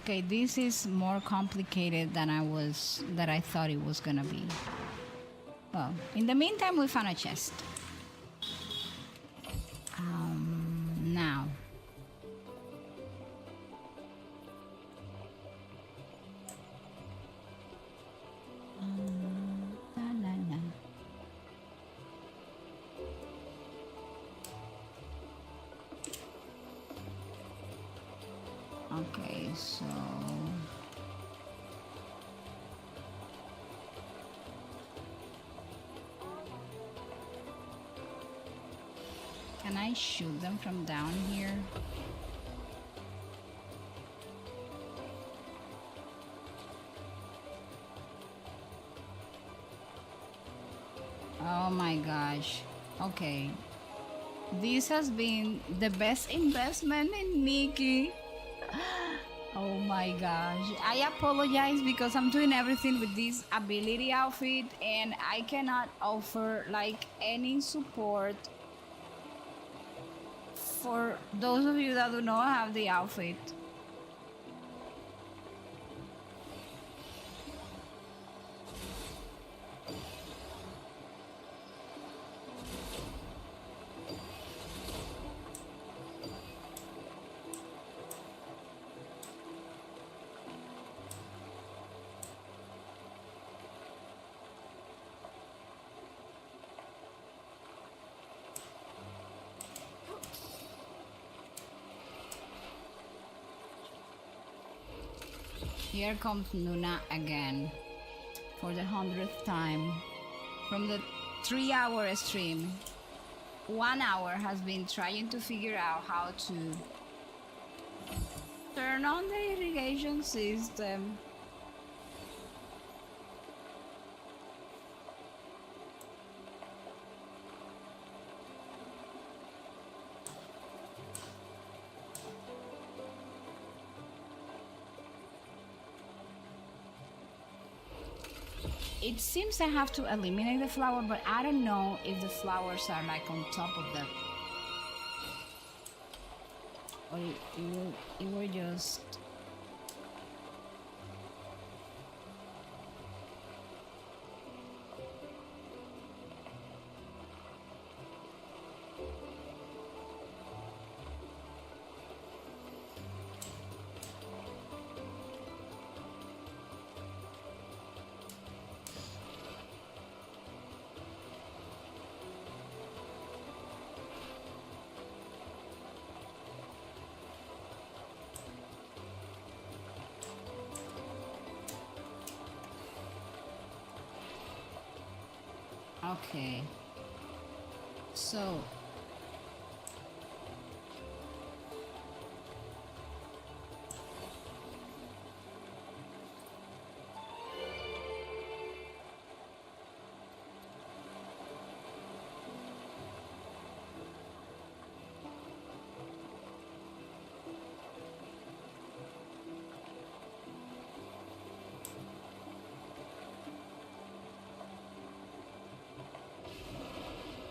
Okay, this is more complicated than I thought it was gonna be. Well, in the meantime, we found a chest. Now. La, la, la. Okay, so can I shoot them from down here? Oh my gosh. Okay. This has been the best investment in Nikki. Oh my gosh. I apologize because I'm doing everything with this ability outfit and I cannot offer like any support for those of you that do not have the outfit. Here comes Nuna again for the 100th time. From the 3-hour stream, 1 hour has been trying to figure out how to turn on the irrigation system. It seems I have to eliminate the flower, but I don't know if the flowers are like on top of them. Or it will just... Okay. So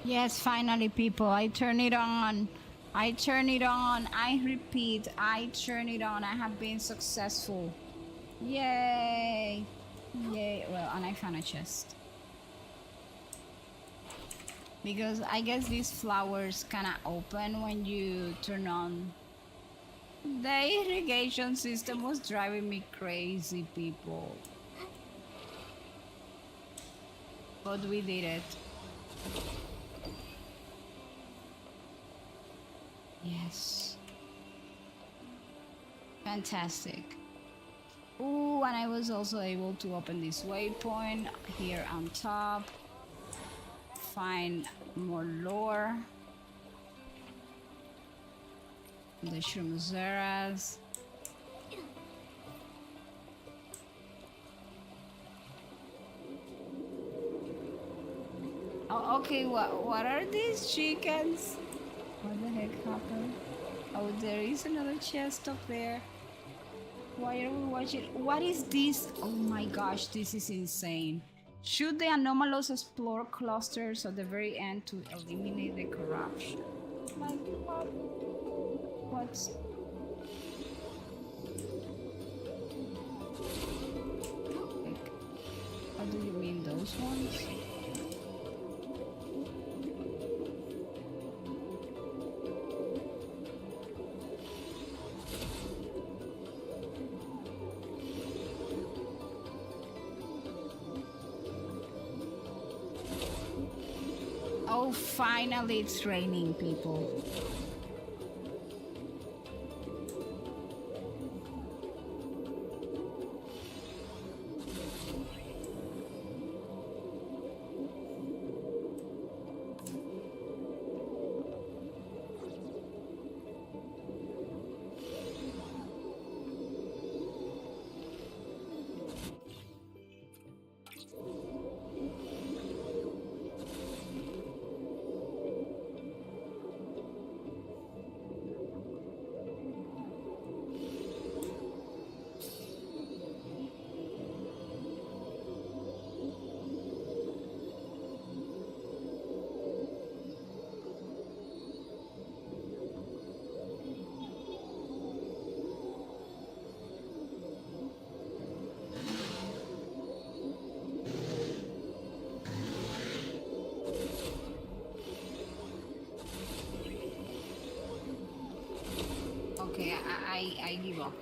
yes, finally, people, I turn it on. I turn it on. I repeat, I turn it on. I have been successful. Yay! Yay! Well, and I found a chest. Because I guess these flowers kind of open when you turn on. The irrigation system was driving me crazy, people. But we did it. Yes. Fantastic. Ooh, and I was also able to open this waypoint here on top. Find more lore. The Shroomzeras. Oh, okay, what are these chickens? What the heck happened? Oh, there is another chest up there. Why are we watching? What is this? Oh my gosh, this is insane. Shoot the anomalous explore clusters at the very end to eliminate the corruption. Like, what's... What do you mean, those ones? Oh, finally it's raining, people. Okay, I give up.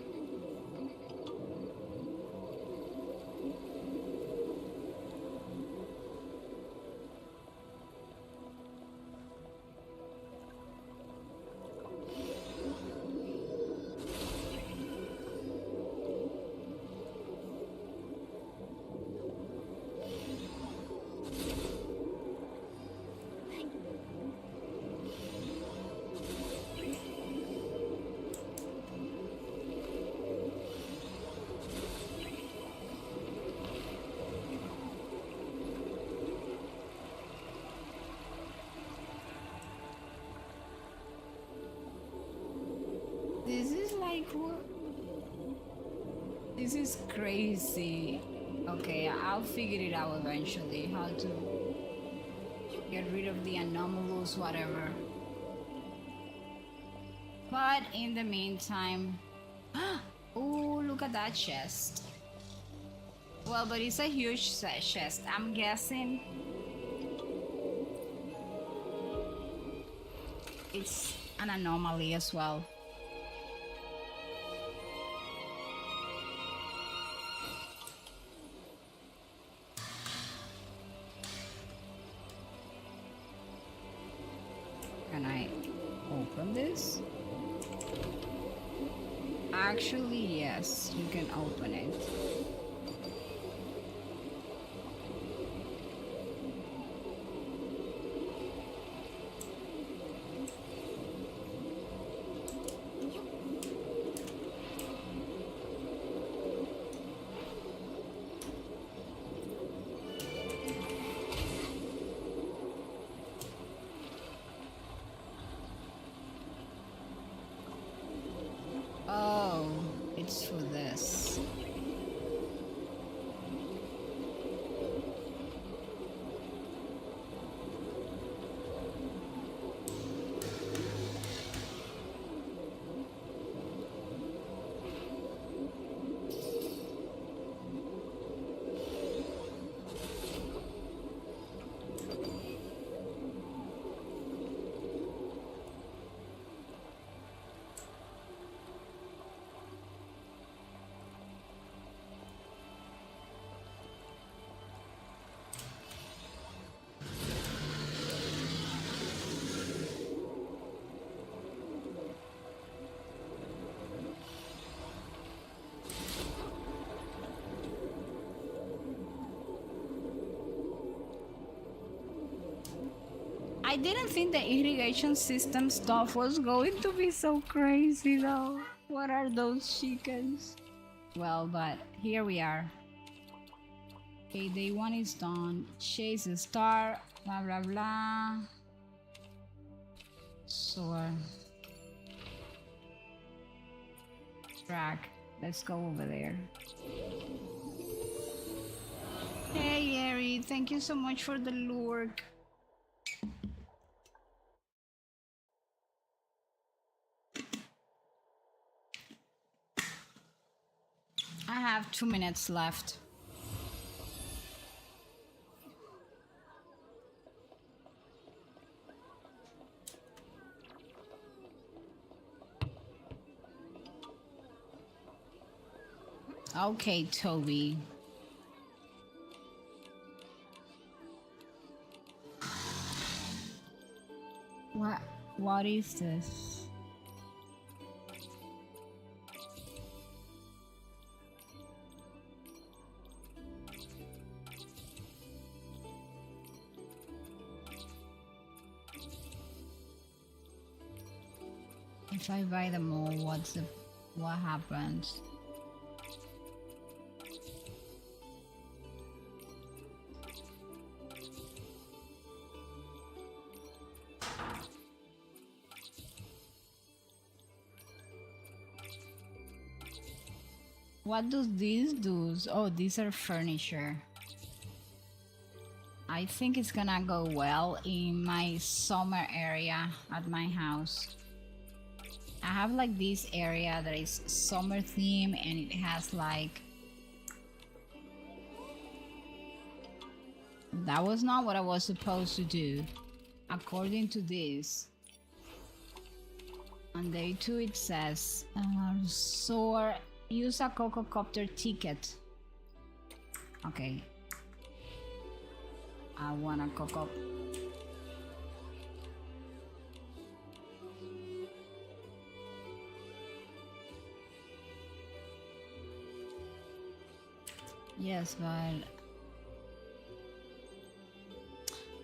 This is like what? This is crazy. Okay, I'll figure it out eventually. How to get rid of the anomalous, whatever. But in the meantime, oh, look at that chest. Well, but it's a huge chest. I'm guessing it's an anomaly as well. Can I open this? Actually, yes, you can open it. Oh, it's for this. I didn't think the irrigation system stuff was going to be so crazy though. What are those chickens? Well, but here we are. Okay, day one is done. Chase the star, blah blah blah. Sword. Track. Let's go over there. Hey Yeri, thank you so much for the lurk. I have 2 minutes left. Okay, Toby. What is this? If I buy them all, what happens? What does these do? Oh, these are furniture. I think it's gonna go well in my summer area at my house. I have like this area that is summer theme and it has like... That was not what I was supposed to do. According to this, on day 2 it says, soar, use a Cococopter ticket. Okay. I want a Coco. Yes, but...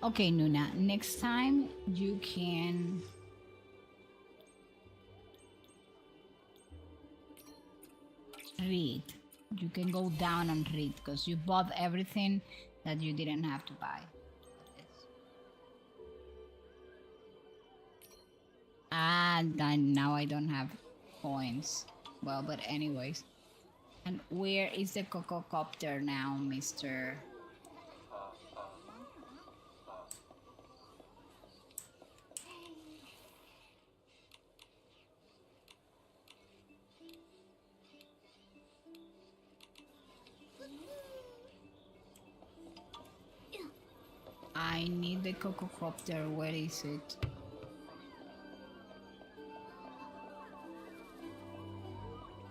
Okay, Nuna, next time you can... read. You can go down and read because you bought everything that you didn't have to buy. And now I don't have coins. Well, but anyways. And where is the Cococopter now, Mr.? I need the Cococopter. Where is it?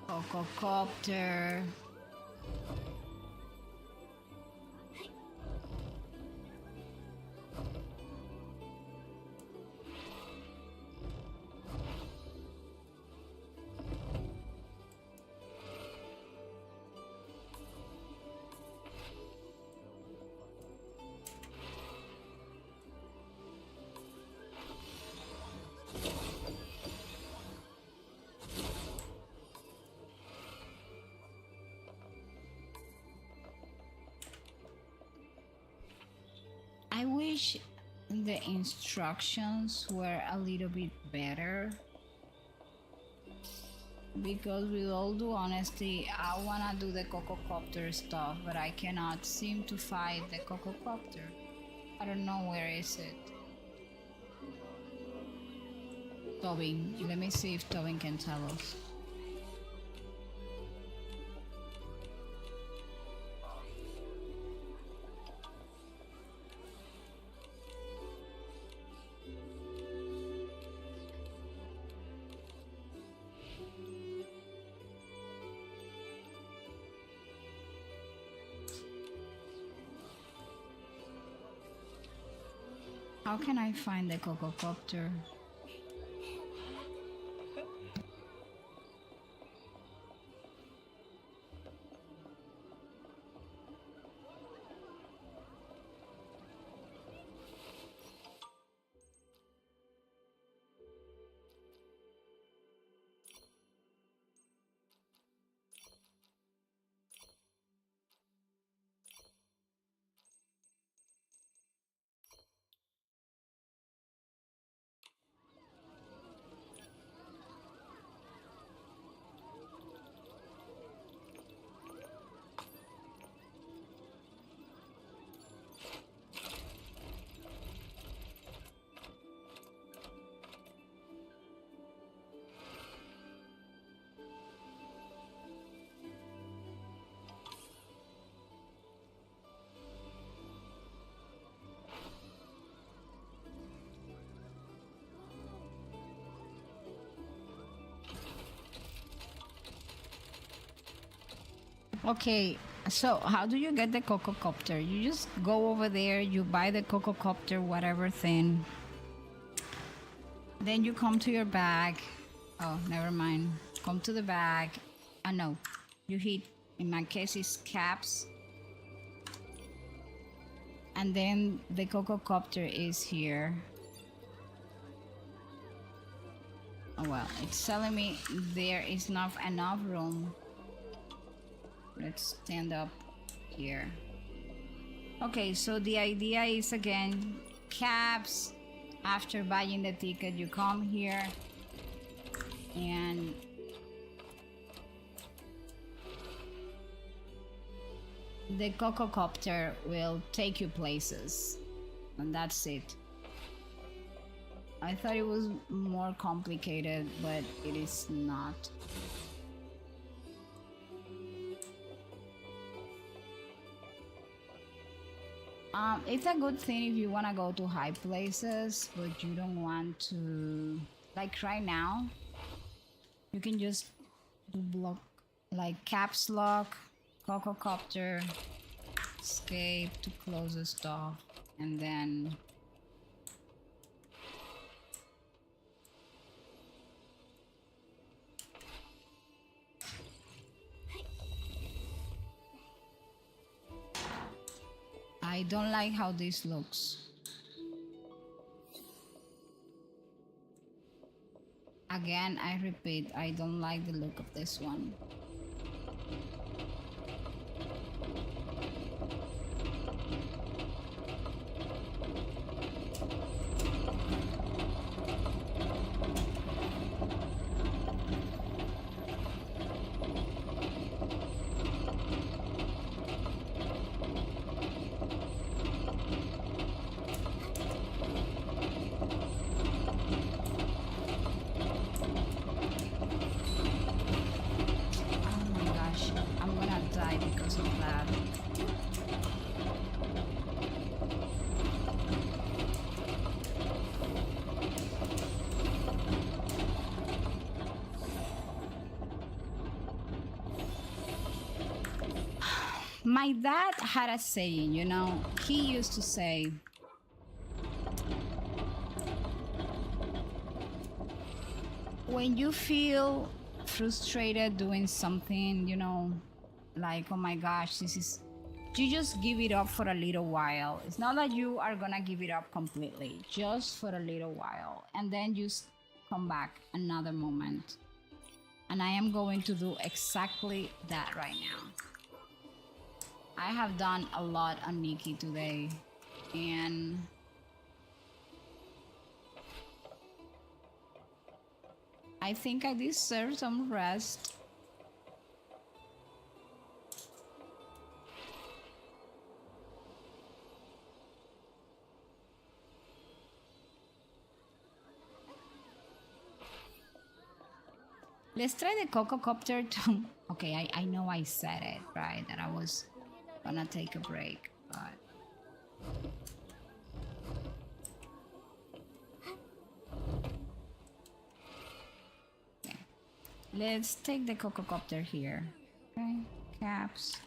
Cococopter. I wish the instructions were a little bit better, because with all due honesty, I wanna do the Cococopter stuff, but I cannot seem to find the Cococopter. I don't know where is it. Tobin, let me see if Tobin can tell us. How can I find the Cococopter? Okay, so how do you get the cococopter? You just go over there, you buy the cococopter, whatever thing. Then you come to your bag. Oh, never mind. Come to the bag. I know. You hit, in my case, it's caps. And then the cococopter is here. Oh well, it's telling me there is not enough room. Let's stand up here. Okay, so the idea is again, caps. After buying the ticket, you come here and the cococopter will take you places, and that's it. I thought it was more complicated, but it is not. It's a good thing if you want to go to high places, but you don't want to, like right now, you can just do block, like caps lock, cococopter, escape to close the stuff, and then I don't like how this looks. Again, I repeat, I don't like the look of this one. My dad had a saying, you know, he used to say, when you feel frustrated doing something, you know, like, oh my gosh, this is, you just give it up for a little while. It's not that you are gonna give it up completely, just for a little while. And then just come back another moment. And I am going to do exactly that right now. I have done a lot on Nikki today, and I think I deserve some rest. Let's try the cococopter too. Okay, I know I said it, right? That I was gonna take a break, but okay. Let's take the cococopter here. Okay, caps.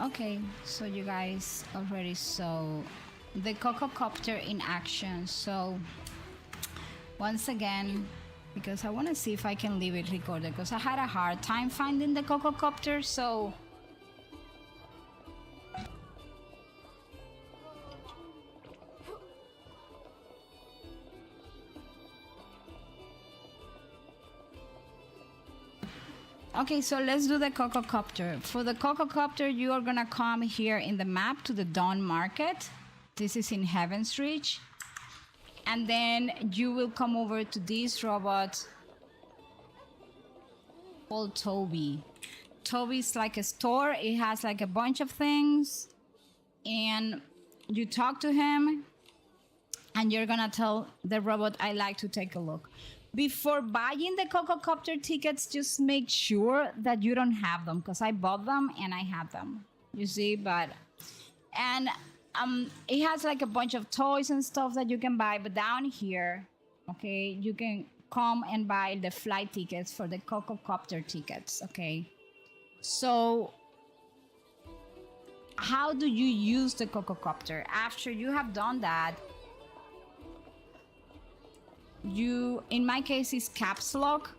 Okay, so you guys already saw the cococopter in action. So once again, because I want to see if I can leave it recorded, because I had a hard time finding the Cococopter, so... Okay, so let's do the Cococopter. For the Cococopter, you are gonna come here in the map to the Dawn Market. This is in Heaven's Reach. And then you will come over to this robot called Toby. Toby's like a store. It has like a bunch of things. And you talk to him. And you're gonna tell the robot, I like to take a look. Before buying the Cococopter tickets, just make sure that you don't have them, because I bought them and I have them. You see, but... And it has like a bunch of toys and stuff that you can buy, but down here, okay, you can come and buy the flight tickets for the Cococopter tickets, okay? So, how do you use the Cococopter? After you have done that, in my case, it's caps lock,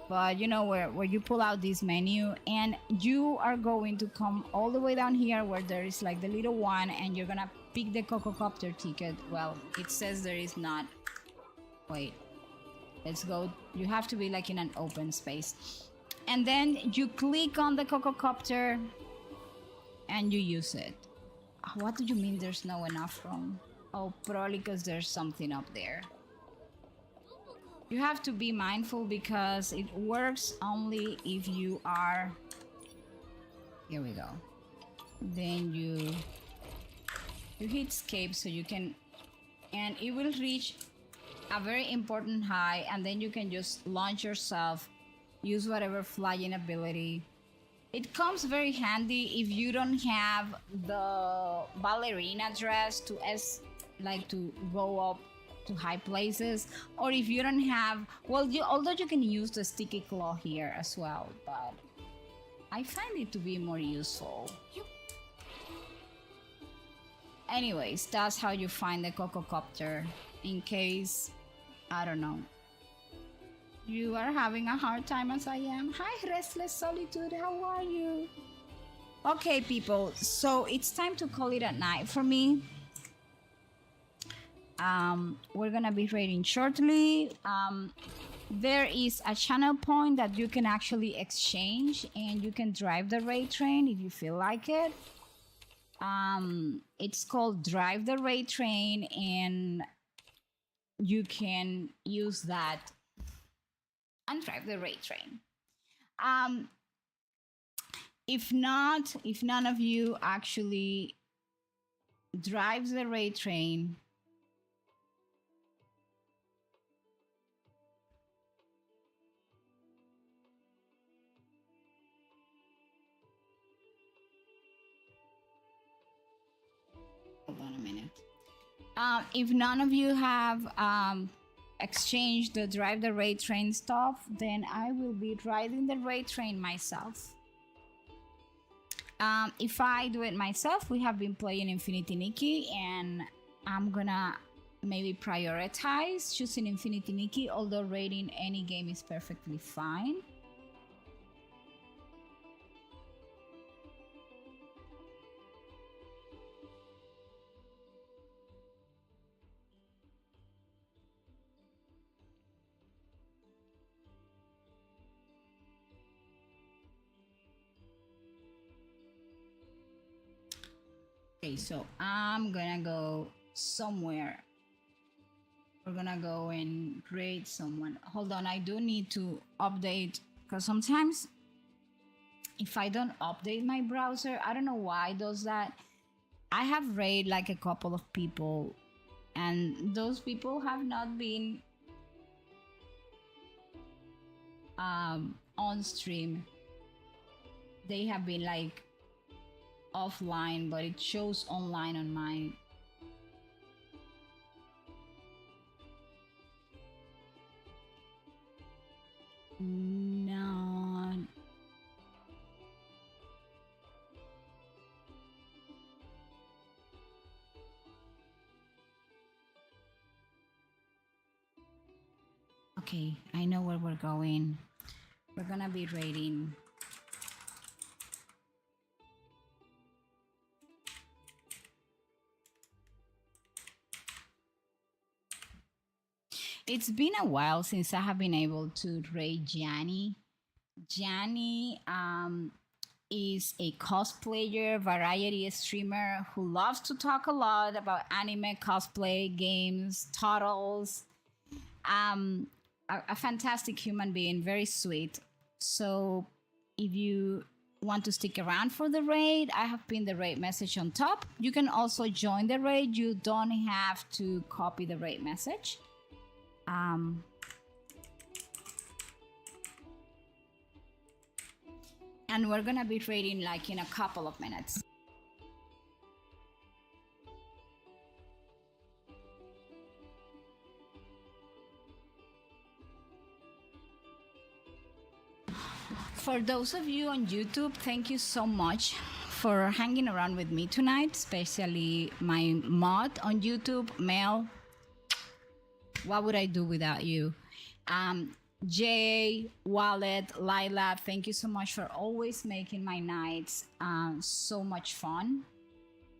but you know where you pull out this menu, and you are going to come all the way down here where there is like the little one, and you're gonna pick the Cococopter ticket. Well, it says there is not. Wait, let's go. You have to be like in an open space, and then you click on the Cococopter and you use it. What do you mean there's no enough room? Oh, probably because there's something up there. You have to be mindful because it works only if you are... Here we go. Then you hit escape so you can... And it will reach a very important height, and then you can just launch yourself, use whatever flying ability. It comes very handy if you don't have the ballerina dress to go up to high places, or if you don't have, well, although you can use the sticky claw here as well, but I find it to be more useful. Anyways, that's how you find the Cococopter, in case, I don't know, you are having a hard time as I am. Hi, Restless Solitude, how are you? Okay, people, so it's time to call it a night for me. We're gonna be raiding shortly. There is a channel point that you can actually exchange, and you can drive the raid train if you feel like it. It's called Drive the Raid Train, and you can use that and drive the raid train. If none of you actually drives the raid train, hold on a minute. If none of you have exchanged the drive the raid train stuff, then I will be riding the raid train myself. If I do it myself, we have been playing Infinity Nikki, and I'm gonna maybe prioritize choosing Infinity Nikki, although raiding any game is perfectly fine. Okay, so I'm gonna go somewhere. We're gonna go and raid someone. Hold on, I do need to update, because sometimes if I don't update my browser, I don't know why it does that. I have raided like a couple of people, and those people have not been on stream. They have been like offline, but it shows online on mine. No. Okay, I know where we're going. We're gonna be raiding. It's been a while since I have been able to raid Gianni. Gianni is a cosplayer, variety streamer who loves to talk a lot about anime, cosplay, games, titles. A fantastic human being, very sweet. So if you want to stick around for the raid, I have pinned the raid message on top. You can also join the raid. You don't have to copy the raid message. And we're gonna be raiding like in a couple of minutes. For those of you on YouTube, thank you so much for hanging around with me tonight, especially my mod on YouTube, Mel. What would I do without you? Jay, Wallet, Lila, thank you so much for always making my nights so much fun.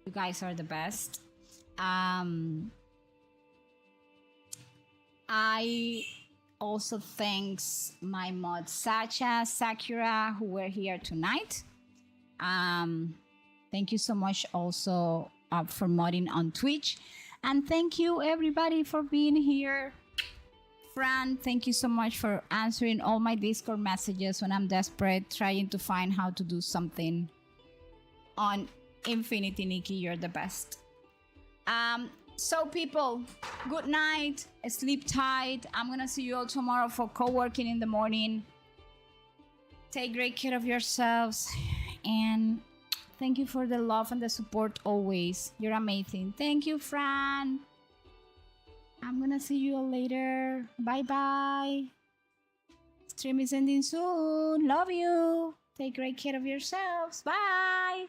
You guys are the best. I also thanks my mod Sacha, Sakura, who were here tonight. Thank you so much also for modding on Twitch. And thank you everybody for being here. Fran, thank you so much for answering all my Discord messages when I'm desperate, trying to find how to do something on Infinity. Nikki, you're the best. So people, good night, sleep tight. I'm gonna see you all tomorrow for co-working in the morning. Take great care of yourselves, and thank you for the love and the support always. You're amazing. Thank you, Fran. I'm gonna see you all later. Bye bye. Stream is ending soon. Love you. Take great care of yourselves. Bye.